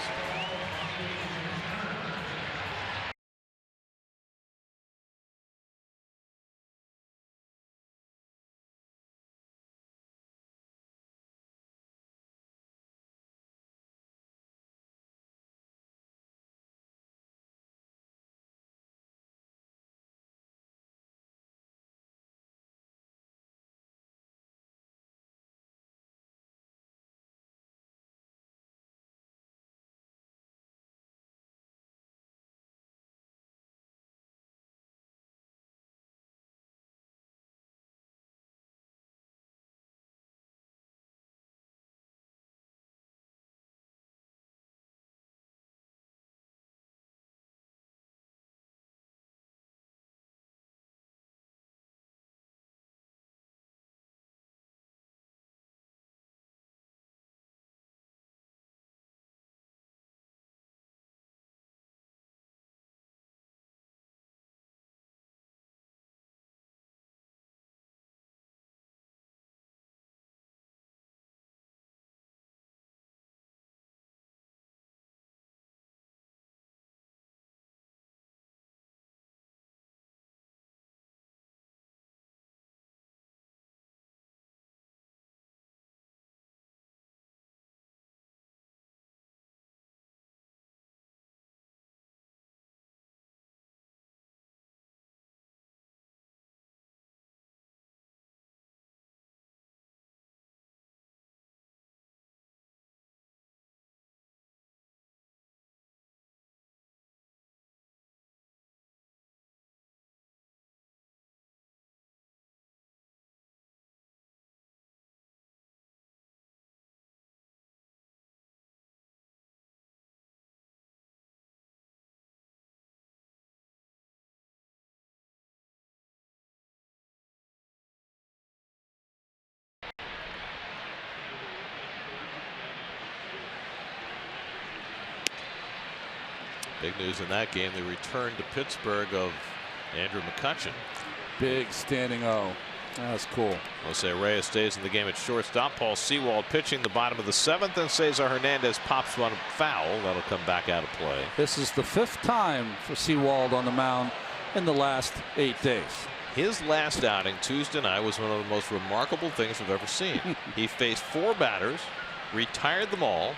Big news in that game, the return to Pittsburgh of Andrew McCutcheon. Big standing O. That's cool. Jose Reyes stays in the game at shortstop. Paul Sewald pitching the bottom of the 7th, and Cesar Hernandez pops one foul. That'll come back out of play. This is the 5th time for Sewald on the mound in the last 8 days. His last outing Tuesday night was one of the most remarkable things I've ever seen. He faced 4 batters, retired them all.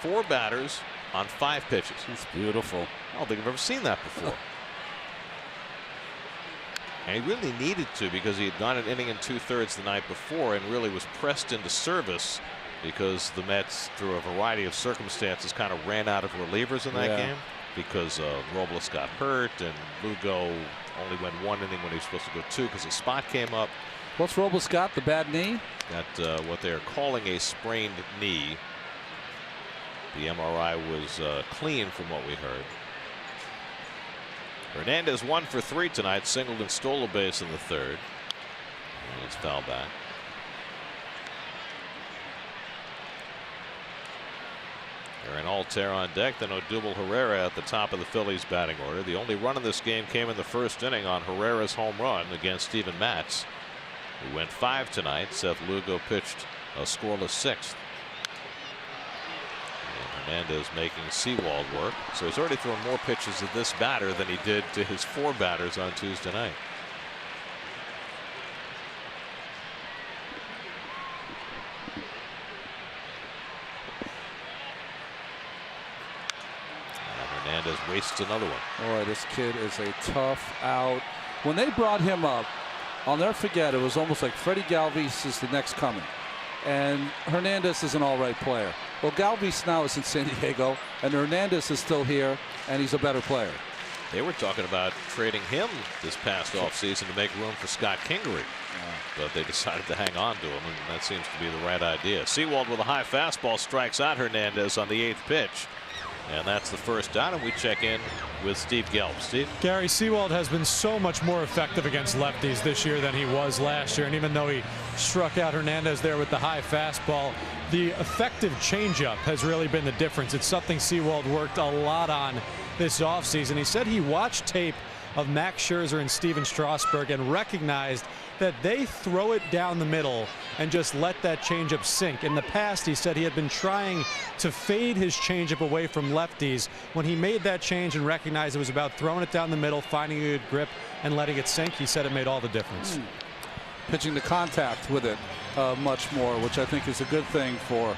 4 batters on 5 pitches. It's beautiful. I don't think I've ever seen that before. And he really needed to, because he had gone an inning and 2/3 the night before and really was pressed into service because the Mets, through a variety of circumstances, kind of ran out of relievers in that game because Robles got hurt and Lugo only went 1 inning when he was supposed to go 2 because a spot came up. What's Robles got? The bad knee? Got what they're calling a sprained knee. The MRI was clean from what we heard. Hernandez 1 for 3 tonight, singled and stole a base in the 3rd. And it's foul back. Aaron Altair on deck, then Odubel Herrera at the top of the Phillies batting order. The only run in this game came in the 1st inning on Herrera's home run against Steven Matz, who went 5 tonight. Seth Lugo pitched a scoreless 6th. Hernandez making Sewald work. So he's already thrown more pitches to this batter than he did to his 4 batters on Tuesday night. And Hernandez wastes another one. Boy, this kid is a tough out. When they brought him up, I'll never forget, it was almost like Freddie Galvis is the next coming. And Hernandez is an all-right player. Well, Galvis now is in San Diego, and Hernandez is still here, and he's a better player. They were talking about trading him this past offseason to make room for Scott Kingery. But they decided to hang on to him, and that seems to be the right idea. Sewald with a high fastball strikes out Hernandez on the 8th pitch. And that's the first down, and we check in with Steve Gelb. Steve? Gary, Sewald has been so much more effective against lefties this year than he was last year. And even though he struck out Hernandez there with the high fastball, the effective changeup has really been the difference. It's something Sewald worked a lot on this offseason. He said he watched tape of Max Scherzer and Steven Strasburg and recognized that they throw it down the middle and just let that changeup sink. In the past, he said he had been trying to fade his changeup away from lefties. When he made that change and recognized it was about throwing it down the middle, finding a good grip, and letting it sink, he said it made all the difference. Pitching to contact with it much more, which I think is a good thing for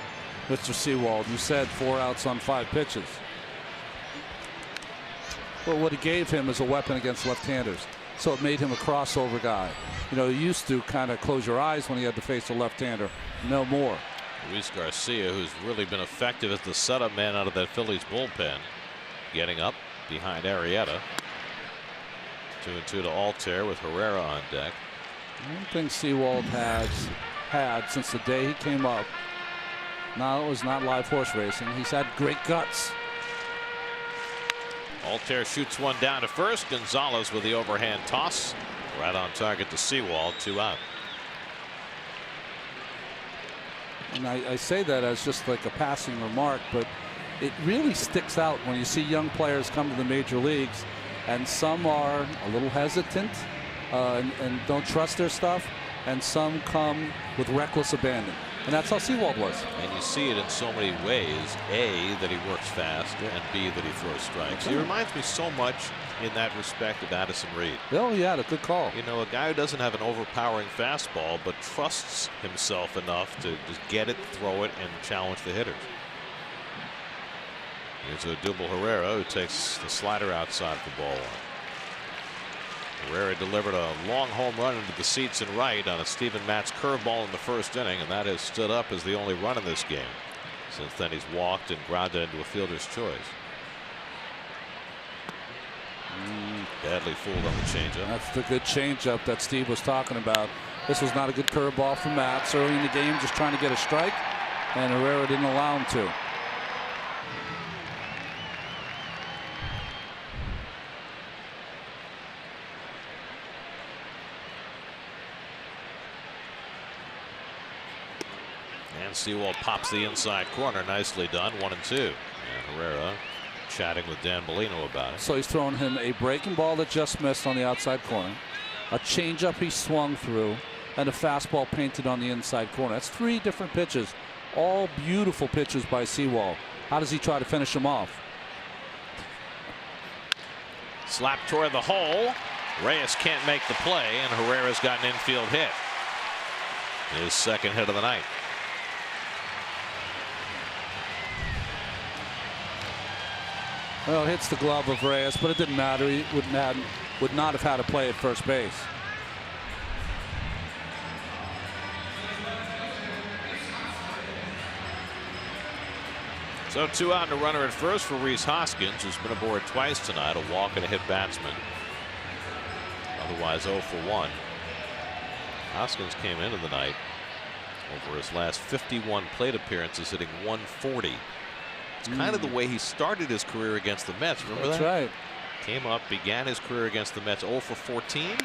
Mr. Sewald. You said 4 outs on 5 pitches. Well, what he gave him is a weapon against left-handers. So it made him a crossover guy. You know, you used to kind of close your eyes when he had to face a left-hander. No more. Luis Garcia, who's really been effective as the setup man out of that Phillies bullpen, getting up behind Arrieta. 2-2 to Altair with Herrera on deck. One thing Sewald has had since the day he came up, now it was not live horse racing, he's had great guts. Altair shoots one down to first. Gonzalez with the overhand toss. Right on target to Sewald. 2 out. And I say that as just like a passing remark, but it really sticks out when you see young players come to the major leagues, and some are a little hesitant and don't trust their stuff, and some come with reckless abandon. And that's how Sewald was. And you see it in so many ways. A, that he works fast, and B, that he throws strikes. He reminds me so much in that respect of Addison Reed. Oh, yeah, a good call. You know, a guy who doesn't have an overpowering fastball, but trusts himself enough to just get it, throw it, and challenge the hitters. Here's Odubel Herrera, who takes the slider outside for ball 1. Herrera delivered a long home run into the seats and right on a Steven Matz curveball in the 1st inning, and that has stood up as the only run in this game. Since then, he's walked and grounded into a fielder's choice. Badly fooled on the changeup. That's the good changeup that Steve was talking about. This was not a good curveball from Matz early in the game, just trying to get a strike, and Herrera didn't allow him to. And Sewald pops the inside corner. Nicely done. 1-2. And Herrera chatting with Dan Bellino about it. So he's throwing him a breaking ball that just missed on the outside corner, a changeup he swung through, and a fastball painted on the inside corner. That's 3 different pitches, all beautiful pitches by Sewald. How does he try to finish them off? Slap toward the hole. Reyes can't make the play, and Herrera's got an infield hit. His second hit of the night. Well, it hits the glove of Reyes, but it didn't matter. He would not have had to play at first base. So 2 out and a runner at first for Rhys Hoskins, who's been aboard twice tonight, a walk and a hit batsman. Otherwise 0 for 1. Hoskins came into the night over his last 51 plate appearances, hitting 140. It's kind of the way he started his career against the Mets. Remember that? That's right. Came up, began his career against the Mets 0 for 14,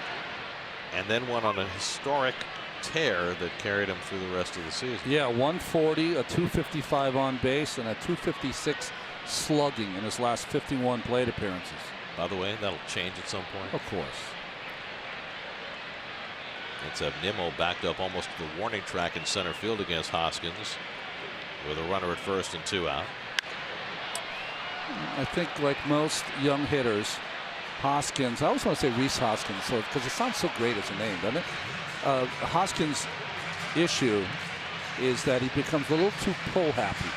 and then went on a historic tear that carried him through the rest of the season. Yeah, 140, a 255 on base, and a 256 slugging in his last 51 plate appearances. By the way, that'll change at some point. Of course. Let's have Nemo backed up almost to the warning track in center field against Hoskins with a runner at first and 2 out. I think like most young hitters, Hoskins, I always want to say Rhys Hoskins, so because it sounds so great as a name, doesn't it? Hoskins' issue is that he becomes a little too pull happy.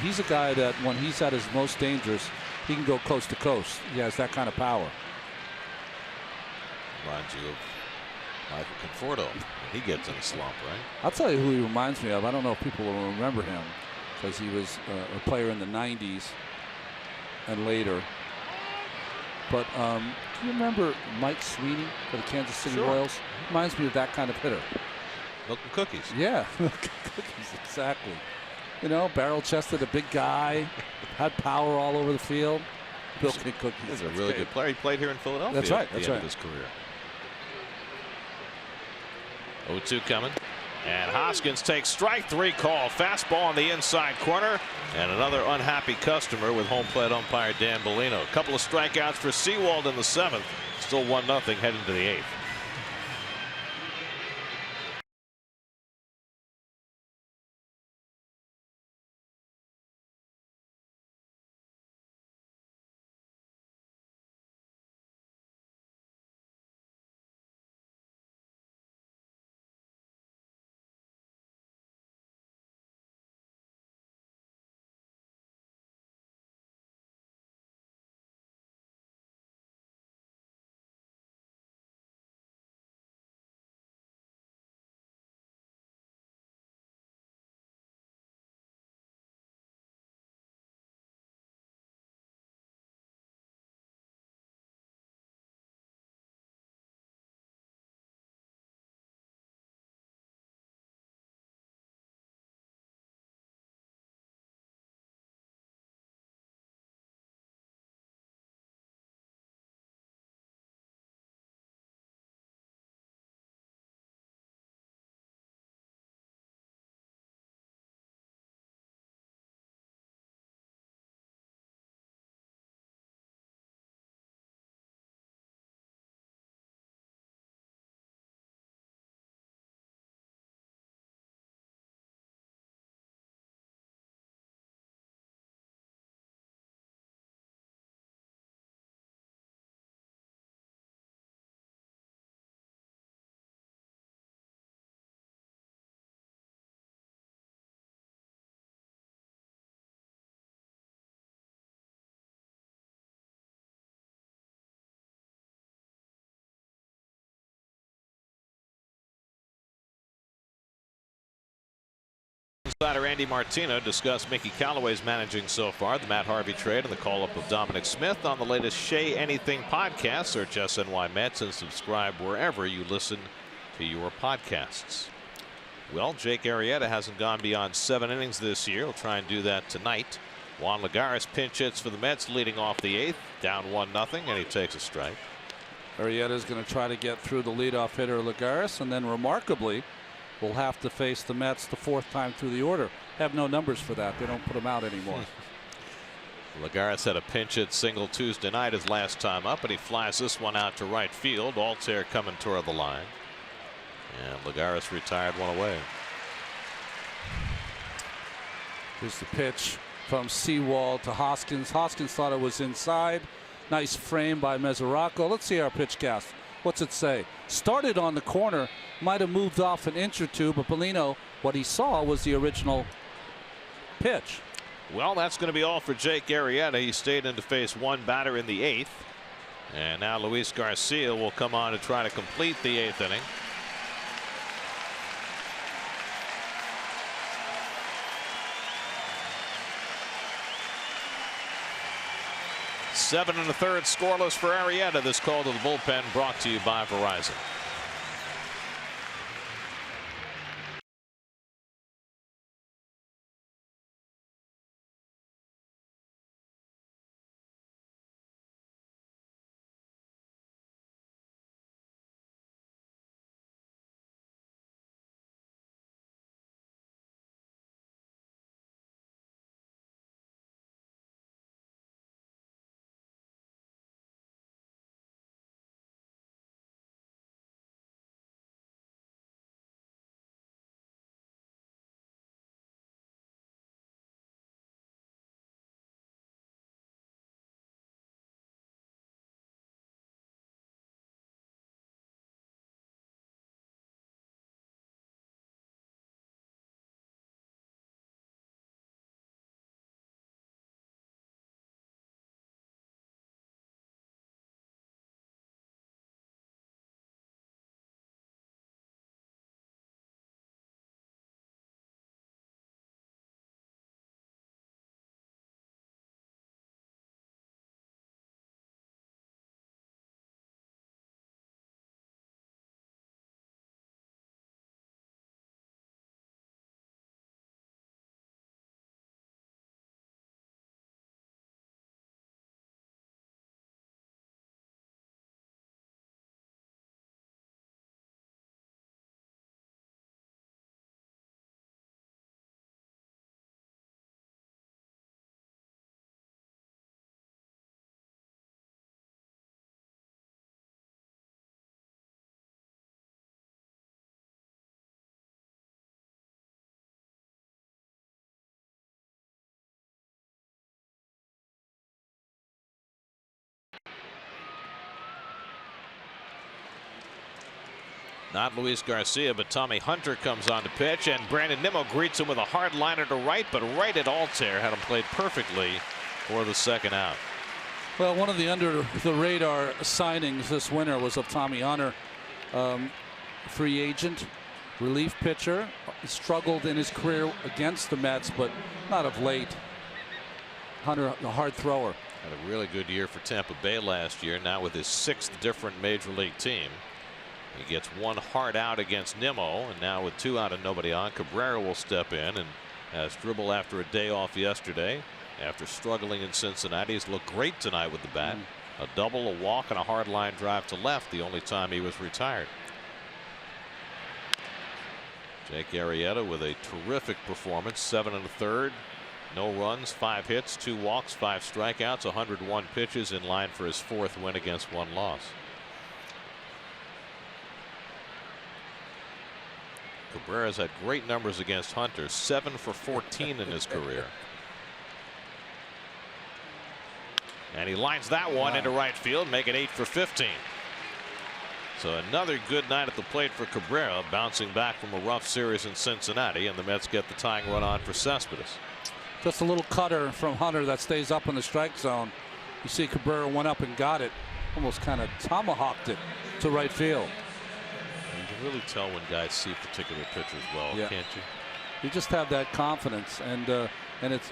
He's a guy that when he's at his most dangerous, he can go coast to coast. He has that kind of power. Reminds you of Michael Conforto when he gets in a slump, right? I'll tell you who he reminds me of. I don't know if people will remember him because he was a player in the 90s and later. But do you remember Mike Sweeney for the Kansas City Royals? Reminds me of that kind of hitter. Milk and cookies. Yeah, milk and cookies, exactly. You know, barrel-chested, a big guy, had power all over the field. Milk and cookies. He's a really good player. He played here in Philadelphia. That's right. At the end of his career. 0-2 coming. And Hoskins takes strike 3 call. Fastball on the inside corner. And another unhappy customer with home plate umpire Dan Bellino. A couple of strikeouts for Sewald in the 7th. Still 1-0 heading to the 8th. Insider Andy Martino discussed Mickey Callaway's managing so far, the Matt Harvey trade, and the call-up of Dominic Smith on the latest Shea Anything podcast. Search SNY Mets and subscribe wherever you listen to your podcasts. Well, Jake Arrieta hasn't gone beyond 7 innings this year. He'll try and do that tonight. Juan Lagares pinch hits for the Mets, leading off the 8th, down 1-0, and he takes a strike. Arrieta is going to try to get through the leadoff hitter Lagares, and then remarkably will have to face the Mets the 4th time through the order. Have no numbers for that. They don't put them out anymore. Lagares had a pinch hit single Tuesday night his last time up, and he flies this one out to right field. Altair coming toward the line, and Lagares retired one away. Here's the pitch from Seawald to Hoskins. Hoskins thought it was inside. Nice frame by Meseraco. Let's see our pitch cast. What's it say? Started on the corner, might have moved off an inch or two, but Bellino, what he saw was the original pitch. Well, that's going to be all for Jake Arrieta. He stayed in to face one batter in the 8th. And now Luis Garcia will come on to try to complete the 8th inning. Seven and a third scoreless for Arrieta. This call to the bullpen brought to you by Verizon. Not Luis Garcia, but Tommy Hunter comes on to pitch, and Brandon Nemo greets him with a hard liner to right, but right at Altair. Had him played perfectly for the second out. Well, one of the under the radar signings this winter was of Tommy Hunter, free agent, relief pitcher. Struggled in his career against the Mets, but not of late. Hunter, a hard thrower. Had a really good year for Tampa Bay last year, now with his 6th different major league team. He gets one hard out against Nemo, and now with 2 out and nobody on, Cabrera will step in and has dribble after a day off yesterday. After struggling in Cincinnati, he's looked great tonight with the bat. A double, a walk, and a hard line drive to left, the only time he was retired. Jake Arrieta with a terrific performance, 7 1/3, no runs, 5 hits, 2 walks, 5 strikeouts, 101 pitches, in line for his 4th win against 1 loss. Cabrera's had great numbers against Hunter, 7 for 14 in his career. And he lines that one into right field, make it 8 for 15. So another good night at the plate for Cabrera, bouncing back from a rough series in Cincinnati, and the Mets get the tying run on for Cespedes. Just a little cutter from Hunter that stays up in the strike zone. You see Cabrera went up and got it, almost kind of tomahawked it to right field. You can really tell when guys see particular pitchers well, can't you? You just have that confidence, and it's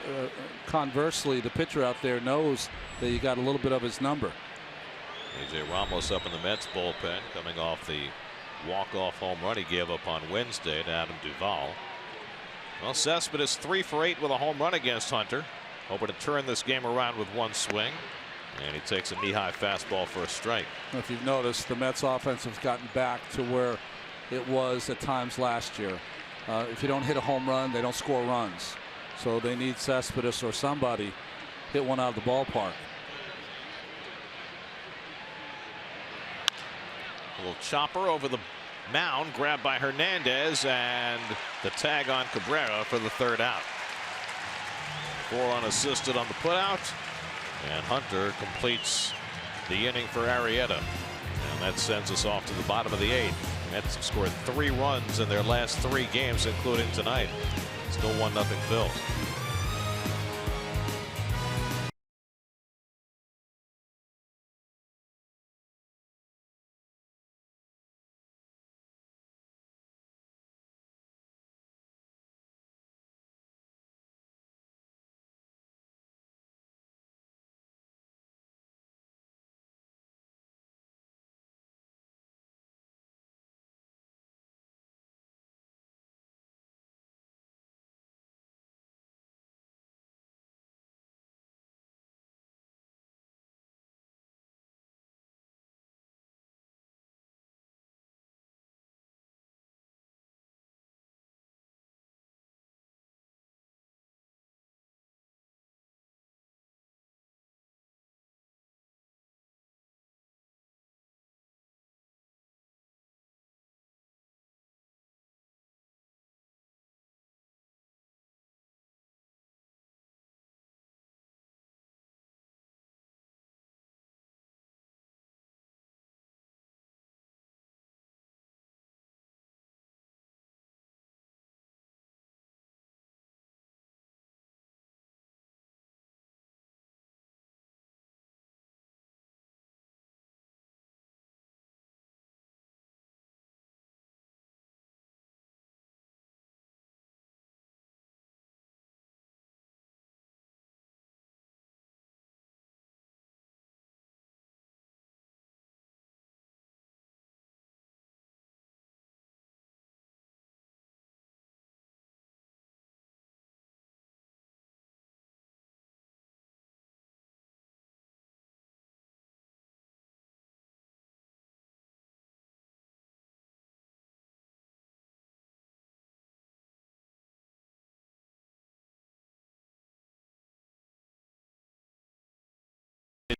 conversely, the pitcher out there knows that you got a little bit of his number. A.J. Ramos up in the Mets bullpen, coming off the walk-off home run he gave up on Wednesday to Adam Duvall. Well, Cespedes 3 for 8 with a home run against Hunter, hoping to turn this game around with one swing, and he takes a knee-high fastball for a strike. If you've noticed, the Mets offense has gotten back to where it was at times last year. If you don't hit a home run, they don't score runs. So they need Cespedes or somebody hit one out of the ballpark. A little chopper over the mound, grabbed by Hernandez, and the tag on Cabrera for the third out. 4 unassisted on the putout, and Hunter completes the inning for Arrieta. And that sends us off to the bottom of the 8th. Mets scored 3 runs in their last 3 games, including tonight. Still 1-0 Phils.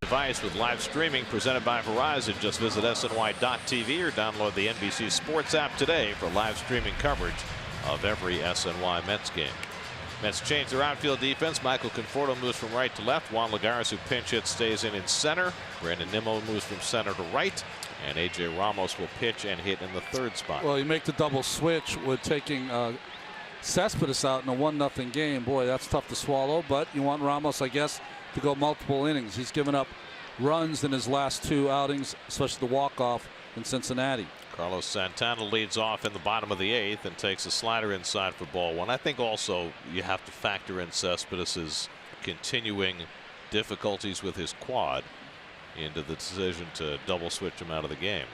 Device with live streaming presented by Verizon. Just visit SNY.TV or download the NBC Sports app today for live streaming coverage of every SNY Mets game. Mets change their outfield defense. Michael Conforto moves from right to left. Juan Lagares, who pinch hits, stays in center. Brandon Nemo moves from center to right. And A.J. Ramos will pitch and hit in the 3rd spot. Well, you make the double switch with taking Cespedes out in a 1-0 game. Boy, that's tough to swallow. But you want Ramos, I guess, to go multiple innings. He's given up runs in his last 2 outings, especially the walk-off in Cincinnati. Carlos Santana leads off in the bottom of the 8th and takes a slider inside for ball 1. I think also you have to factor in Cespedes' continuing difficulties with his quad into the decision to double switch him out of the game.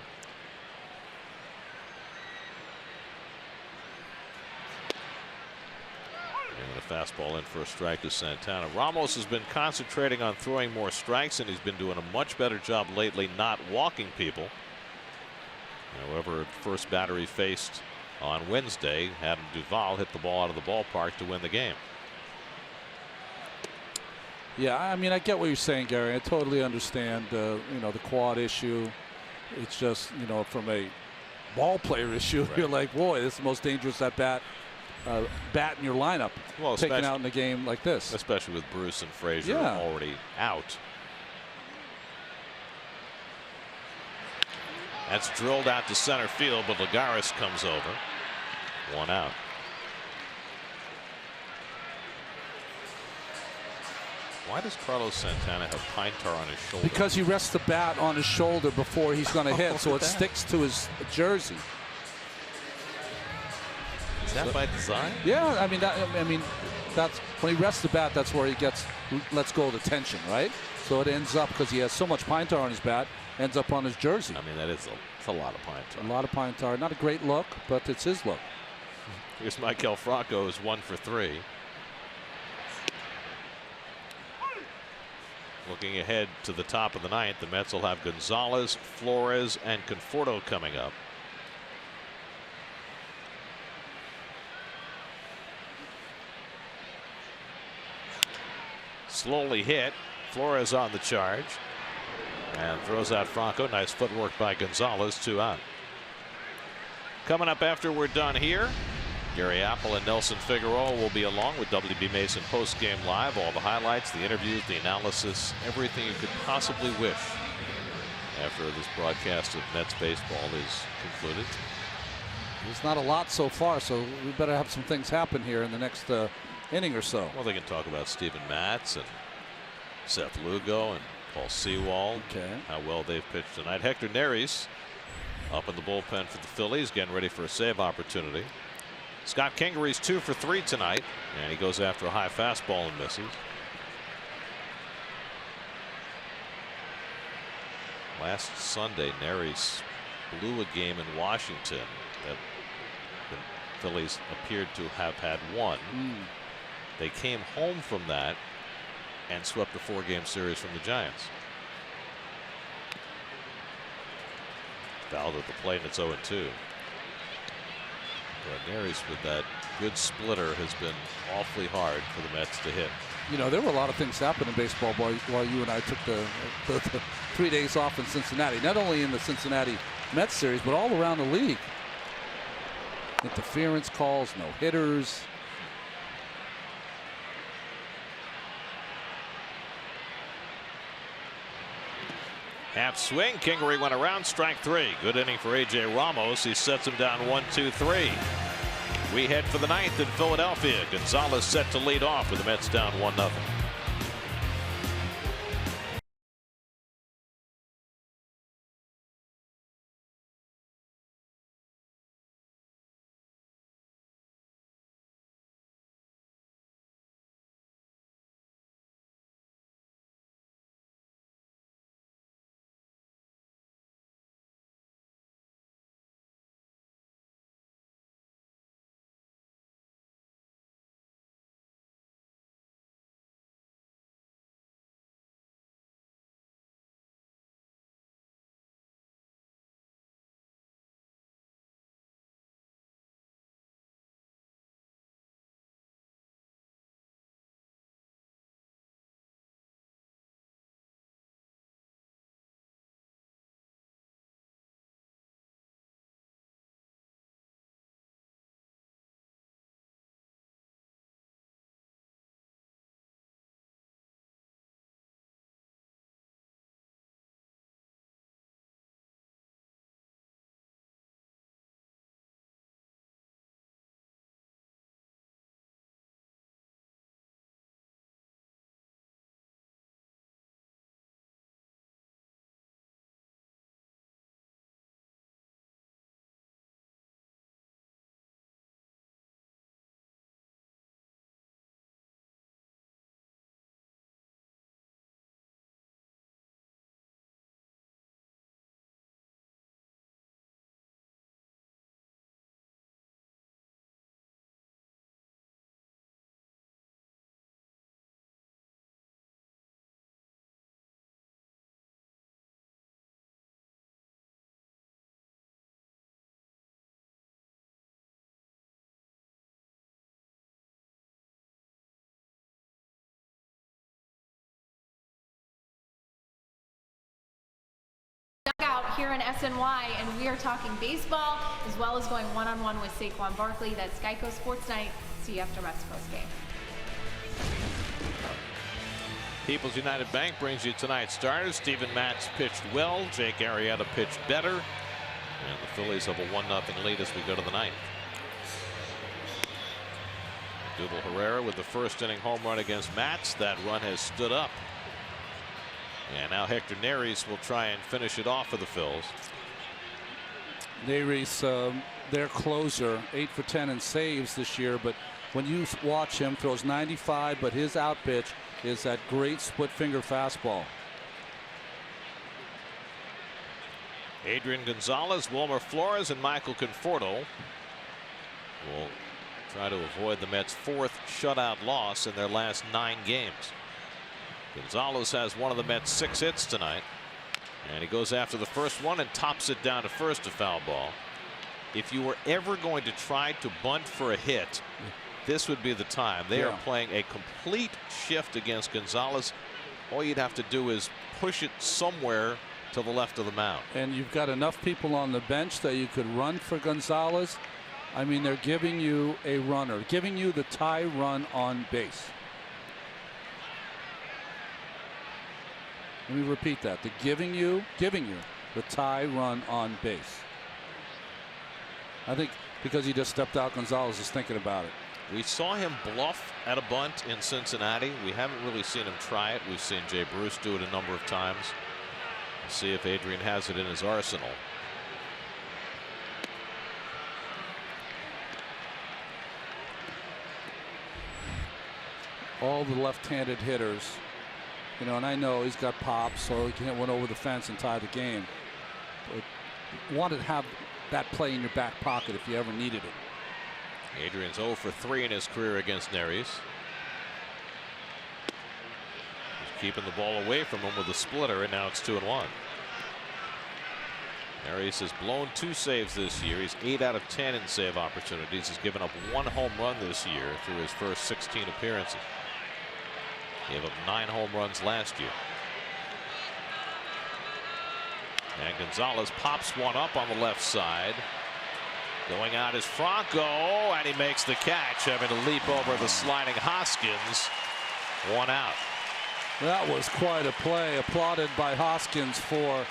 And a fastball in for a strike to Santana. Ramos has been concentrating on throwing more strikes, and he's been doing a much better job lately not walking people. However, first batter he faced on Wednesday, Adam Duvall hit the ball out of the ballpark to win the game. Yeah, I mean, I get what you're saying, Gary. I totally understand, the quad issue. It's just, from a ball player issue, right. You're like, boy, this is the most dangerous at bat in your lineup. Well, taken out in a game like this, especially with Bruce and Frazier already out. That's drilled out to center field, but Lagares comes over. 1 out. Why does Carlos Santana have pine tar on his shoulder? Because he rests the bat on his shoulder before he's going to hit, so it sticks to his jersey. Is that by design? Yeah, I mean that's when he rests the bat. That's where he lets go of the tension, right? So it ends up, because he has so much pine tar on his bat, ends up on his jersey. I mean, it's a lot of pine tar. A lot of pine tar. Not a great look, but it's his look. Here's Michael Franco, who's 1 for 3. Looking ahead to the top of the 9th, the Mets will have Gonzalez, Flores, and Conforto coming up. slowly hit. Flores on the charge and throws out Franco. Nice footwork by Gonzalez. 2 out. Coming up after we're done here, Gary Apple and Nelson Figueroa will be along with WB Mason post-game live. All the highlights, the interviews, the analysis, everything you could possibly wish after this broadcast of Mets baseball is concluded. There's not a lot so far, so we better have some things happen here in the next inning or so. Well, they can talk about Steven Matz and Seth Lugo and Paul Sewald. Okay. How well they've pitched tonight. Hector Neris up in the bullpen for the Phillies, getting ready for a save opportunity. Scott Kingery's 2 for 3 tonight, and he goes after a high fastball and misses. Last Sunday, Neris blew a game in Washington that the Phillies appeared to have had won. They came home from that and swept a 4-game series from the Giants. Fouled at the plate, and it's 0-2. But Neris with that good splitter has been awfully hard for the Mets to hit. You know, there were a lot of things happening in baseball while you and I took the 3 days off in Cincinnati. Not only in the Cincinnati Mets series, but all around the league. Interference calls, no hitters. Half swing. Kingery went around. Strike 3. Good inning for A.J. Ramos. He sets him down 1-2-3. We head for the 9th in Philadelphia. Gonzalez set to lead off with the Mets down 1-0. Dugout here in SNY, and we are talking baseball as well as going one-on-one with Saquon Barkley. That's Geico Sports Night. See you after Mets post game. People's United Bank brings you tonight's starters. Steven Matz pitched well. Jake Arrieta pitched better. And the Phillies have a 1-0 lead as we go to the 9th. Double Herrera with the first inning home run against Matz. That run has stood up. And now Hector Neris will try and finish it off for the Phils. Neris, their closer, 8 for 10 in saves this year, but when you watch him, throws 95, but his out pitch is that great split finger fastball. Adrian Gonzalez, Wilmer Flores, and Michael Conforto will try to avoid the Mets' 4th shutout loss in their last 9 games. Gonzalez has one of the Mets' 6 hits tonight, and he goes after the first one and tops it down to first, a foul ball. If you were ever going to try to bunt for a hit, this would be the time. They are playing a complete shift against Gonzalez. All you'd have to do is push it somewhere to the left of the mound. And you've got enough people on the bench that you could run for Gonzalez. I mean, they're giving you a runner, giving you the tie run on base. Let me repeat that. They're giving you the tie run on base. I think because he just stepped out, Gonzalez is thinking about it. We saw him bluff at a bunt in Cincinnati. We haven't really seen him try it. We've seen Jay Bruce do it a number of times. Let's see if Adrian has it in his arsenal. All the left-handed hitters, you know, and I know he's got pop, so he can hit one over the fence and tie the game. But you want to have that play in your back pocket if you ever needed it. Adrian's 0 for 3 in his career against Reyes. He's keeping the ball away from him with a splitter, and now it's 2-1. Reyes has blown 2 saves this year. He's 8 out of 10 in save opportunities. He's given up 1 home run this year through his first 16 appearances. He gave up 9 home runs last year. And Gonzalez pops one up on the left side. Going out is Franco, and he makes the catch, having to leap over the sliding Hoskins. 1 out. That was quite a play, applauded by Hoskins for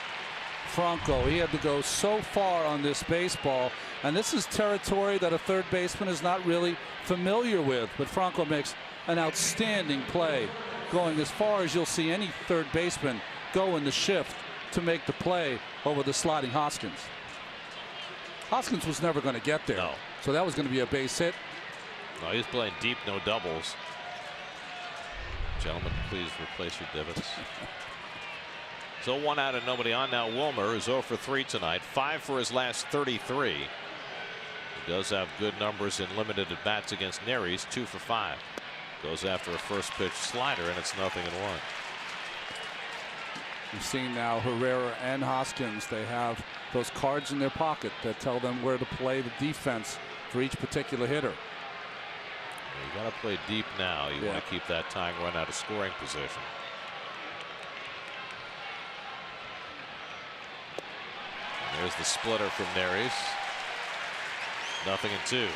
Franco. He had to go so far on this baseball, and this is territory that a third baseman is not really familiar with, but Franco makes an outstanding play, going as far as you'll see any third baseman go in the shift to make the play over the sliding Hoskins. Hoskins was never going to get there. No. So that was going to be a base hit. No, he's playing deep, no doubles. Gentlemen, please replace your divots. So 1 out and nobody on now. Wilmer is 0 for 3 tonight, 5 for his last 33. He does have good numbers in limited at bats against Reyes, 2 for 5. Goes after a first pitch slider, and it's 0-1. You've seen now Herrera and Hoskins. They have those cards in their pocket that tell them where to play the defense for each particular hitter. You got to play deep now. You want to keep that tying run out of scoring position. There's the splitter from Reyes. 0-2.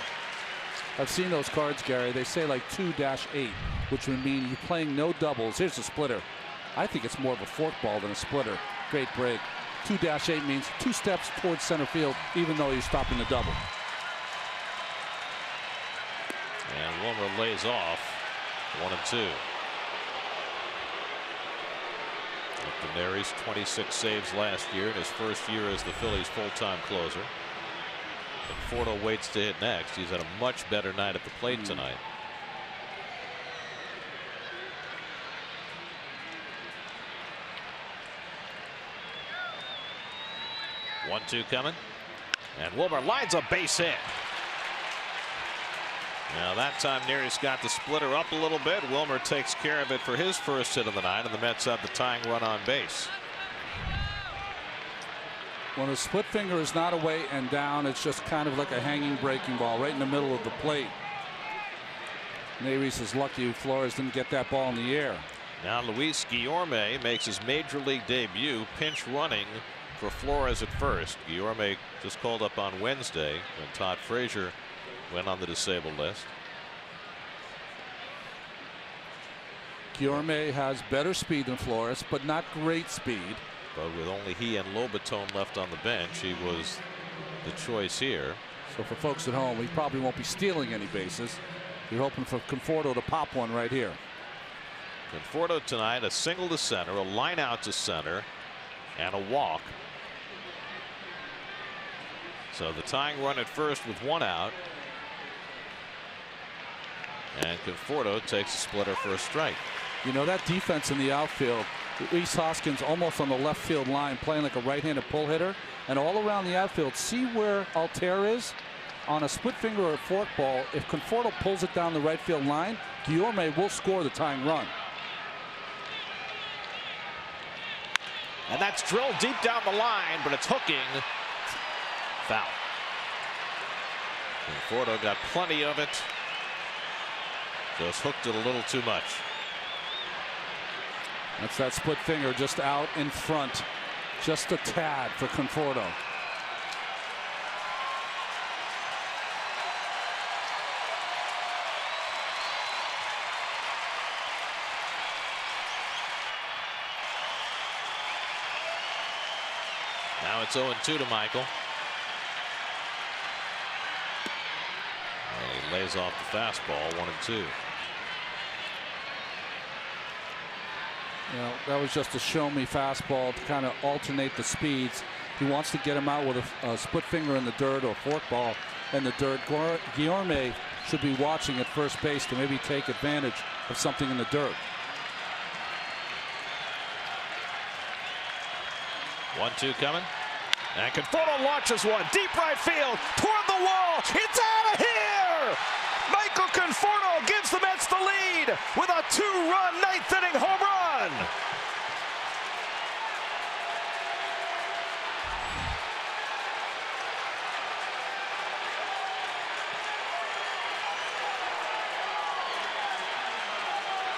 I've seen those cards, Gary. They say like 2-8, which would mean you're playing no doubles. Here's the splitter. I think it's more of a forkball than a splitter. Great break. 2-8 means 2 steps towards center field, even though he's stopping the double. And Wilmer lays off. 1-2. After Reyes 26 saves last year in his first year as the Phillies' full-time closer. Conforto waits to hit next. He's had a much better night at the plate tonight. One-two coming, and Wilmer lines a base hit. Now that time Reyes got the splitter up a little bit. Wilmer takes care of it for his first hit of the night, and the Mets have the tying run on base. When a split finger is not away and down, it's just kind of like a hanging breaking ball right in the middle of the plate. Reyes is lucky Flores didn't get that ball in the air. Now Luis Guillorme makes his major league debut, pinch running for Flores at first. Guillorme just called up on Wednesday when Todd Frazier went on the disabled list. Guillorme has better speed than Flores, but not great speed. But with only he and Lobaton left on the bench, he was the choice here. So for folks at home, he probably won't be stealing any bases. You're hoping for Conforto to pop one right here. Conforto tonight, a single to center, a line out to center, and a walk. So the tying run at first with 1 out. And Conforto takes a splitter for a strike. You know, that defense in the outfield, Rhys Hoskins almost on the left field line, playing like a right-handed pull hitter, and all around the outfield. See where Altair is on a split finger or a fork ball. If Conforto pulls it down the right field line, Guillorme will score the tying run. And that's drilled deep down the line, but it's hooking. Foul. Conforto got plenty of it Just hooked it a little too much. That's that split finger just out in front. Just a tad for Conforto. Now it's 0-2 to Michael. And he lays off the fastball, 1-2. You know, that was just a show-me fastball to kind of alternate the speeds. He wants to get him out with a split finger in the dirt or a forkball in the dirt. Guillorme should be watching at first base to maybe take advantage of something in the dirt. 1-2 coming. And Conforto launches one deep right field toward the wall. It's out of here! Michael Conforto gives the Mets the lead with a 2-run ninth-inning home run.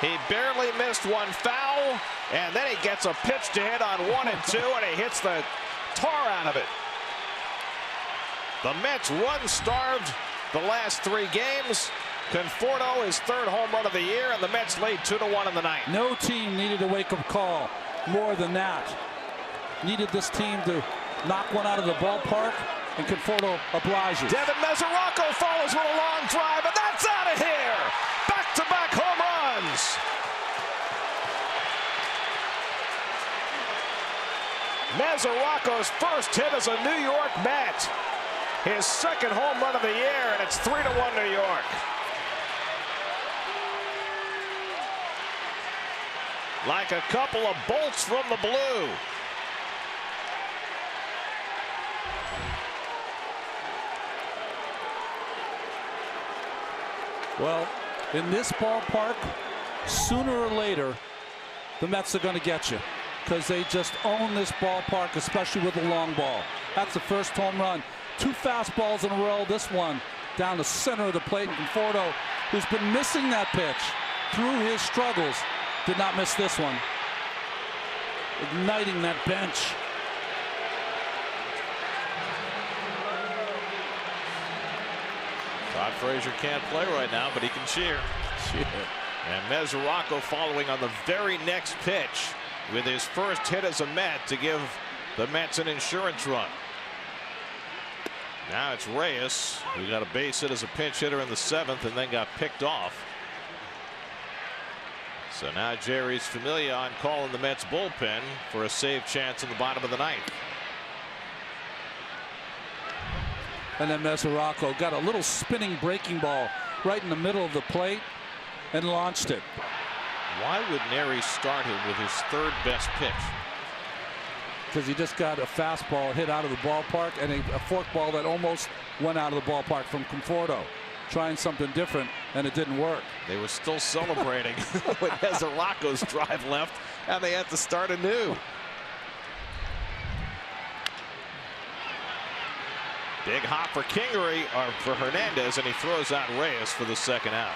He barely missed one foul, and then he gets a pitch to hit on 1-2, and he hits the tar out of it. The Mets run-starved the last 3 games. Conforto, his 3rd home run of the year, and the Mets lead 2-1 in the ninth. No team needed a wake-up call more than that. Needed this team to knock one out of the ballpark, and Conforto obliges. Devin Meseraco follows with a long drive, and that's out of here! Back-to-back home runs! Meseraco's first hit as a New York Met. His 2nd home run of the year, and it's 3-1 New York. Like a couple of bolts from the blue. Well, in this ballpark, sooner or later, the Mets are going to get you, because they just own this ballpark, especially with the long ball. That's the first home run. 2 fastballs in a row. This one down the center of the plate. And Conforto, who's been missing that pitch through his struggles, did not miss this one. Igniting that bench. Todd Frazier can't play right now, but he can cheer. And Meseraco following on the very next pitch with his first hit as a Met to give the Mets an insurance run. Now it's Reyes, who got a base hit as a pinch hitter in the 7th and then got picked off. So now Jerry's Familia on call in the Mets bullpen for a save chance in the bottom of the 9th. And then Meseraco got a little spinning breaking ball right in the middle of the plate and launched it. Why would Neri start him with his 3rd best pitch? Because he just got a fastball hit out of the ballpark and a forkball that almost went out of the ballpark from Conforto. Trying something different, and it didn't work. They were still celebrating with Meseraco's drive left, and they had to start anew. Big hop for Kingery, or for Hernandez, and he throws out Reyes for the 2nd out.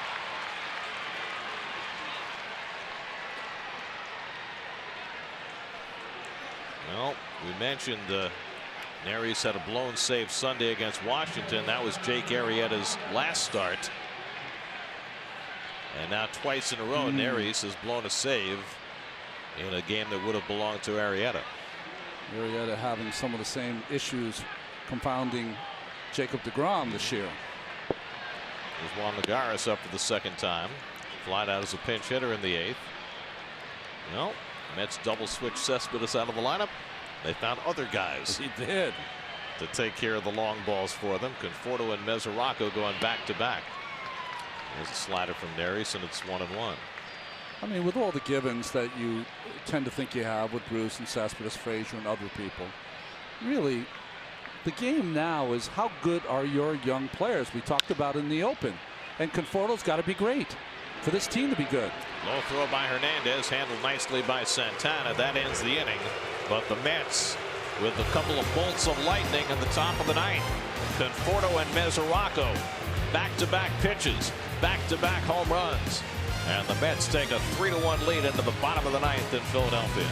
Well, we mentioned Neris had a blown save Sunday against Washington. That was Jake Arrieta's last start. And now twice in a row, Neris has blown a save in a game that would have belonged to Arrieta. Arrieta having some of the same issues confounding Jacob deGrom this year. There's Juan Lagares up for the 2nd time. Flied out as a pinch hitter in the 8th. Well, Mets double switch Cespedes out of the lineup. They found other guys. He did. To take care of the long balls for them. Conforto and Meseraco going back to back. There's a slider from Neris, and it's 1-1. I mean, with all the givens that you tend to think you have with Bruce and Cespedes, Frazier, and other people, really, the game now is how good are your young players? We talked about in the open. And Conforto's got to be great for this team to be good. Low throw by Hernandez, handled nicely by Santana. That ends the inning. But the Mets with a couple of bolts of lightning in the top of the 9th. Conforto and Meseraco back-to-back pitches. back-to-back home runs. And the Mets take a 3-1 lead into the bottom of the ninth in Philadelphia.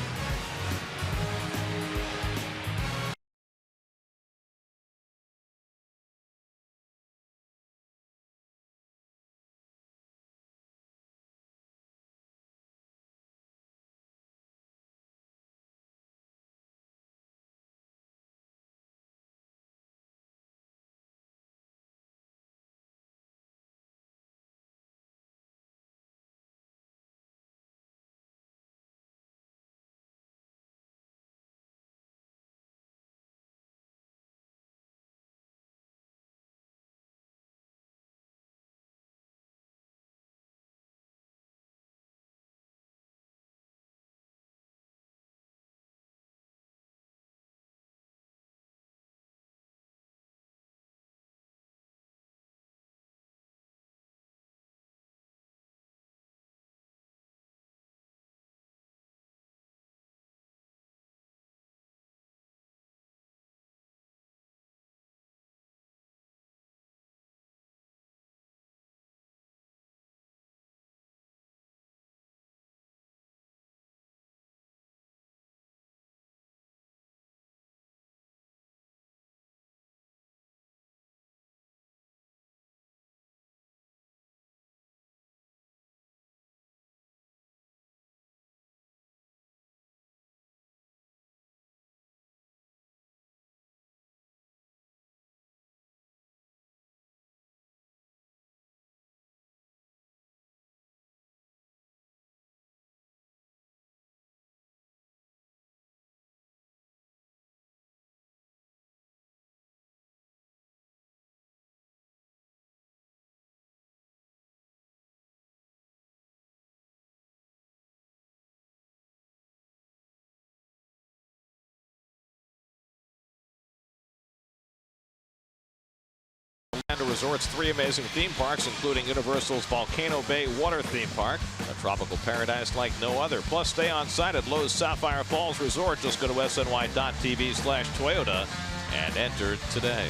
Resort's 3 amazing theme parks, including Universal's Volcano Bay Water Theme Park, a tropical paradise like no other. Plus, stay on site at Lowe's Sapphire Falls Resort. Just go to sny.tv/Toyota and enter today.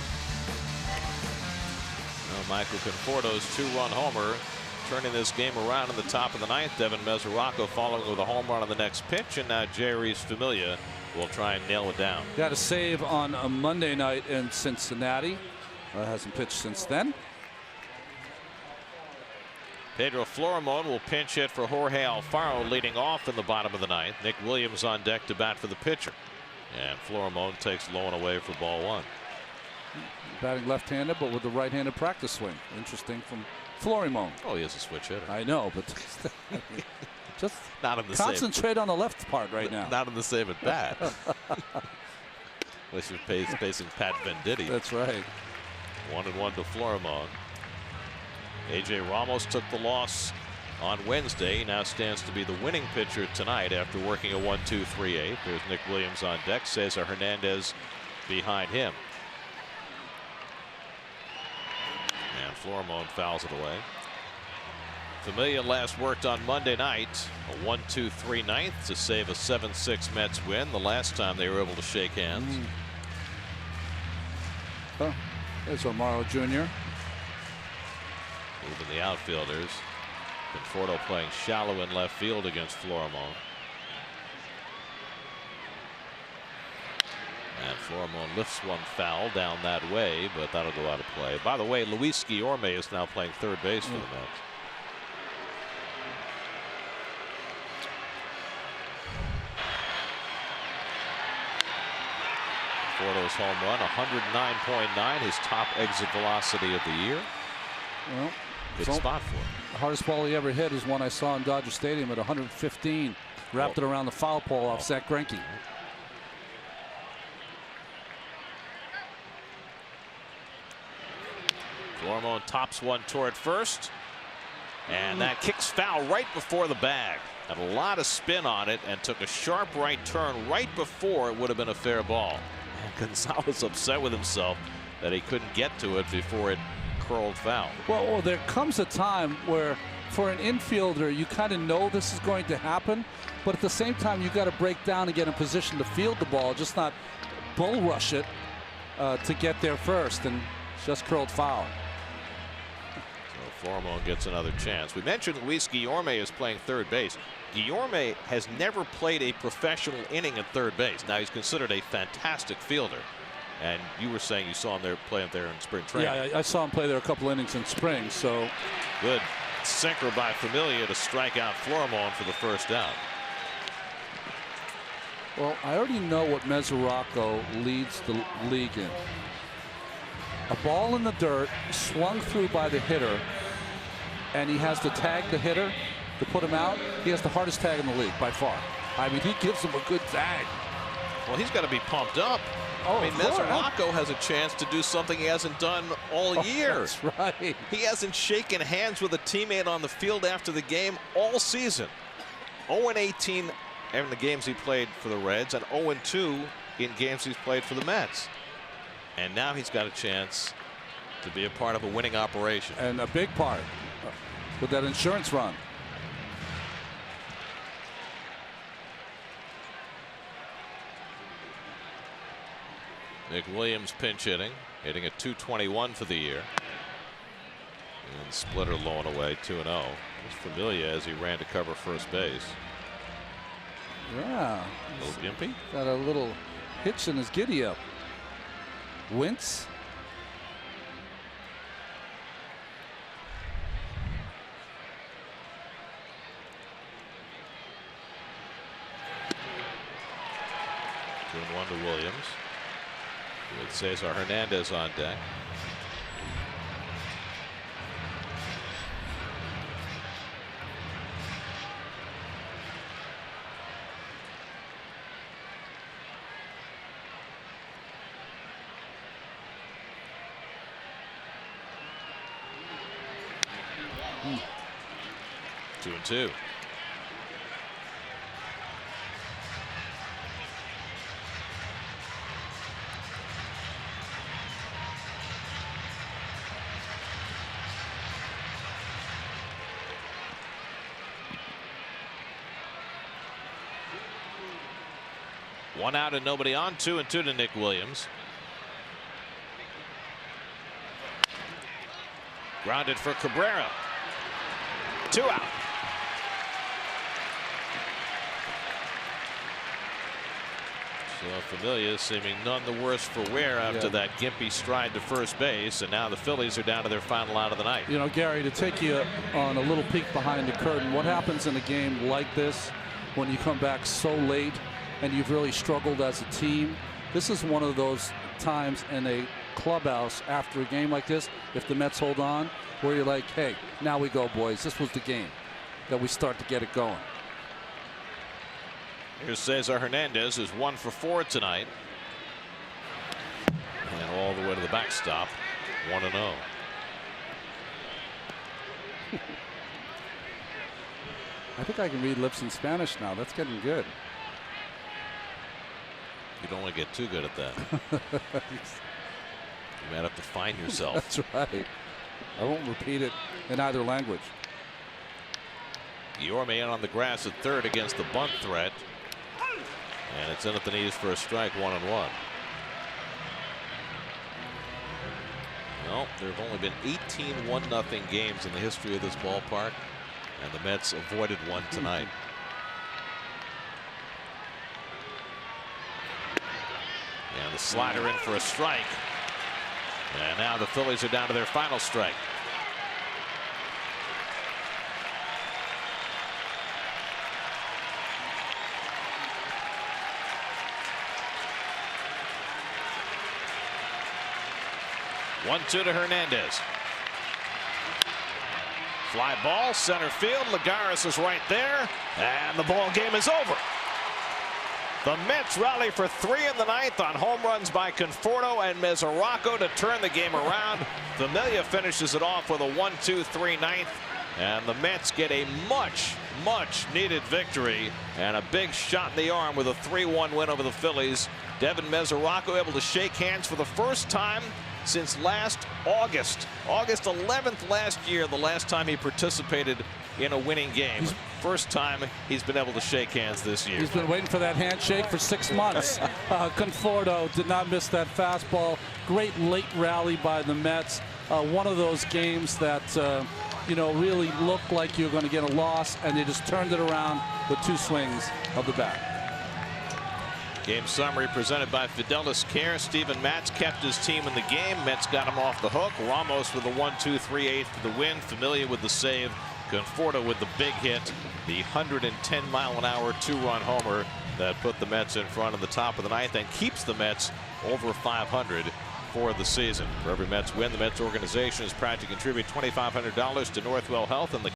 Well, Michael Conforto's 2-run homer, turning this game around in the top of the ninth. Devin Meseraco following with a home run on the next pitch, and now Rhys Hoskins will try and nail it down. Got a save on a Monday night in Cincinnati. Hasn't pitched since then. Pedro Florimon will pinch hit for Jorge Alfaro, leading off in the bottom of the ninth. Nick Williams on deck to bat for the pitcher. And Florimon takes low and away for ball 1. Batting left-handed, but with the right-handed practice swing. Interesting from Florimon. Oh, he is a switch hitter. I know, but just not in the concentrate on the left part right now. Not in the save at bat. Unless you're facing Pat Venditti. That's right. 1-1 to Florimon. A.J. Ramos took the loss on Wednesday. He now stands to be the winning pitcher tonight after working a 1-2-3-8. There's Nick Williams on deck. Cesar Hernandez behind him. And Florimon fouls it away. Familia last worked on Monday night. A 1-2-3 ninth to save a 7-6 Mets win. The last time they were able to shake hands. Oh. There's Romaro Jr. Moving the outfielders. Conforto playing shallow in left field against Florimon. And Florimon lifts one foul down that way, but that'll go out of play. By the way, Luis Guillorme is now playing third base for the Mets. Conforto's home run, 109.9, his top exit velocity of the year. Well, good spot for him. The hardest ball he ever hit is one I saw in Dodger Stadium at 115. Wrapped it around the foul pole off Zach Greinke. Florimon tops one toward first, and that kicks foul right before the bag. Had a lot of spin on it and took a sharp right turn right before it would have been a fair ball. And Gonzalez upset with himself that he couldn't get to it before it curled foul. Well, there comes a time where for an infielder you kind of know this is going to happen, but at the same time you got to break down and get in position to field the ball, just not bull rush it to get there first, and just curled foul. So Florimo gets another chance. We mentioned Luis Guillorme is playing third base. Guillorme has never played a professional inning at third base. Now he's considered a fantastic fielder. And you were saying you saw him there playing there in spring training. Yeah, I saw him play there a couple innings in spring. So good sinker by Familia to strike out Florimo for the first out. Well, I already know what Meseraco leads the league in. A ball in the dirt, swung through by the hitter, and he has to tag the hitter to put him out. He has the hardest tag in the league by far. I mean, he gives him a good tag. Well, he's got to be pumped up. Oh, I mean, Meseraco has a chance to do something he hasn't done all year. That's right. He hasn't shaken hands with a teammate on the field after the game all season. 0-18 in the games he played for the Reds and 0-2 in games he's played for the Mets. And now he's got a chance to be a part of a winning operation. And a big part with that insurance run. Nick Williams pinch hitting a .221 for the year. And Splitter low and away 2-0. It's Familia as he ran to cover first base. Yeah. A little gimpy. Got a little hitch in his giddy up. Wince. Two and one to Williams. With Cesar Hernandez on deck. Two and two. One out and nobody on. 2-2 to Nick Williams. Grounded for Cabrera. 2 out. So Familia seeming none the worse for wear after that gimpy stride to first base, and now the Phillies are down to their final out of the night. You know, Gary, to take you on a little peek behind the curtain, what happens in a game like this when you come back so late and you've really struggled as a team? This is one of those times in a clubhouse after a game like this, if the Mets hold on, where you're like, hey, now we go, boys. This was the game that we start to get it going. Here's Cesar Hernandez, who's 1 for 4 tonight. And all the way to the backstop, 1-0. I think I can read lips in Spanish now. That's getting good. You don't want to get too good at that. You might have to find yourself. That's right. I won't repeat it in either language. Guillorme in on the grass at third against the bunt threat. And it's in at the knees for a strike, 1-1. Well, there have only been 18 1-0 games in the history of this ballpark, and the Mets avoided one tonight. And the slider in for a strike. And now the Phillies are down to their final strike. One-two to Hernandez. Fly ball, center field. Lagares is right there, and the ball game is over. The Mets rally for 3 in the ninth on home runs by Conforto and Meseraco to turn the game around. Familia finishes it off with a 1-2-3 ninth, and the Mets get a much needed victory and a big shot in the arm with a 3-1 win over the Phillies. Devin Meseraco able to shake hands for the first time since last August 11th last year, the last time he participated in a winning game. First time he's been able to shake hands this year. He's been waiting for that handshake for 6 months. Conforto did not miss that fastball. Great late rally by the Mets. One of those games that you know, really looked like you were going to get a loss, and they just turned it around with 2 swings of the bat. Game summary presented by Fidelis Care. Steven Matz kept his team in the game. Mets got him off the hook. Ramos with a 1-2-3-8 for the win. Familia with the save. Conforto with the big hit. The 110-mile-an-hour 2-run homer that put the Mets in front of the top of the 9th and keeps the Mets over 500 for the season. For every Mets win, the Mets organization is proud to contribute $2,500 to Northwell Health and the